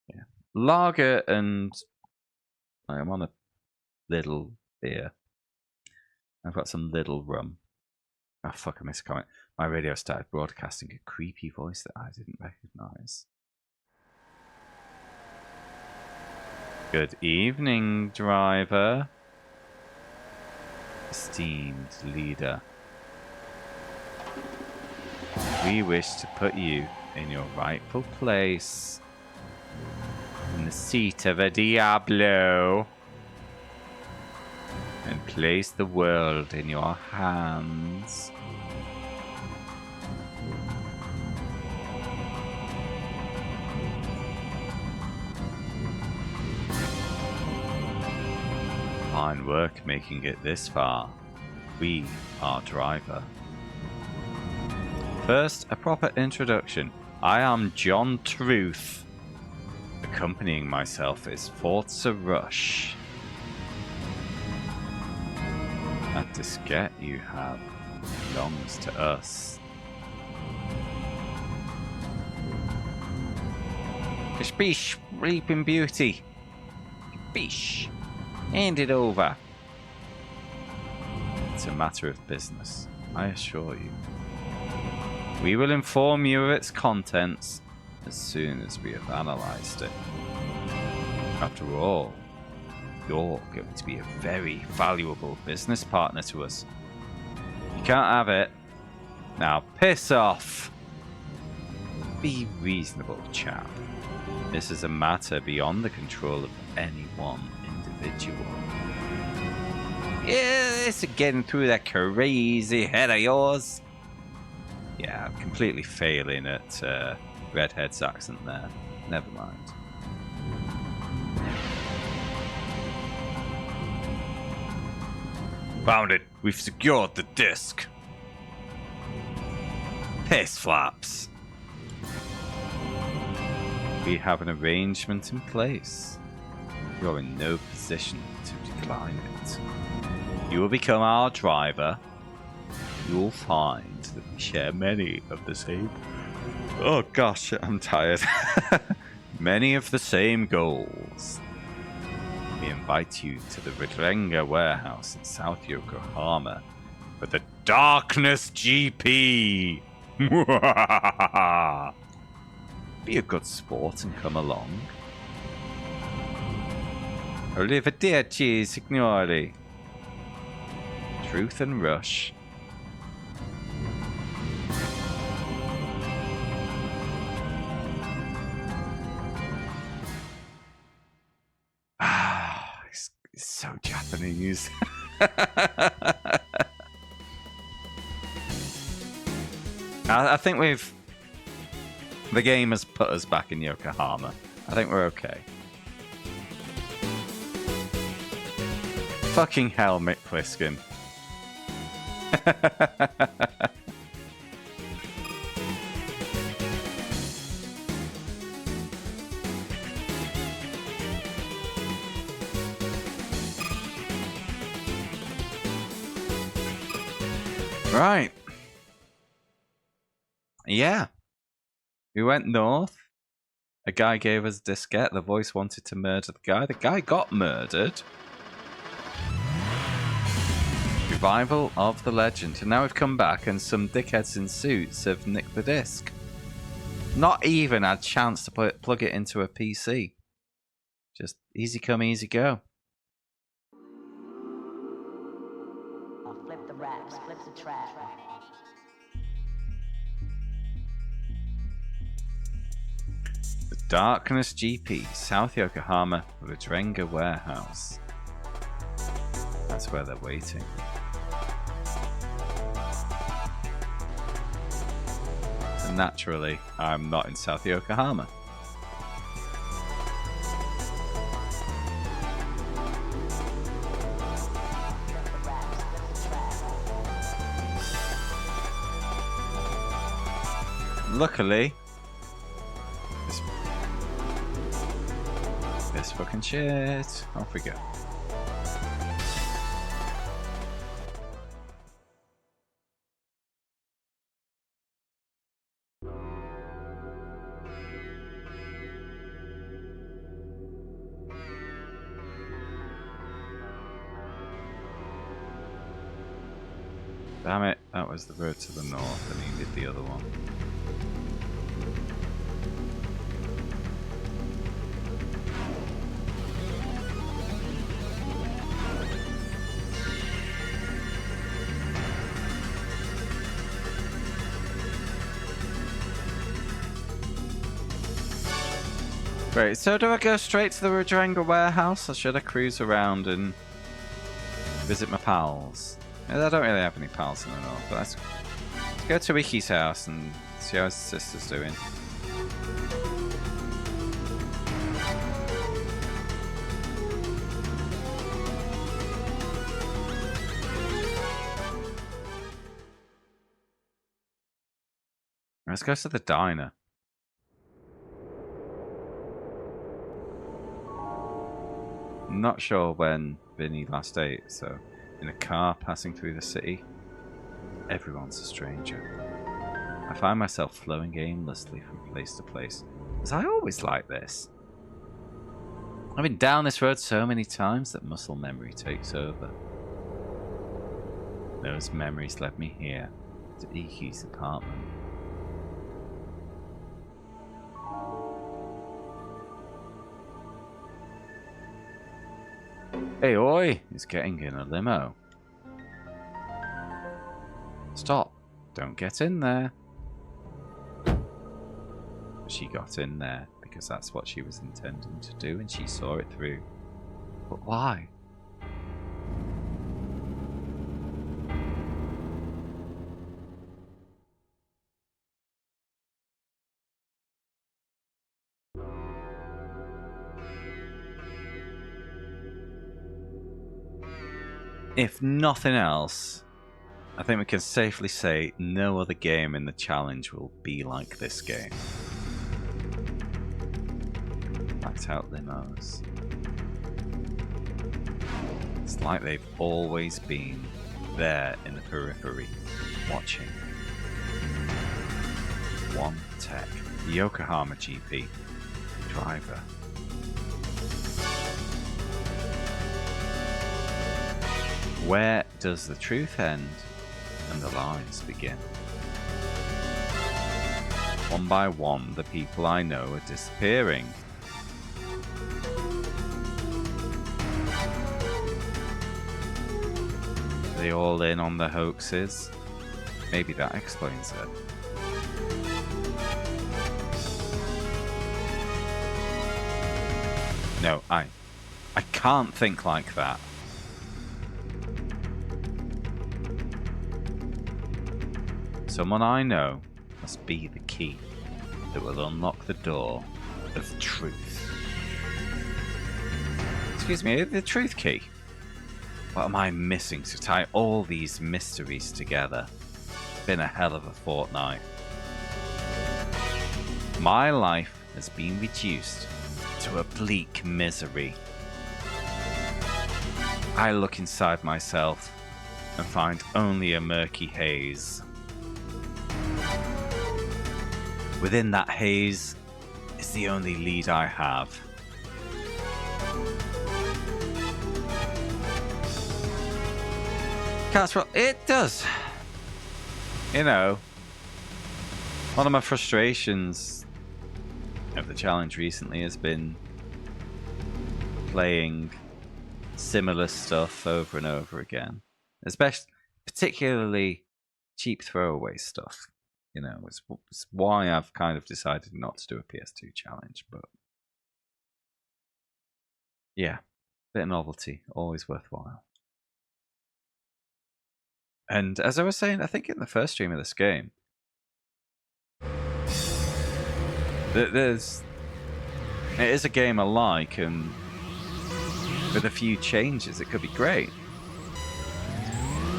Yeah. Lager and... I'm on a little beer. I've got some little rum. Oh, fuck, I missed a comment. My radio started broadcasting a creepy voice that I didn't recognize. Good evening, driver. Esteemed leader. We wish to put you in your rightful place. In the seat of a Diablo. And place the world in your hands. Fine work making it this far. We are driver. First, a proper introduction. I am John Truth. Accompanying myself is Forza Rush. That diskette you have belongs to us. Bish, Sleeping Beauty. Bish. Hand it over. It's a matter of business, I assure you. We will inform you of its contents as soon as we have analysed it. After all, you're going to be a very valuable business partner to us. You can't have it. Now piss off. Be reasonable, chap. This is a matter beyond the control of any one individual. Yeah, this is getting through that crazy head of yours. Yeah, I'm completely failing at Redhead's accent there. Never mind. Found it. We've secured the disc. Piss flaps. We have an arrangement in place. You're in no position to decline it. You will become our driver. You will find that we share many of the same... Oh gosh, I'm tired. Many of the same goals. We invite you to the Ridrenga warehouse in South Yokohama for the Darkness GP. Be a good sport and come along. Arrivederci, signori. Truth and Rush. It's so Japanese. I think the game has put us back in Yokohama. I think we're okay. Fucking hell, Mick Pliskin. Right. Yeah. We went north. A guy gave us a diskette. The voice wanted to murder the guy. The guy got murdered. Revival of the legend. And now we've come back and some dickheads in suits have nicked the disc. Not even had a chance to plug it into a PC. Just easy come, easy go. I'll flip the wraps, flip the trap. The Darkness GP, South Yokohama, Rodrenga Warehouse. That's where they're waiting. So naturally, I'm not in South Yokohama. Luckily, this fucking shit. Off we go. Damn it, that was the road to the north. I needed the other one. Great, so do I go straight to the Rodrenga warehouse or should I cruise around and visit my pals? I don't really have any pals in the north, but let's go to Iki's house and see how his sister's doing. Let's go to the diner. I'm not sure when Vinny last ate, so in a car passing through the city, everyone's a stranger. I find myself flowing aimlessly from place to place. Was I always like this? I've been down this road so many times that muscle memory takes over. Those memories led me here, to Iki's apartment. Hey, oi! He's getting in a limo. Stop! Don't get in there. She got in there because that's what she was intending to do and she saw it through. But why? If nothing else, I think we can safely say no other game in the challenge will be like this game. Blacked out limos. It's like they've always been there in the periphery, watching. One tech, Yokohama GP, driver. Where does the truth end and the lies begin? One by one, the people I know are disappearing. Are they all in on the hoaxes? Maybe that explains it. No, I can't think like that. Someone I know must be the key that will unlock the door of truth. Excuse me, the truth key? What am I missing to tie all these mysteries together? Been a hell of a fortnight. My life has been reduced to a bleak misery. I look inside myself and find only a murky haze. Within that haze is the only lead I have. Casserole, it does. You know, one of my frustrations of the challenge recently has been playing similar stuff over and over again, especially particularly cheap throwaway stuff. You know, it's why I've kind of decided not to do a PS2 challenge, but yeah, bit of novelty, always worthwhile. And as I was saying, I think in the first stream of this game, it is a game I like, and with a few changes, it could be great.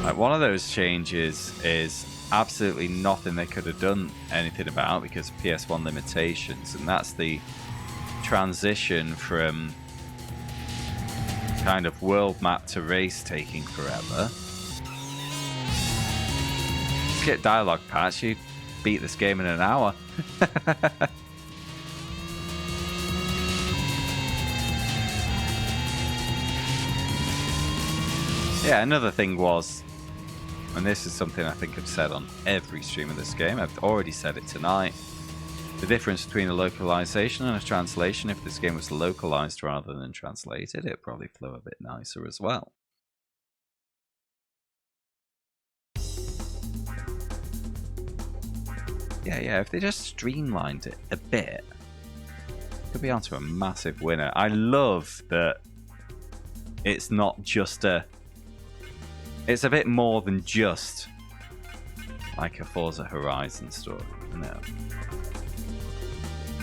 Like, one of those changes is absolutely nothing they could have done anything about because of PS1 limitations, and that's the transition from kind of world map to race taking forever. Get dialogue patch, you beat this game in an hour. Yeah, another thing was, and this is something I think I've said on every stream of this game, I've already said it tonight, the difference between a localization and a translation. If this game was localized rather than translated, it probably flow a bit nicer as well. Yeah, if they just streamlined it a bit, could be onto a massive winner. I love that it's not just it's a bit more than just like a Forza Horizon story, you know.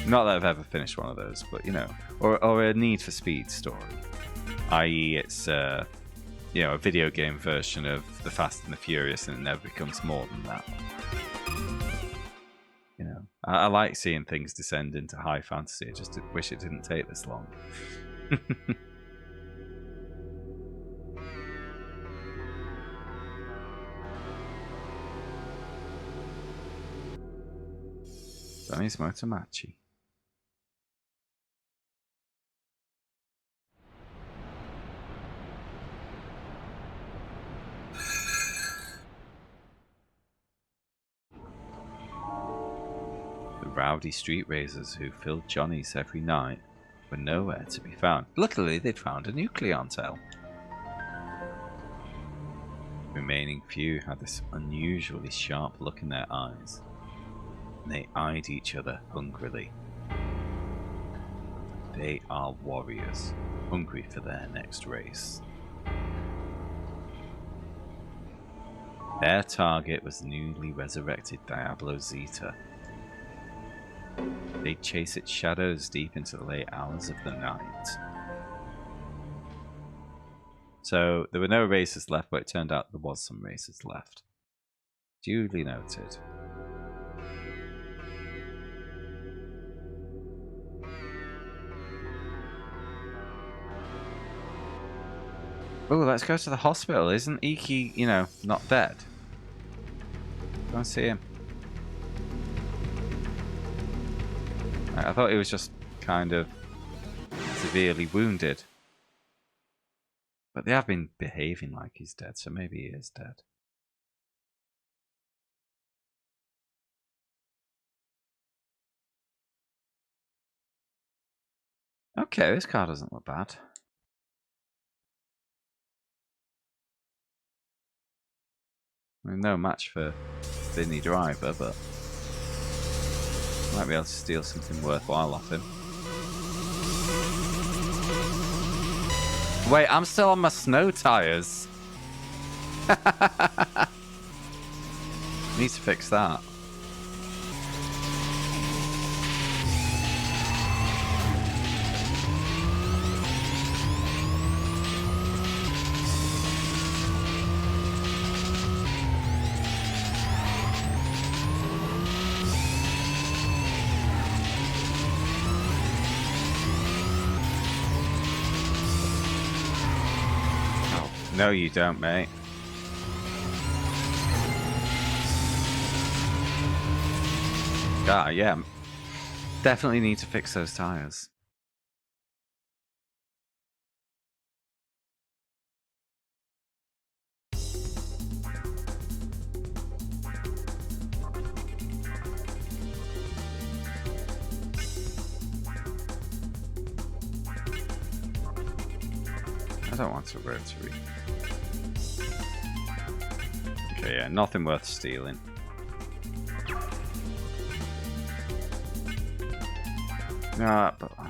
Not that I've ever finished one of those, but you know, or a Need for Speed story, i.e. it's you know, a video game version of the Fast and the Furious, and it never becomes more than that. You know, I like seeing things descend into high fantasy. I just wish it didn't take this long. Donnie's Motomachi. Rowdy street racers who filled Johnny's every night were nowhere to be found. Luckily, they'd found a new clientele. The remaining few had this unusually sharp look in their eyes, and they eyed each other hungrily. They are warriors, hungry for their next race. Their target was the newly resurrected Diablo Zeta. They'd chase its shadows deep into the late hours of the night. So there were no racers left, but it turned out there was some racers left. Duly noted. Oh, let's go to the hospital. Isn't Iki, you know, not dead? Go and see him. I thought he was just kind of severely wounded. But they have been behaving like he's dead, so maybe he is dead. Okay, this car doesn't look bad. I mean, no match for Vinny Driver, but might be able to steal something worthwhile off him. Wait, I'm still on my snow tires. Need to fix that. No, you don't, mate. Yeah. Definitely need to fix those tires. I don't want a rotary. Okay, yeah, nothing worth stealing. Nah, but oh,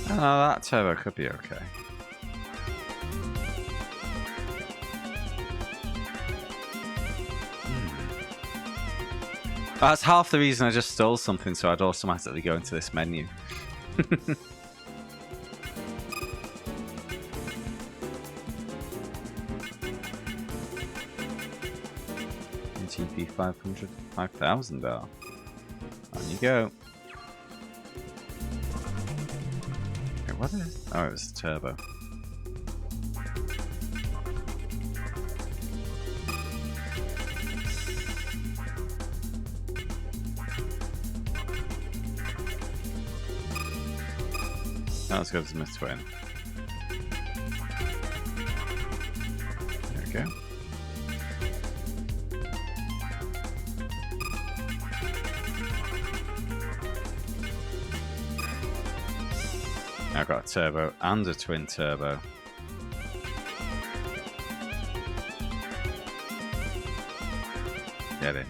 that turbo could be okay. That's half the reason I just stole something, so I'd automatically go into this menu. TP 500, 5,000 are. On you go. Wait, what is? Oh, it was a turbo. Now let's go to Smith Twin. There we go. I've got a turbo and a twin turbo. Get in.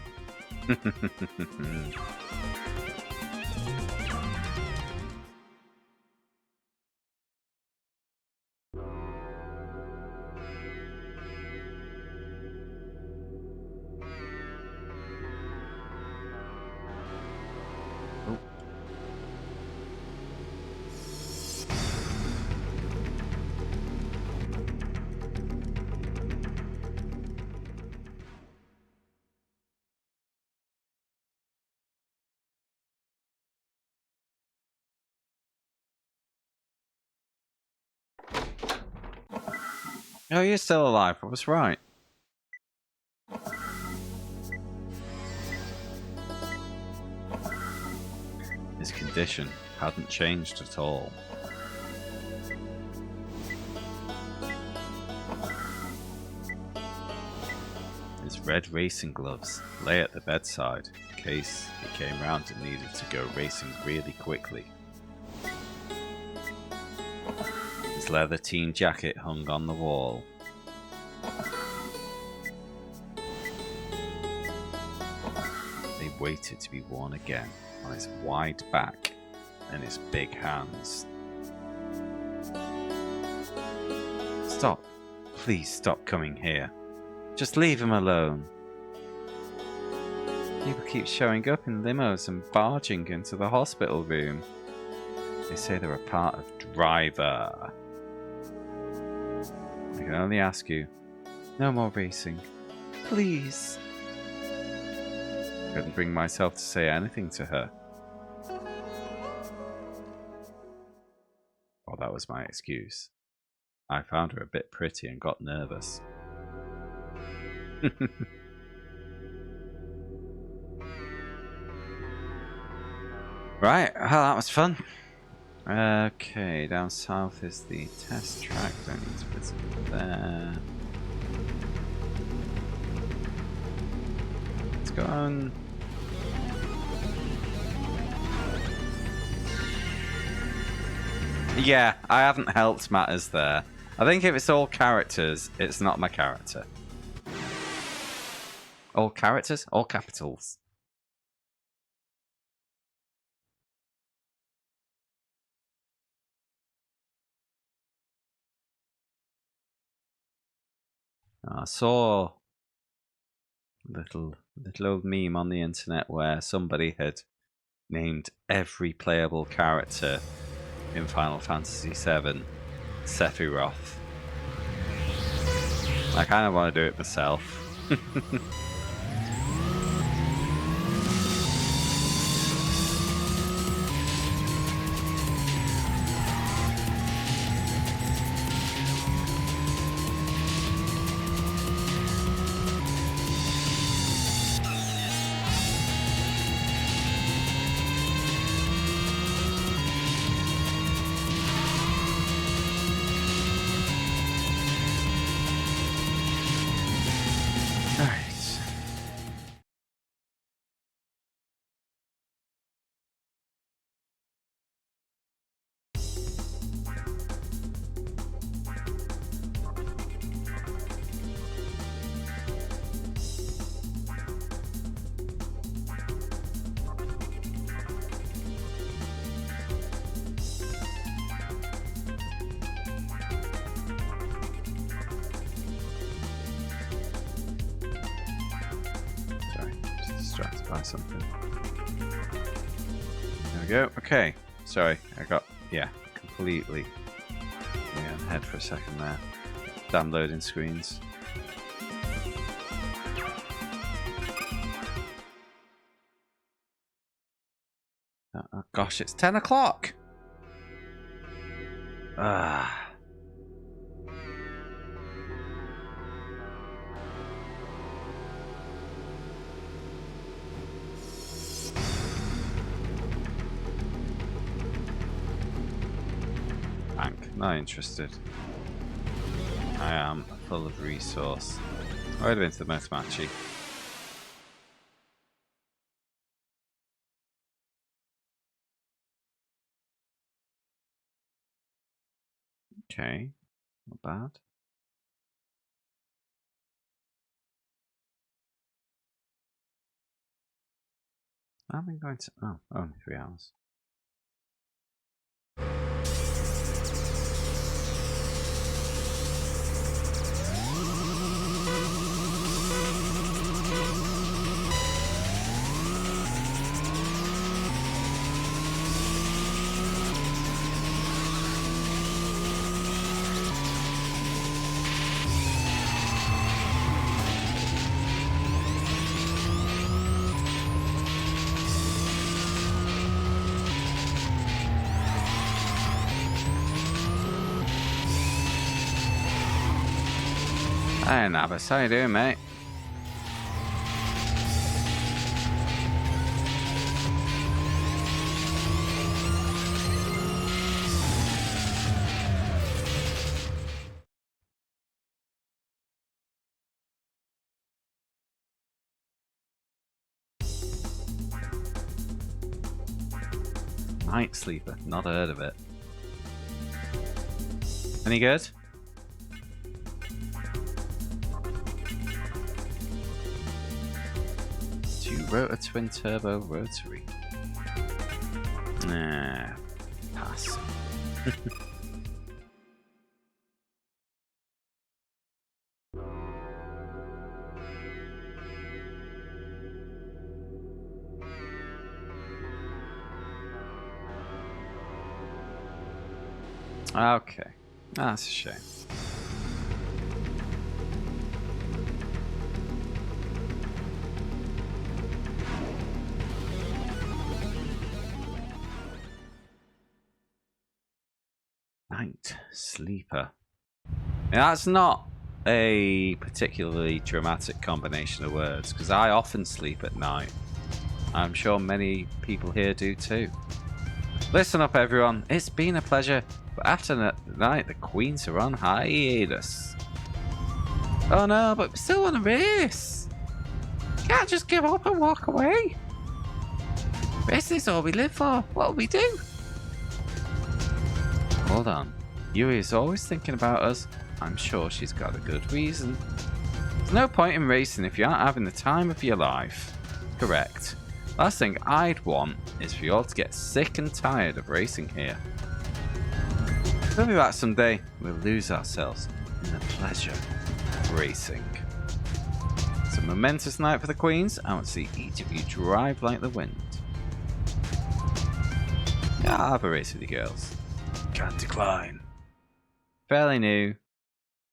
Oh, you're still alive. I was right. His condition hadn't changed at all. His red racing gloves lay at the bedside in case he came round and needed to go racing really quickly. His leather team jacket hung on the wall. They waited to be worn again on his wide back and his big hands. Stop. Please stop coming here. Just leave him alone. People keep showing up in limos and barging into the hospital room. They say they're a part of Driver. I can only ask you, no more racing. Please. Couldn't bring myself to say anything to her. Well, that was my excuse. I found her a bit pretty and got nervous. Right, well, that was fun. Okay, down south is the test track. Don't need to visit there. Let's go on. Yeah, I haven't helped matters there. I think if it's all characters, it's not my character. All characters? All capitals. I saw a little old meme on the internet where somebody had named every playable character in Final Fantasy VII Sephiroth. I kind of want to do it myself. buy something. There we go. Okay. Sorry, I got completely on head for a second there. Damn loading screens. Oh gosh, it's 10 o'clock. Ah. Bank, not interested. I am full of resource. I would have been to the most matchy. Okay, not bad. I've been going to. Oh, only 3 hours. Hey Nabas, how you doing, mate? Night Sleeper, not heard of it. Any good? Rotor twin turbo rotary. Nah, pass. Okay, that's a shame. Night Sleeper. Now, that's not a particularly dramatic combination of words, because I often sleep at night. I'm sure many people here do too. Listen up, everyone. It's been a pleasure, but after tonight, the Queens are on hiatus. Oh no, but we still want to race. Can't just give up and walk away. Racing is all we live for. What'll we do? Hold on. Yui is always thinking about us. I'm sure she's got a good reason. There's no point in racing if you aren't having the time of your life. Correct. Last thing I'd want is for you all to get sick and tired of racing here. We'll be back someday. We'll lose ourselves in the pleasure of racing. It's a momentous night for the Queens. I want to see each of you drive like the wind. Yeah, I'll have a race with you girls. Can't decline. Fairly new.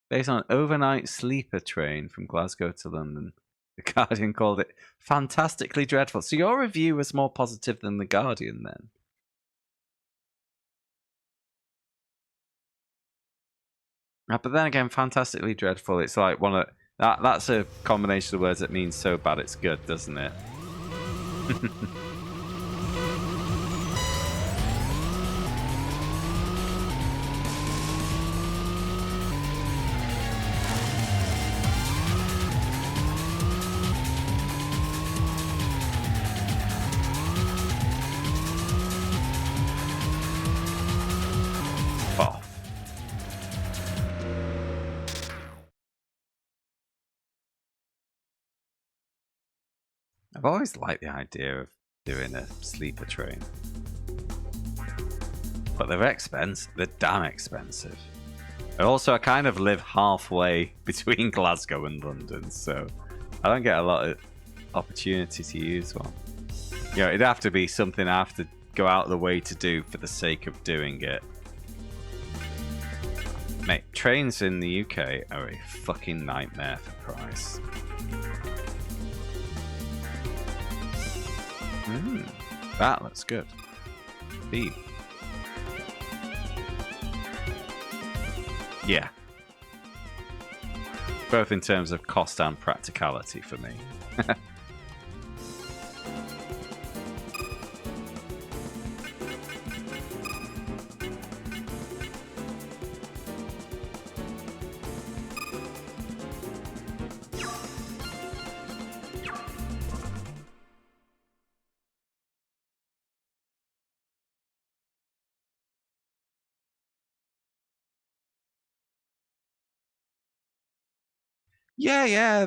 Based on an overnight sleeper train from Glasgow to London. The Guardian called it fantastically dreadful. So your review was more positive than The Guardian then? But then again, fantastically dreadful. It's like one of that's a combination of words that means so bad it's good, doesn't it? I've always liked the idea of doing a sleeper train. But they're expensive. They're damn expensive. And also, I kind of live halfway between Glasgow and London, so I don't get a lot of opportunity to use one. You know, it'd have to be something I have to go out of the way to do for the sake of doing it. Mate, trains in the UK are a fucking nightmare for price. That looks good. Beep. Yeah. Both in terms of cost and practicality for me. Yeah.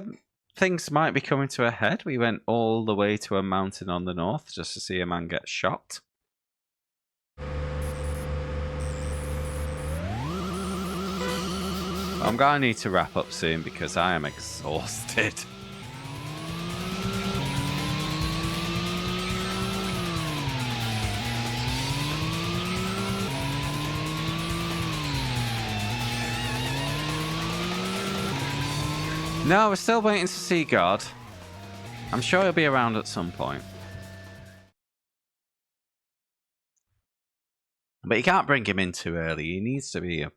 Things might be coming to a head. We went all the way to a mountain on the north just to see a man get shot. I'm gonna need to wrap up soon because I am exhausted. No, we're still waiting to see God. I'm sure he'll be around at some point. But you can't bring him in too early. He needs to be a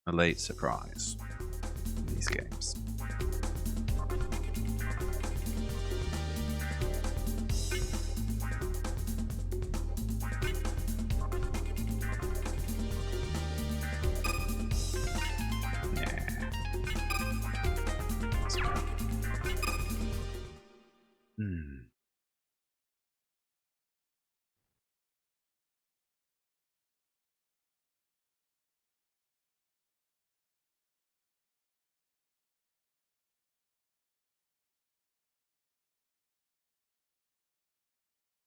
late surprise in these games.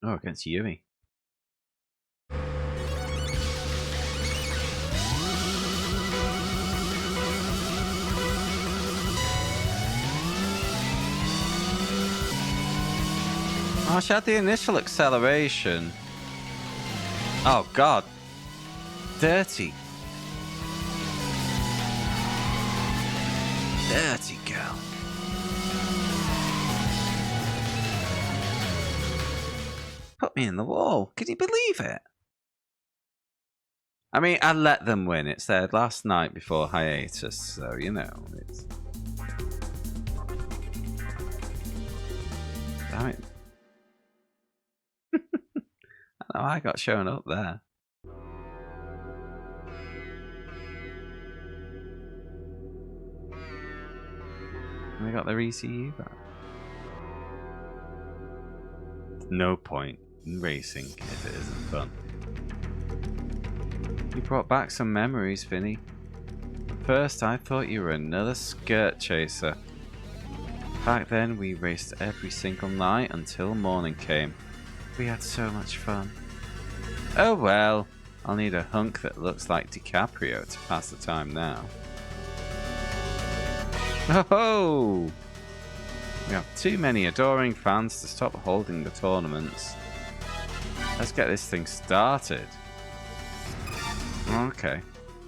Oh, against Yui. Oh, she had the initial acceleration. Oh, God. Dirty. Dirty girl. Put me in the wall. Can you believe it? I mean, I let them win. It's their last night before hiatus, so, you know, it's... Damn it. I know I got shown up there. And we got their ECU back. No point in racing if it isn't fun. You brought back some memories, Vinny. At first, I thought you were another skirt chaser. Back then, we raced every single night until morning came. We had so much fun. Oh well, I'll need a hunk that looks like DiCaprio to pass the time now. Oh! We have too many adoring fans to stop holding the tournaments. Let's get this thing started. Okay.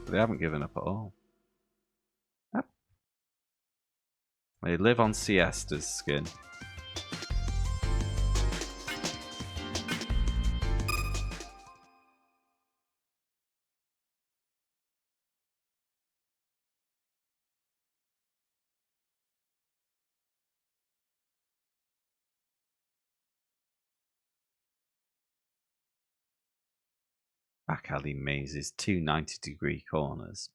They haven't given up at all. Yep. They live on Siesta's skin. Back alley mazes, 2 90-degree corners.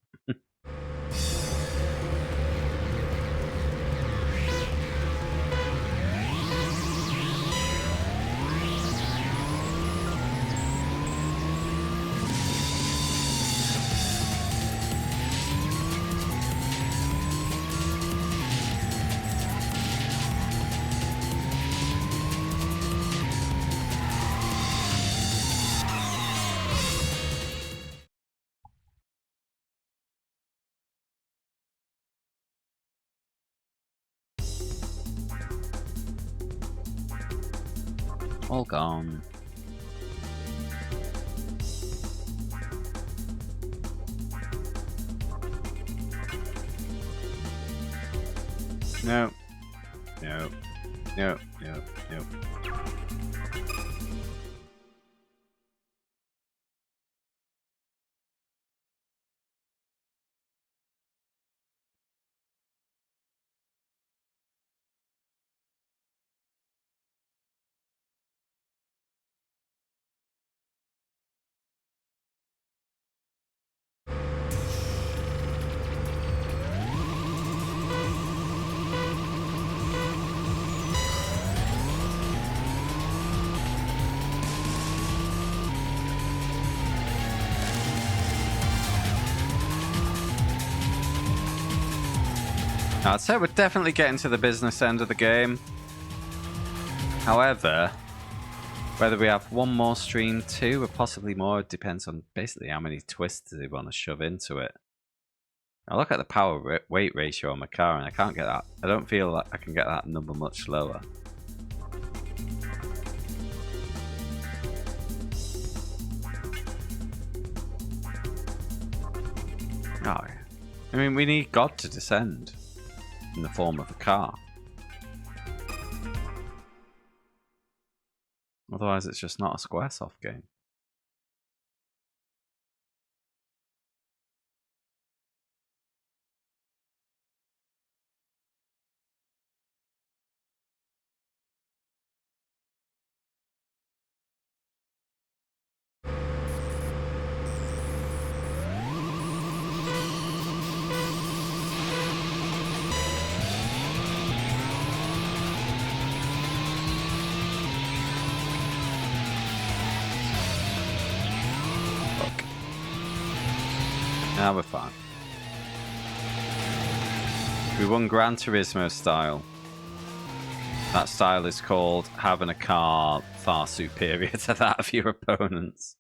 All gone. No. No. No. No. No. I'd say we're definitely getting to the business end of the game. However, whether we have one more stream, two, or possibly more, it depends on basically how many twists they want to shove into it. I look at the power weight ratio on my car and I can't get that. I don't feel like I can get that number much lower. Oh, I mean, we need God to descend in the form of a car. Otherwise, it's just not a Squaresoft game. Now we're fine. We won Gran Turismo style. That style is called having a car far superior to that of your opponents.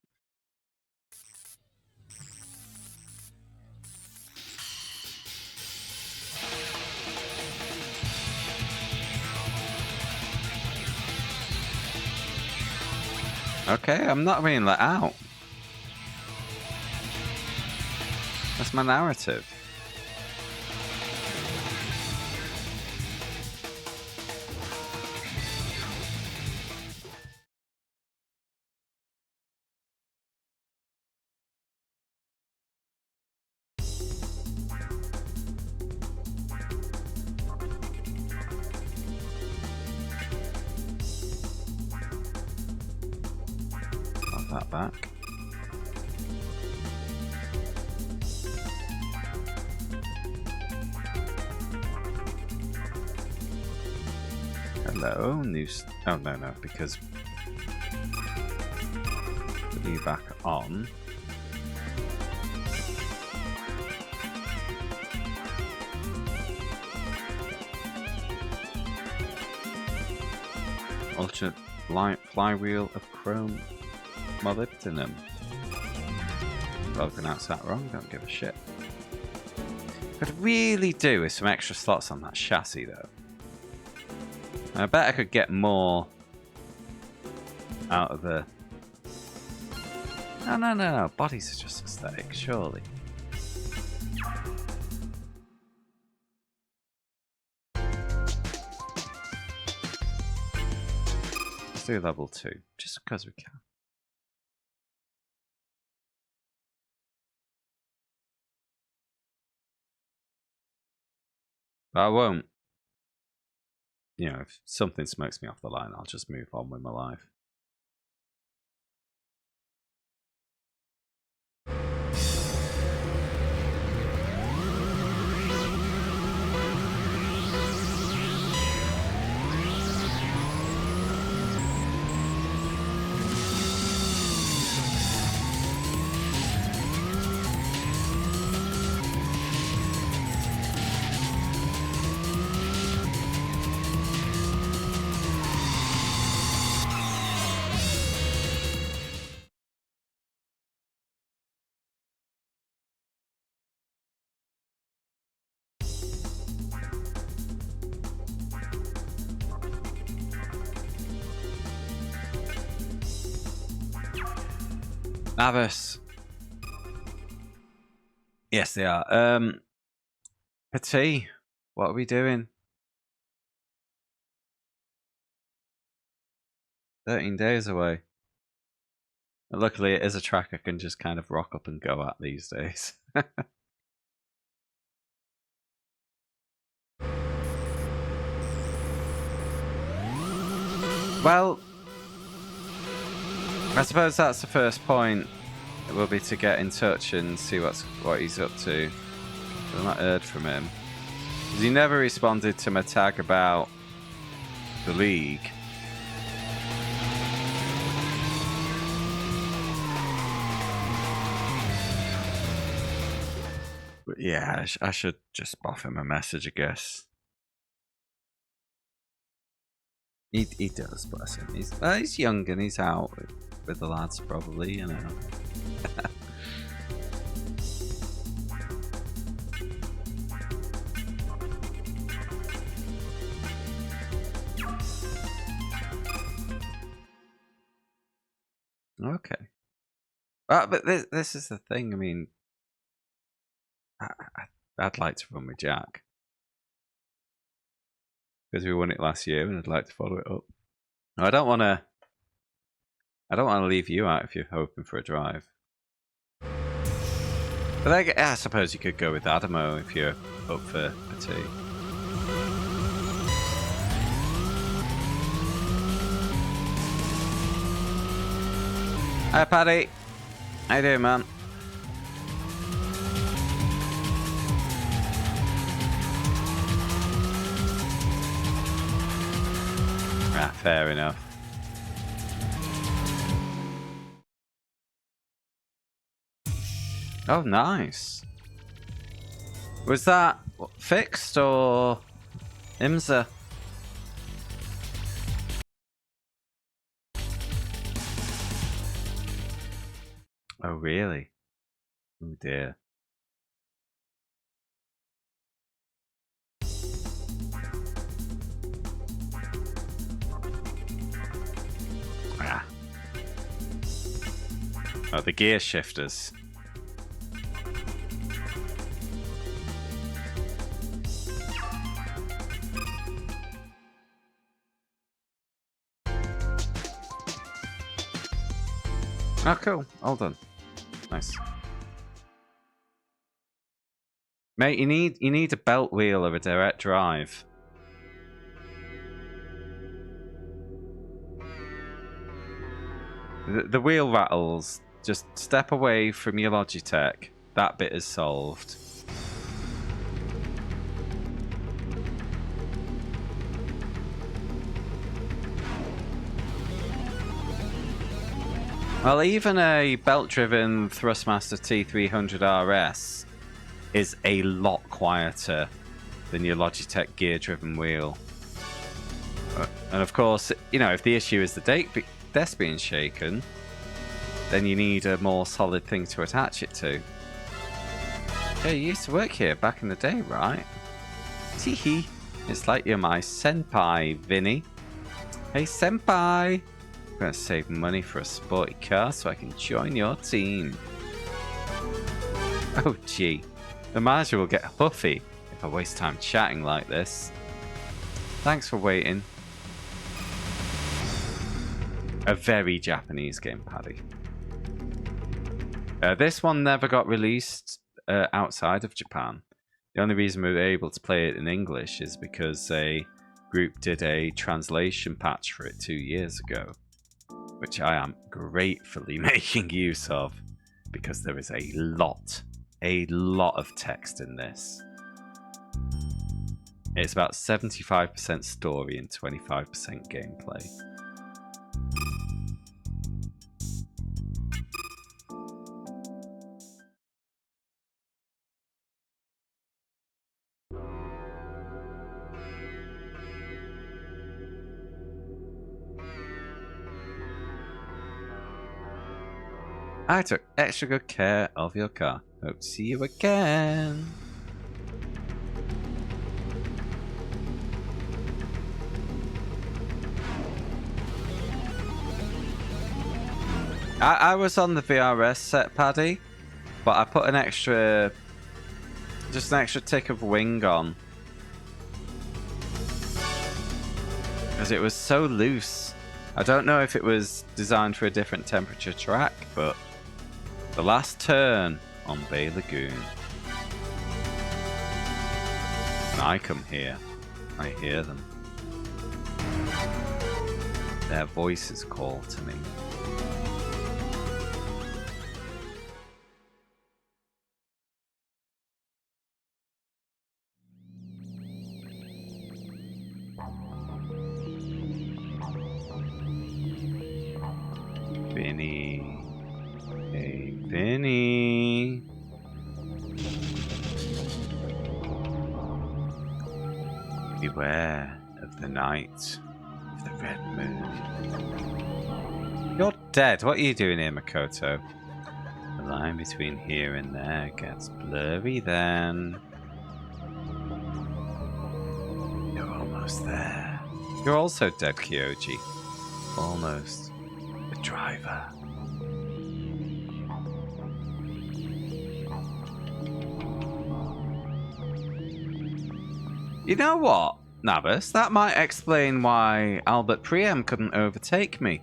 Okay, I'm not being let out. That's my narrative. Got that back. Hello, new. Oh no, because put you back on. Ultra light flywheel of chrome molybdenum. If I pronounced that wrong, don't give a shit. Could really do with some extra slots on that chassis though. I bet I could get more out of the... No. Bodies are just aesthetic, surely. Let's do level 2, just because we can. But I won't. You know, if something smokes me off the line, I'll just move on with my life. Avis. Yes, they are. Petit, what are we doing? 13 days away. And luckily, it is a track I can just kind of rock up and go at these days. Well, I suppose that's the first point. It will be to get in touch and see what he's up to. I've not heard from him. He never responded to my tag about the league. But yeah, I should just boff him a message, I guess. He does, bless him. He's young and he's out with the lads, probably, you know. Okay. But this is the thing. I mean, I'd like to run with Jack because we won it last year, and I'd like to follow it up. I don't want to leave you out if you're hoping for a drive. But I suppose you could go with Adamo if you're up for Petit. Hi, Paddy. How you doing, man? Ah, fair enough. Oh, nice. Was that fixed or IMSA? Oh, really? Oh, dear. Ah. Oh, the gear shifters. Oh, cool. All done. Nice. Mate, you need a belt wheel or a direct drive. The wheel rattles. Just step away from your Logitech. That bit is solved. Well, even a belt-driven Thrustmaster T300 RS is a lot quieter than your Logitech gear-driven wheel. And of course, you know, if the issue is the desk being shaken, then you need a more solid thing to attach it to. Yeah, you used to work here back in the day, right? Teehee. It's like you're my senpai, Vinny. Hey, senpai! I'm gonna save money for a sporty car so I can join your team. Oh, gee. The manager will get huffy if I waste time chatting like this. Thanks for waiting. A very Japanese game, Paddy. This one never got released outside of Japan. The only reason we were able to play it in English is because a group did a translation patch for it 2 years ago, which I am gratefully making use of because there is a lot of text in this. It's about 75% story and 25% gameplay. I took extra good care of your car. Hope to see you again. I was on the VRS set, Paddy, but I put just an extra tick of wing on. Because it was so loose. I don't know if it was designed for a different temperature track, but the last turn on Bay Lagoon. And I come here. I hear them. Their voices call to me. Vinny. Hey, Vinny. Beware of the night of the red moon. You're dead. What are you doing here, Makoto? The line between here and there gets blurry then. You're almost there. You're also dead, Kyoji. Almost. The driver. You know what, Nabas? That might explain why Albert Priem couldn't overtake me.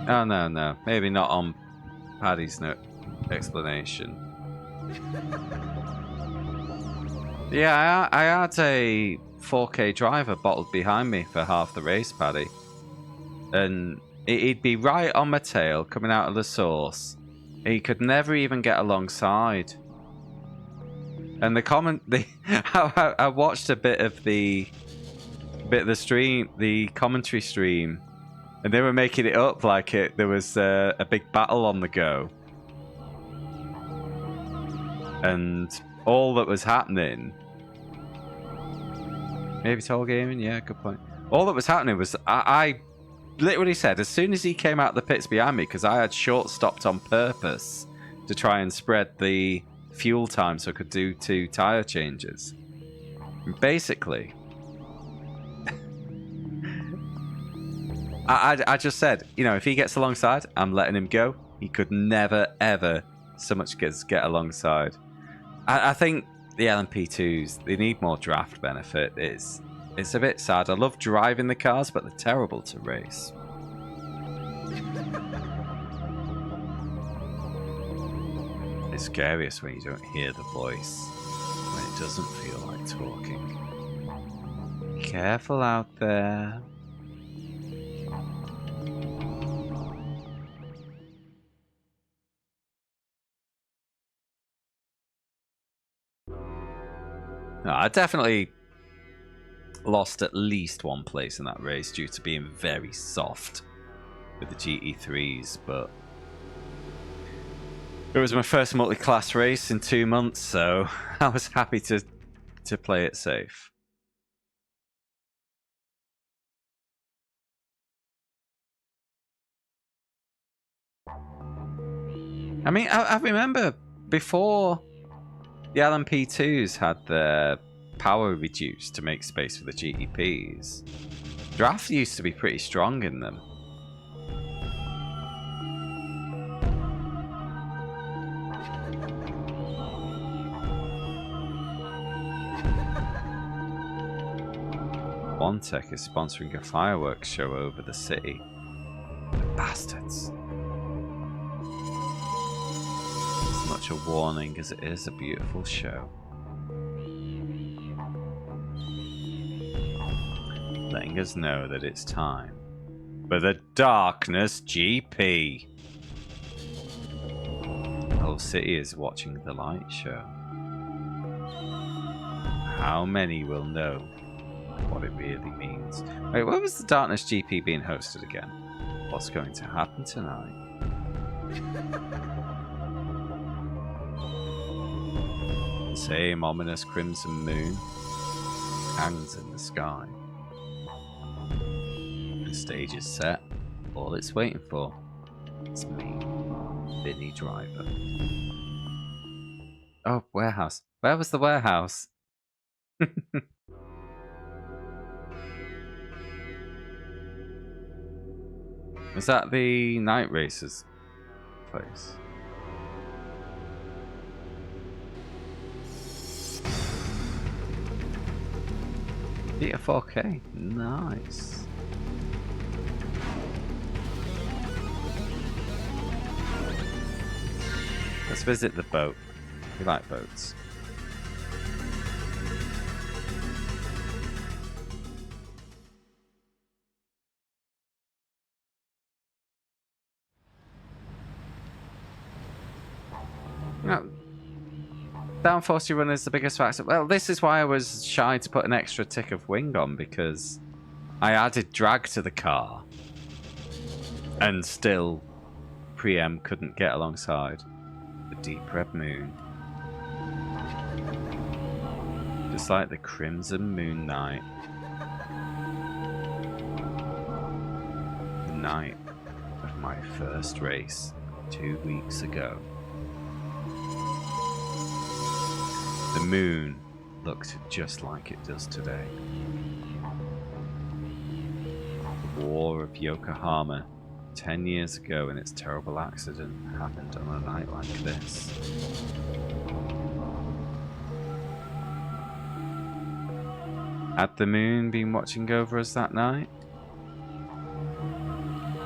Oh, no. Maybe not on Paddy's explanation. Yeah, I had a 4K driver bottled behind me for half the race, Paddy. And he'd be right on my tail, coming out of the source. He could never even get alongside. And I watched a bit of the stream, the commentary stream, and they were making it up like there was a big battle on the go. And all that was happening... Maybe Toll Gaming? Yeah, good point. All that was happening was I literally said, as soon as he came out the pits behind me, because I had short-stopped on purpose to try and spread the fuel time so I could do 2 tyre changes. And basically... I just said, you know, if he gets alongside, I'm letting him go. He could never, ever so much get alongside. I think the LMP2s, they need more draft benefit. It's a bit sad. I love driving the cars, but they're terrible to race. It's scariest when you don't hear the voice, when it doesn't feel like talking. Careful out there. No, I definitely lost at least 1 place in that race due to being very soft with the GE3s, but it was my first multi-class race in 2 months, so I was happy to play it safe. I mean, I remember before the LMP2s had their power reduced to make space for the GEPs. Draft used to be pretty strong in them. One Tech is sponsoring a fireworks show over the city. The bastards. As much a warning as it is a beautiful show. Letting us know that it's time for the Darkness GP. The whole city is watching the light show. How many will know what it really means? Wait, where was the Darkness GP being hosted again? What's going to happen tonight? The same ominous crimson moon hangs in the sky. The stage is set. All it's waiting for is me, Vinny Driver. Oh, warehouse. Where was the warehouse? Is that the night racers place? Beat a 4K. Nice. Let's visit the boat. We like boats. No. Downforce you run is the biggest factor. Well, this is why I was shy to put an extra tick of wing on, because I added drag to the car and still Preem couldn't get alongside the deep red moon. Just like the crimson moon night. The night of my first race 2 weeks ago. The moon looked just like it does today. The War of Yokohama 10 years ago, and its terrible accident happened on a night like this. Had the moon been watching over us that night?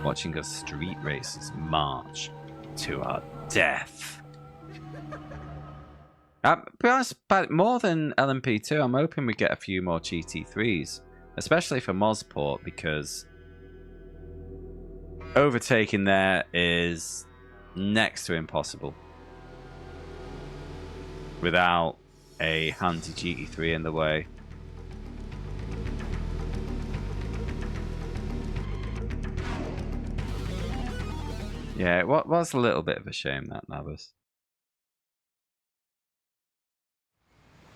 Watching us street racers march to our death. To be honest, but more than LMP2, I'm hoping we get a few more GT3s, especially for Mosport, because overtaking there is next to impossible without a handy GT3 in the way. Yeah, it was a little bit of a shame, that, Navas.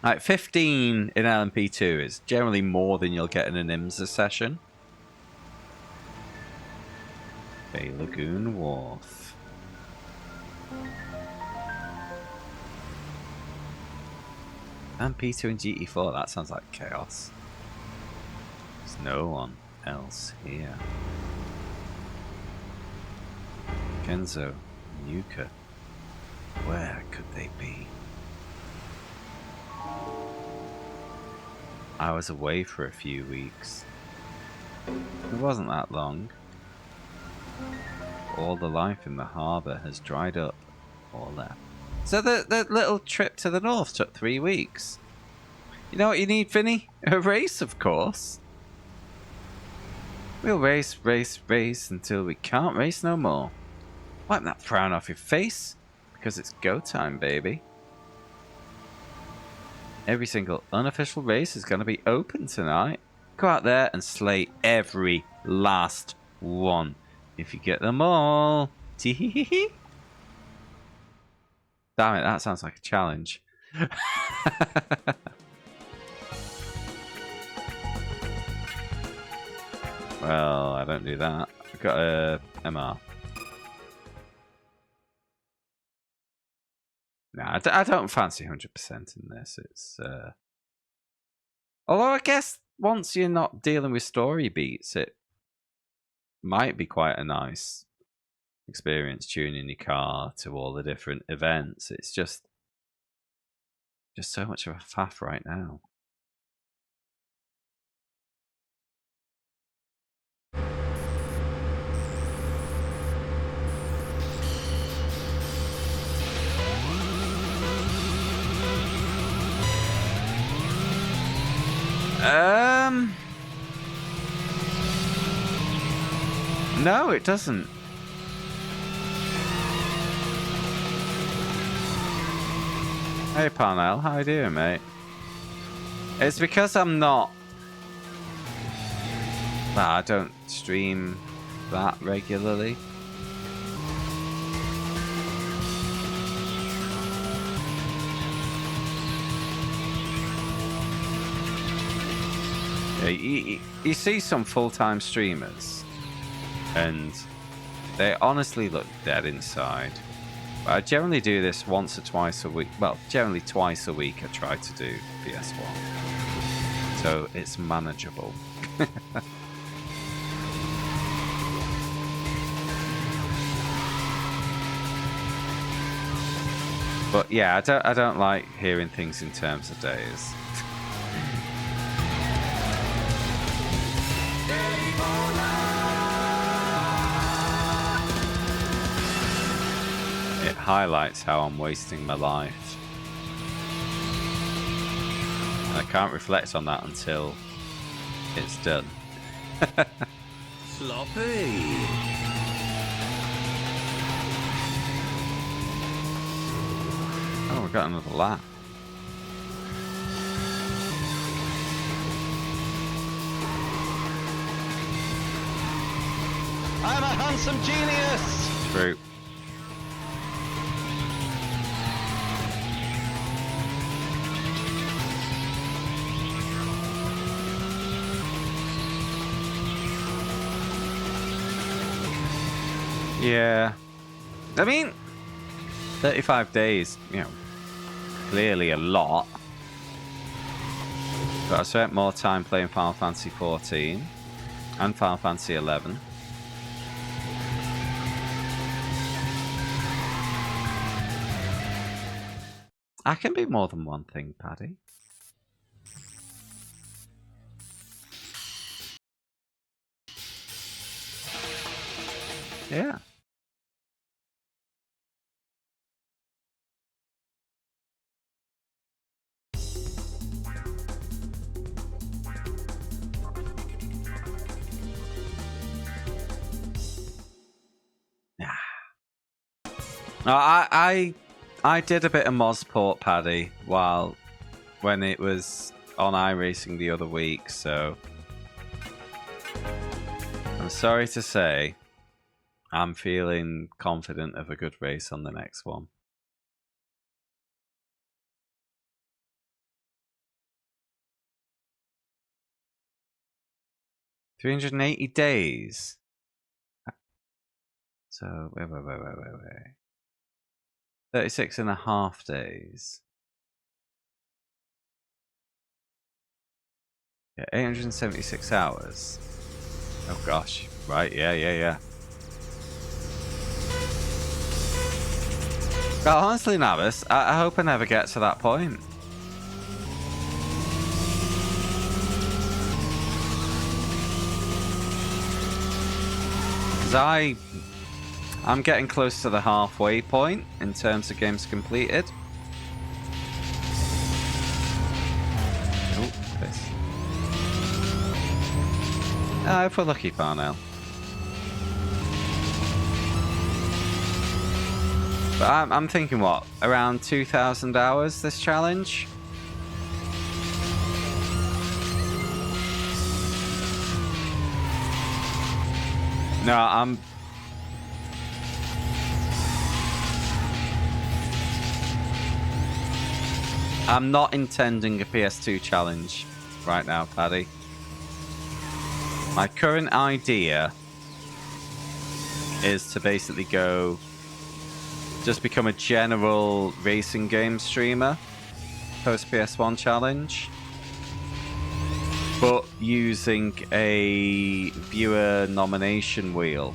Like 15 in LMP2 is generally more than you'll get in an IMSA session. Bay Lagoon Wharf. LMP2 and GT4, that sounds like chaos. There's no one else here. Kenzo, Nuka, where could they be? I was away for a few weeks. It wasn't that long. All the life in the harbour has dried up or left. So the little trip to the north took 3 weeks. You know what you need, Vinny? A race, of course. We'll race, race, race until we can't race no more. Wipe that frown off your face, because it's go time, baby. Every single unofficial race is going to be open tonight. Go out there and slay every last one. If you get them all. Tee-hee-hee-hee. Damn it, that sounds like a challenge. Well, I don't do that. I've got a MR. No, I don't fancy 100% in this. It's although I guess once you're not dealing with story beats, it might be quite a nice experience tuning your car to all the different events. It's just so much of a faff right now. No, it doesn't. Hey Parnell, how you doing, mate? It's because I'm not... Well, I don't stream that regularly. Yeah, you see some full-time streamers, and they honestly look dead inside. But I generally do this once or twice a week. Well, generally twice a week I try to do PS1. So it's manageable. But yeah, I don't like hearing things in terms of days. It highlights how I'm wasting my life. And I can't reflect on that until it's done. Sloppy. Oh, we got another lap. I'm a handsome genius! True. Yeah. I mean, 35 days, you know, clearly a lot. But I spent more time playing Final Fantasy 14 and Final Fantasy 11. I can be more than one thing, Paddy. Yeah. No, I did a bit of Mosport, Paddy, when it was on iRacing the other week, so I'm sorry to say I'm feeling confident of a good race on the next one. $380 days. So wait. 36.5 days. Yeah, 876 hours. Oh gosh. Right, yeah. Well, honestly, Navis, I hope I never get to that point. Because I'm getting close to the halfway point in terms of games completed. Oh, this. If we're lucky, Parnell. But I'm thinking, what, around 2,000 hours this challenge? No, I'm not intending a PS2 challenge right now, Paddy. My current idea is to basically just become a general racing game streamer post PS1 challenge, but using a viewer nomination wheel.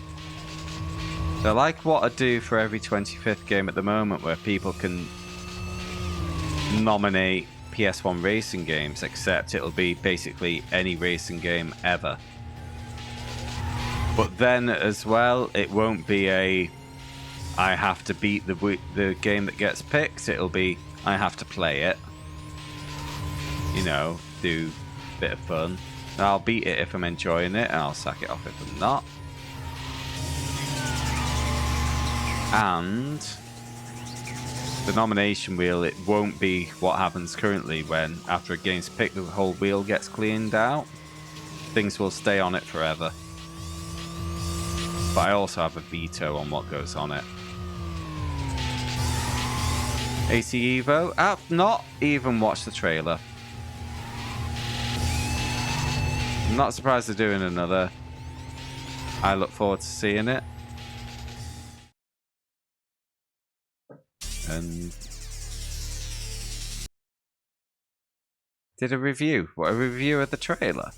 So like what I do for every 25th game at the moment, where people can nominate PS1 racing games, except it'll be basically any racing game ever. But then as well, it won't be I have to beat the game that gets picked. It'll be I have to play it. You know, do a bit of fun. And I'll beat it if I'm enjoying it, and I'll sack it off if I'm not. And the nomination wheel, it won't be what happens currently when after a game's picked, the whole wheel gets cleaned out. Things will stay on it forever. But I also have a veto on what goes on it. AC Evo? I've not even watched the trailer. I'm not surprised they're doing another. I look forward to seeing it. And did a review. What, a review of the trailer?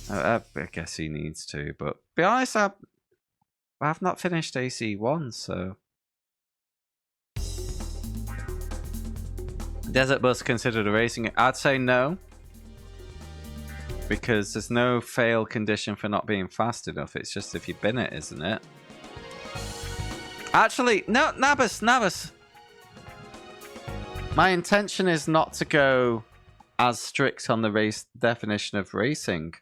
I guess he needs to, but be honest, I've not finished AC1, so Desert Bus considered a racing? I'd say no. Because there's no fail condition for not being fast enough. It's just if you bin it, isn't it? Actually, no, Nabas. My intention is not to go as strict on the race definition of racing.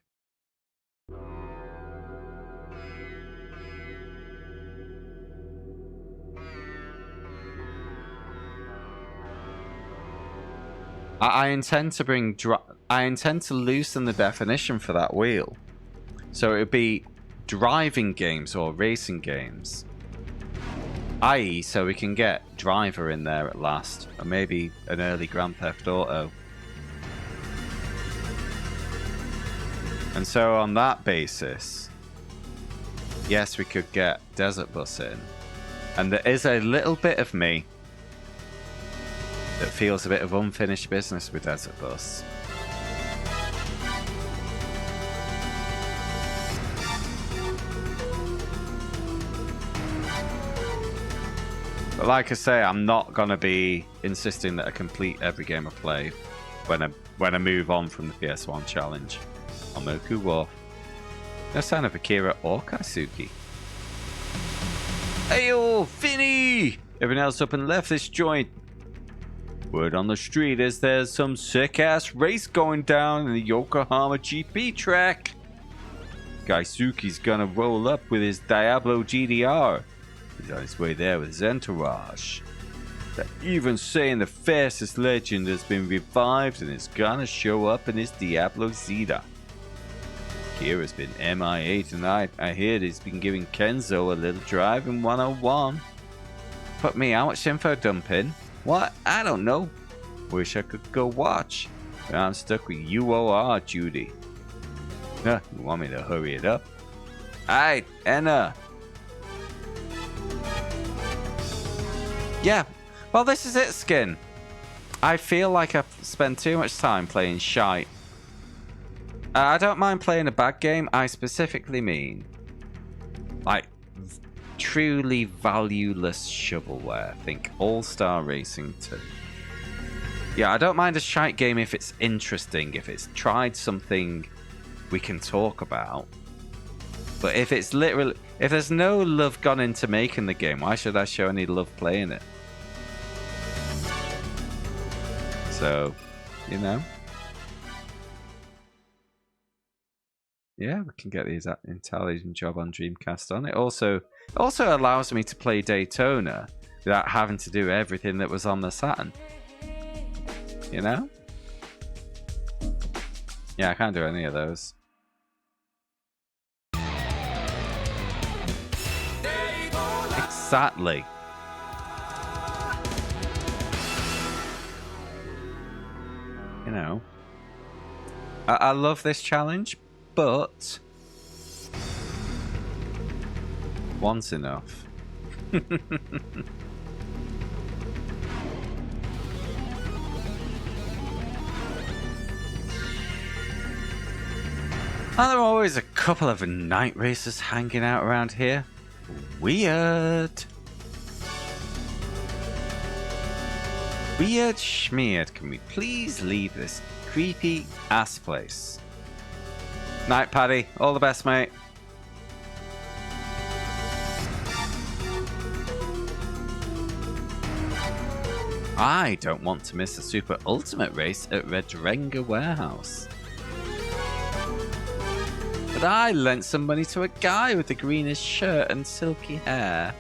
I intend to bring I intend to loosen the definition for that wheel. So it would be driving games or racing games. I.e. so we can get Driver in there at last. Or maybe an early Grand Theft Auto. And so on that basis, yes, we could get Desert Bus in. And there is a little bit of me that feels a bit of unfinished business with Desert Bus. But like I say, I'm not going to be insisting that I complete every game I play when I move on from the PS1 challenge. On Moku Wharf. No sign of Akira or Kaisuke. Heyo, Finny! Everyone else up and left this joint. Word on the street is there's some sick-ass race going down in the Yokohama GP track. Kaisuke's gonna roll up with his Diablo GDR. He's on his way there with his entourage. They're even saying the fastest legend has been revived and is gonna show up in his Diablo Zeta. Kira's been MIA tonight. I heard he's been giving Kenzo a little drive in 101. Put me, how much info dumping? What? I don't know. Wish I could go watch. But I'm stuck with UOR, Judy. You want me to hurry it up? Aight, Anna. Yeah. Well, this is it, Skin. I feel like I've spent too much time playing shite. I don't mind playing a bad game. I specifically mean, like, truly valueless shovelware. Think All-Star Racing 2. Yeah, I don't mind a shite game if it's interesting, if it's tried something we can talk about. But if it's literally, if there's no love gone into making the game, why should I show any love playing it? So, you know. Yeah, we can get these intelligent job on Dreamcast on. It also allows me to play Daytona without having to do everything that was on the Saturn. You know? Yeah, I can't do any of those. Exactly. You know. I love this challenge. But one's enough. And there are always a couple of night racers hanging out around here. Weird. Weird schmeared, can we please leave this creepy ass place? Night, Paddy. All the best, mate. I don't want to miss a super ultimate race at Redrenga Warehouse. But I lent some money to a guy with the greenish shirt and silky hair.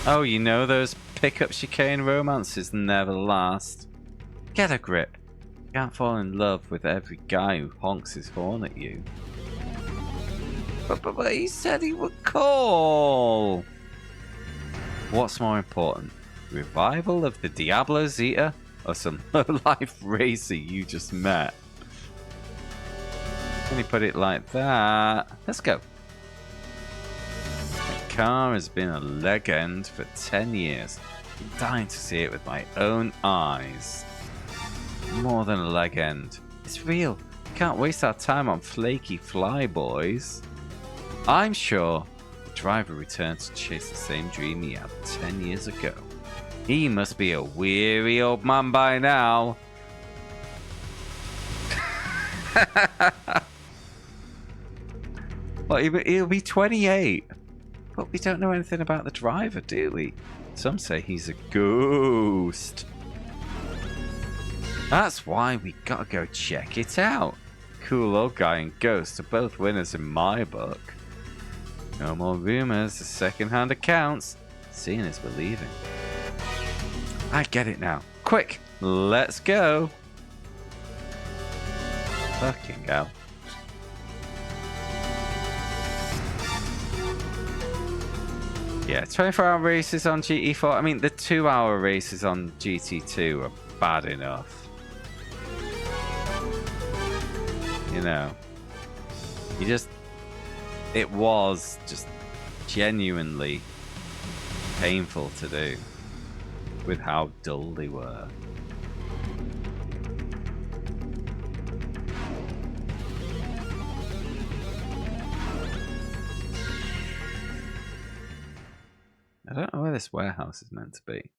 Oh, you know those pick-up chicane romances never last. Get a grip. Can't fall in love with every guy who honks his horn at you. But he said he would call. What's more important? Revival of the Diablo Zeta or some low-life racer you just met? Can you put it like that? Let's go. The car has been a legend for 10 years. I'm dying to see it with my own eyes. More than a legend. It's real. Can't waste our time on flaky flyboys. I'm sure the driver returned to chase the same dream he had 10 years ago. He must be a weary old man by now. Well, he'll be 28. But we don't know anything about the driver, do we? Some say he's a ghost. That's why we gotta go check it out. Cool old guy and ghost are both winners in my book. No more rumors, the second-hand accounts. Seeing is believing. I get it now. Quick, let's go. Fucking hell. Yeah, 24-hour races on GT4. I mean, the 2-hour races on GT2 are bad enough. You know. It was just genuinely painful to do with how dull they were. I don't know where this warehouse is meant to be.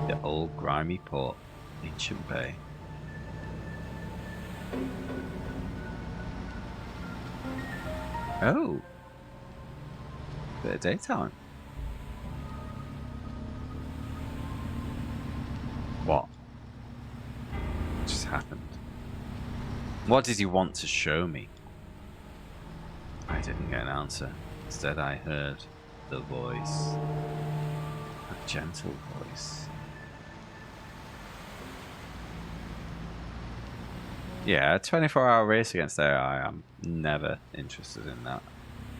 The old grimy port, ancient bay. Oh! Bit of daytime. What? What just happened? What did you want to show me? I didn't get an answer. Instead, I heard the voice. A gentle voice. Yeah, a 24-hour race against AI. I'm never interested in that.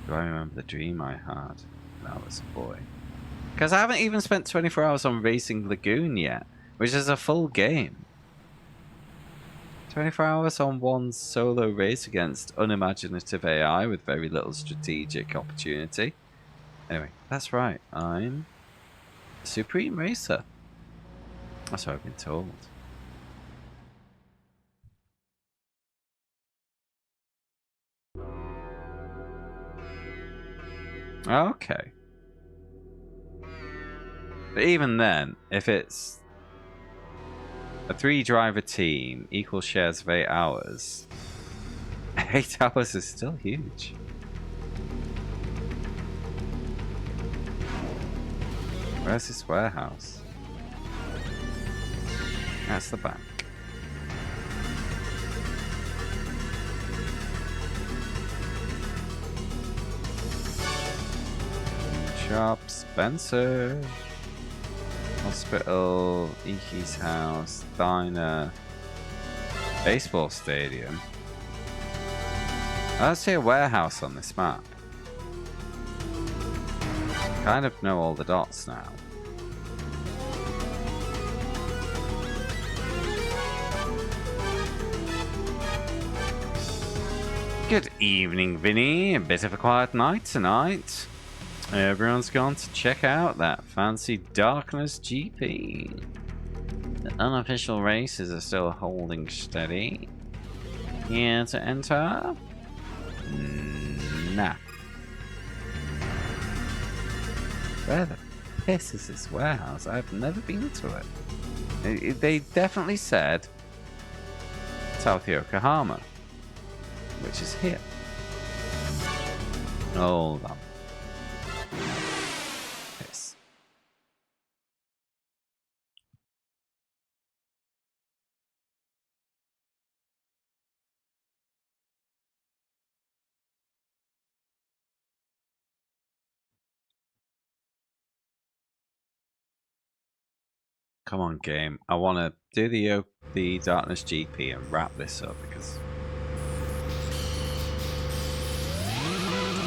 Do I remember the dream I had when I was a boy? Because I haven't even spent 24 hours on Racing Lagoon yet, which is a full game. 24 hours on one solo race against unimaginative AI with very little strategic opportunity. Anyway, that's right. I'm a Supreme Racer. That's what I've been told. Okay. But even then, if it's a 3-driver team, equal shares of 8 hours, 8 hours is still huge. Where's this warehouse? That's the back. Shop, Spencer. Hospital, Iki's house, diner, baseball stadium. I don't see a warehouse on this map. Kind of know all the dots now. Good evening, Vinny. A bit of a quiet night tonight. Everyone's gone to check out that fancy Darkness GP. The unofficial races are still holding steady. Here to enter? Nah. Where the piss is this warehouse? I've never been to it. They definitely said South Yokohama, which is here. Hold on. Piss. Come on, game. I want to do the Darkness GP and wrap this up because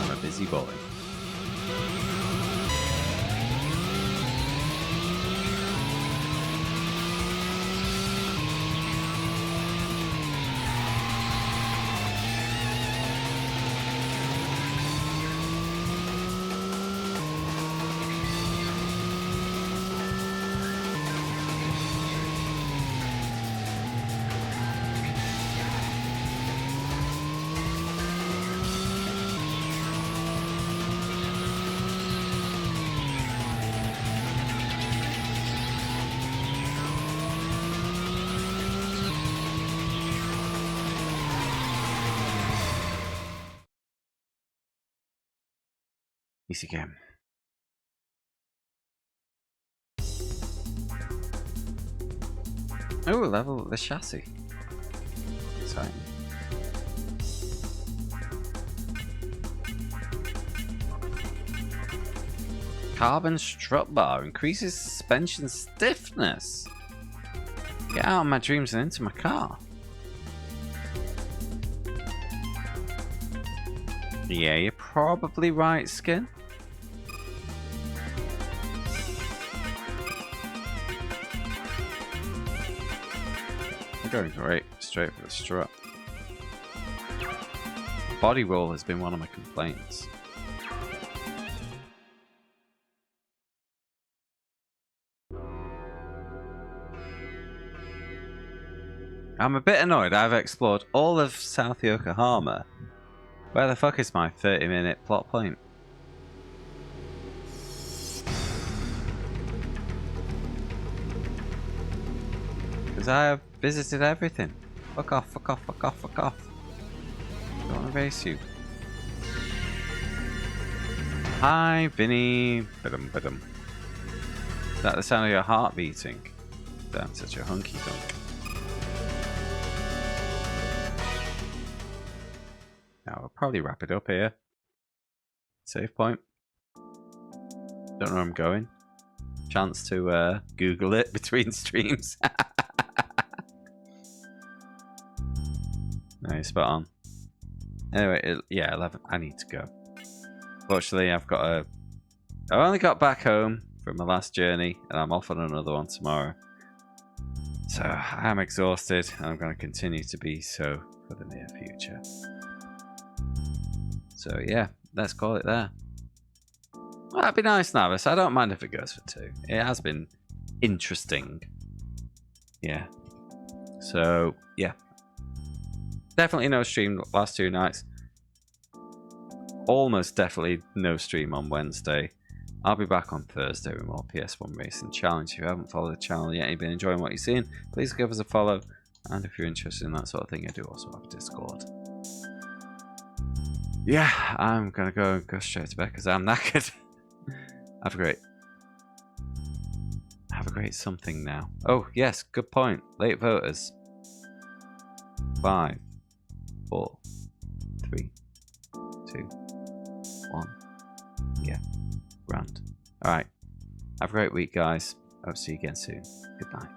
I'm a busy boy. Easy game. Oh, level the chassis. Exciting. Carbon strut bar increases suspension stiffness. Get out of my dreams and into my car. Yeah, you're probably right, Skin. I'm going great, straight for the strut. Body roll has been one of my complaints. I'm a bit annoyed. I've explored all of South Yokohama. Where the fuck is my 30-minute plot point? Because I have visited everything. Fuck off, fuck off, fuck off, fuck off. I don't want to race you. Hi, Vinny. Ba-dum, ba-dum. Is that the sound of your heart beating? Damn, such a hunky dunk. Now I'll probably wrap it up here. Save point. Don't know where I'm going. Chance to Google it between streams. No, you're spot on. Anyway, yeah, 11. I need to go. Fortunately, I've only got back home from my last journey, and I'm off on another one tomorrow. So I'm exhausted, and I'm going to continue to be so for the near future. So yeah, let's call it there. Well, that'd be nice, Navis. I don't mind if it goes for 2. It has been interesting. Yeah. So yeah. Definitely no stream last 2 nights. Almost definitely no stream on Wednesday. I'll be back on Thursday with more PS1 Racing Challenge. If you haven't followed the channel yet and you've been enjoying what you're seeing, please give us a follow. And if you're interested in that sort of thing, I do also have a Discord. Yeah, I'm gonna go straight to bed because I'm knackered. Have a great something now. Oh yes, good point. Late voters. 5, 4, 3, 2, 1. Yeah, grand. All right. Have a great week, guys. I'll see you again soon. Good night.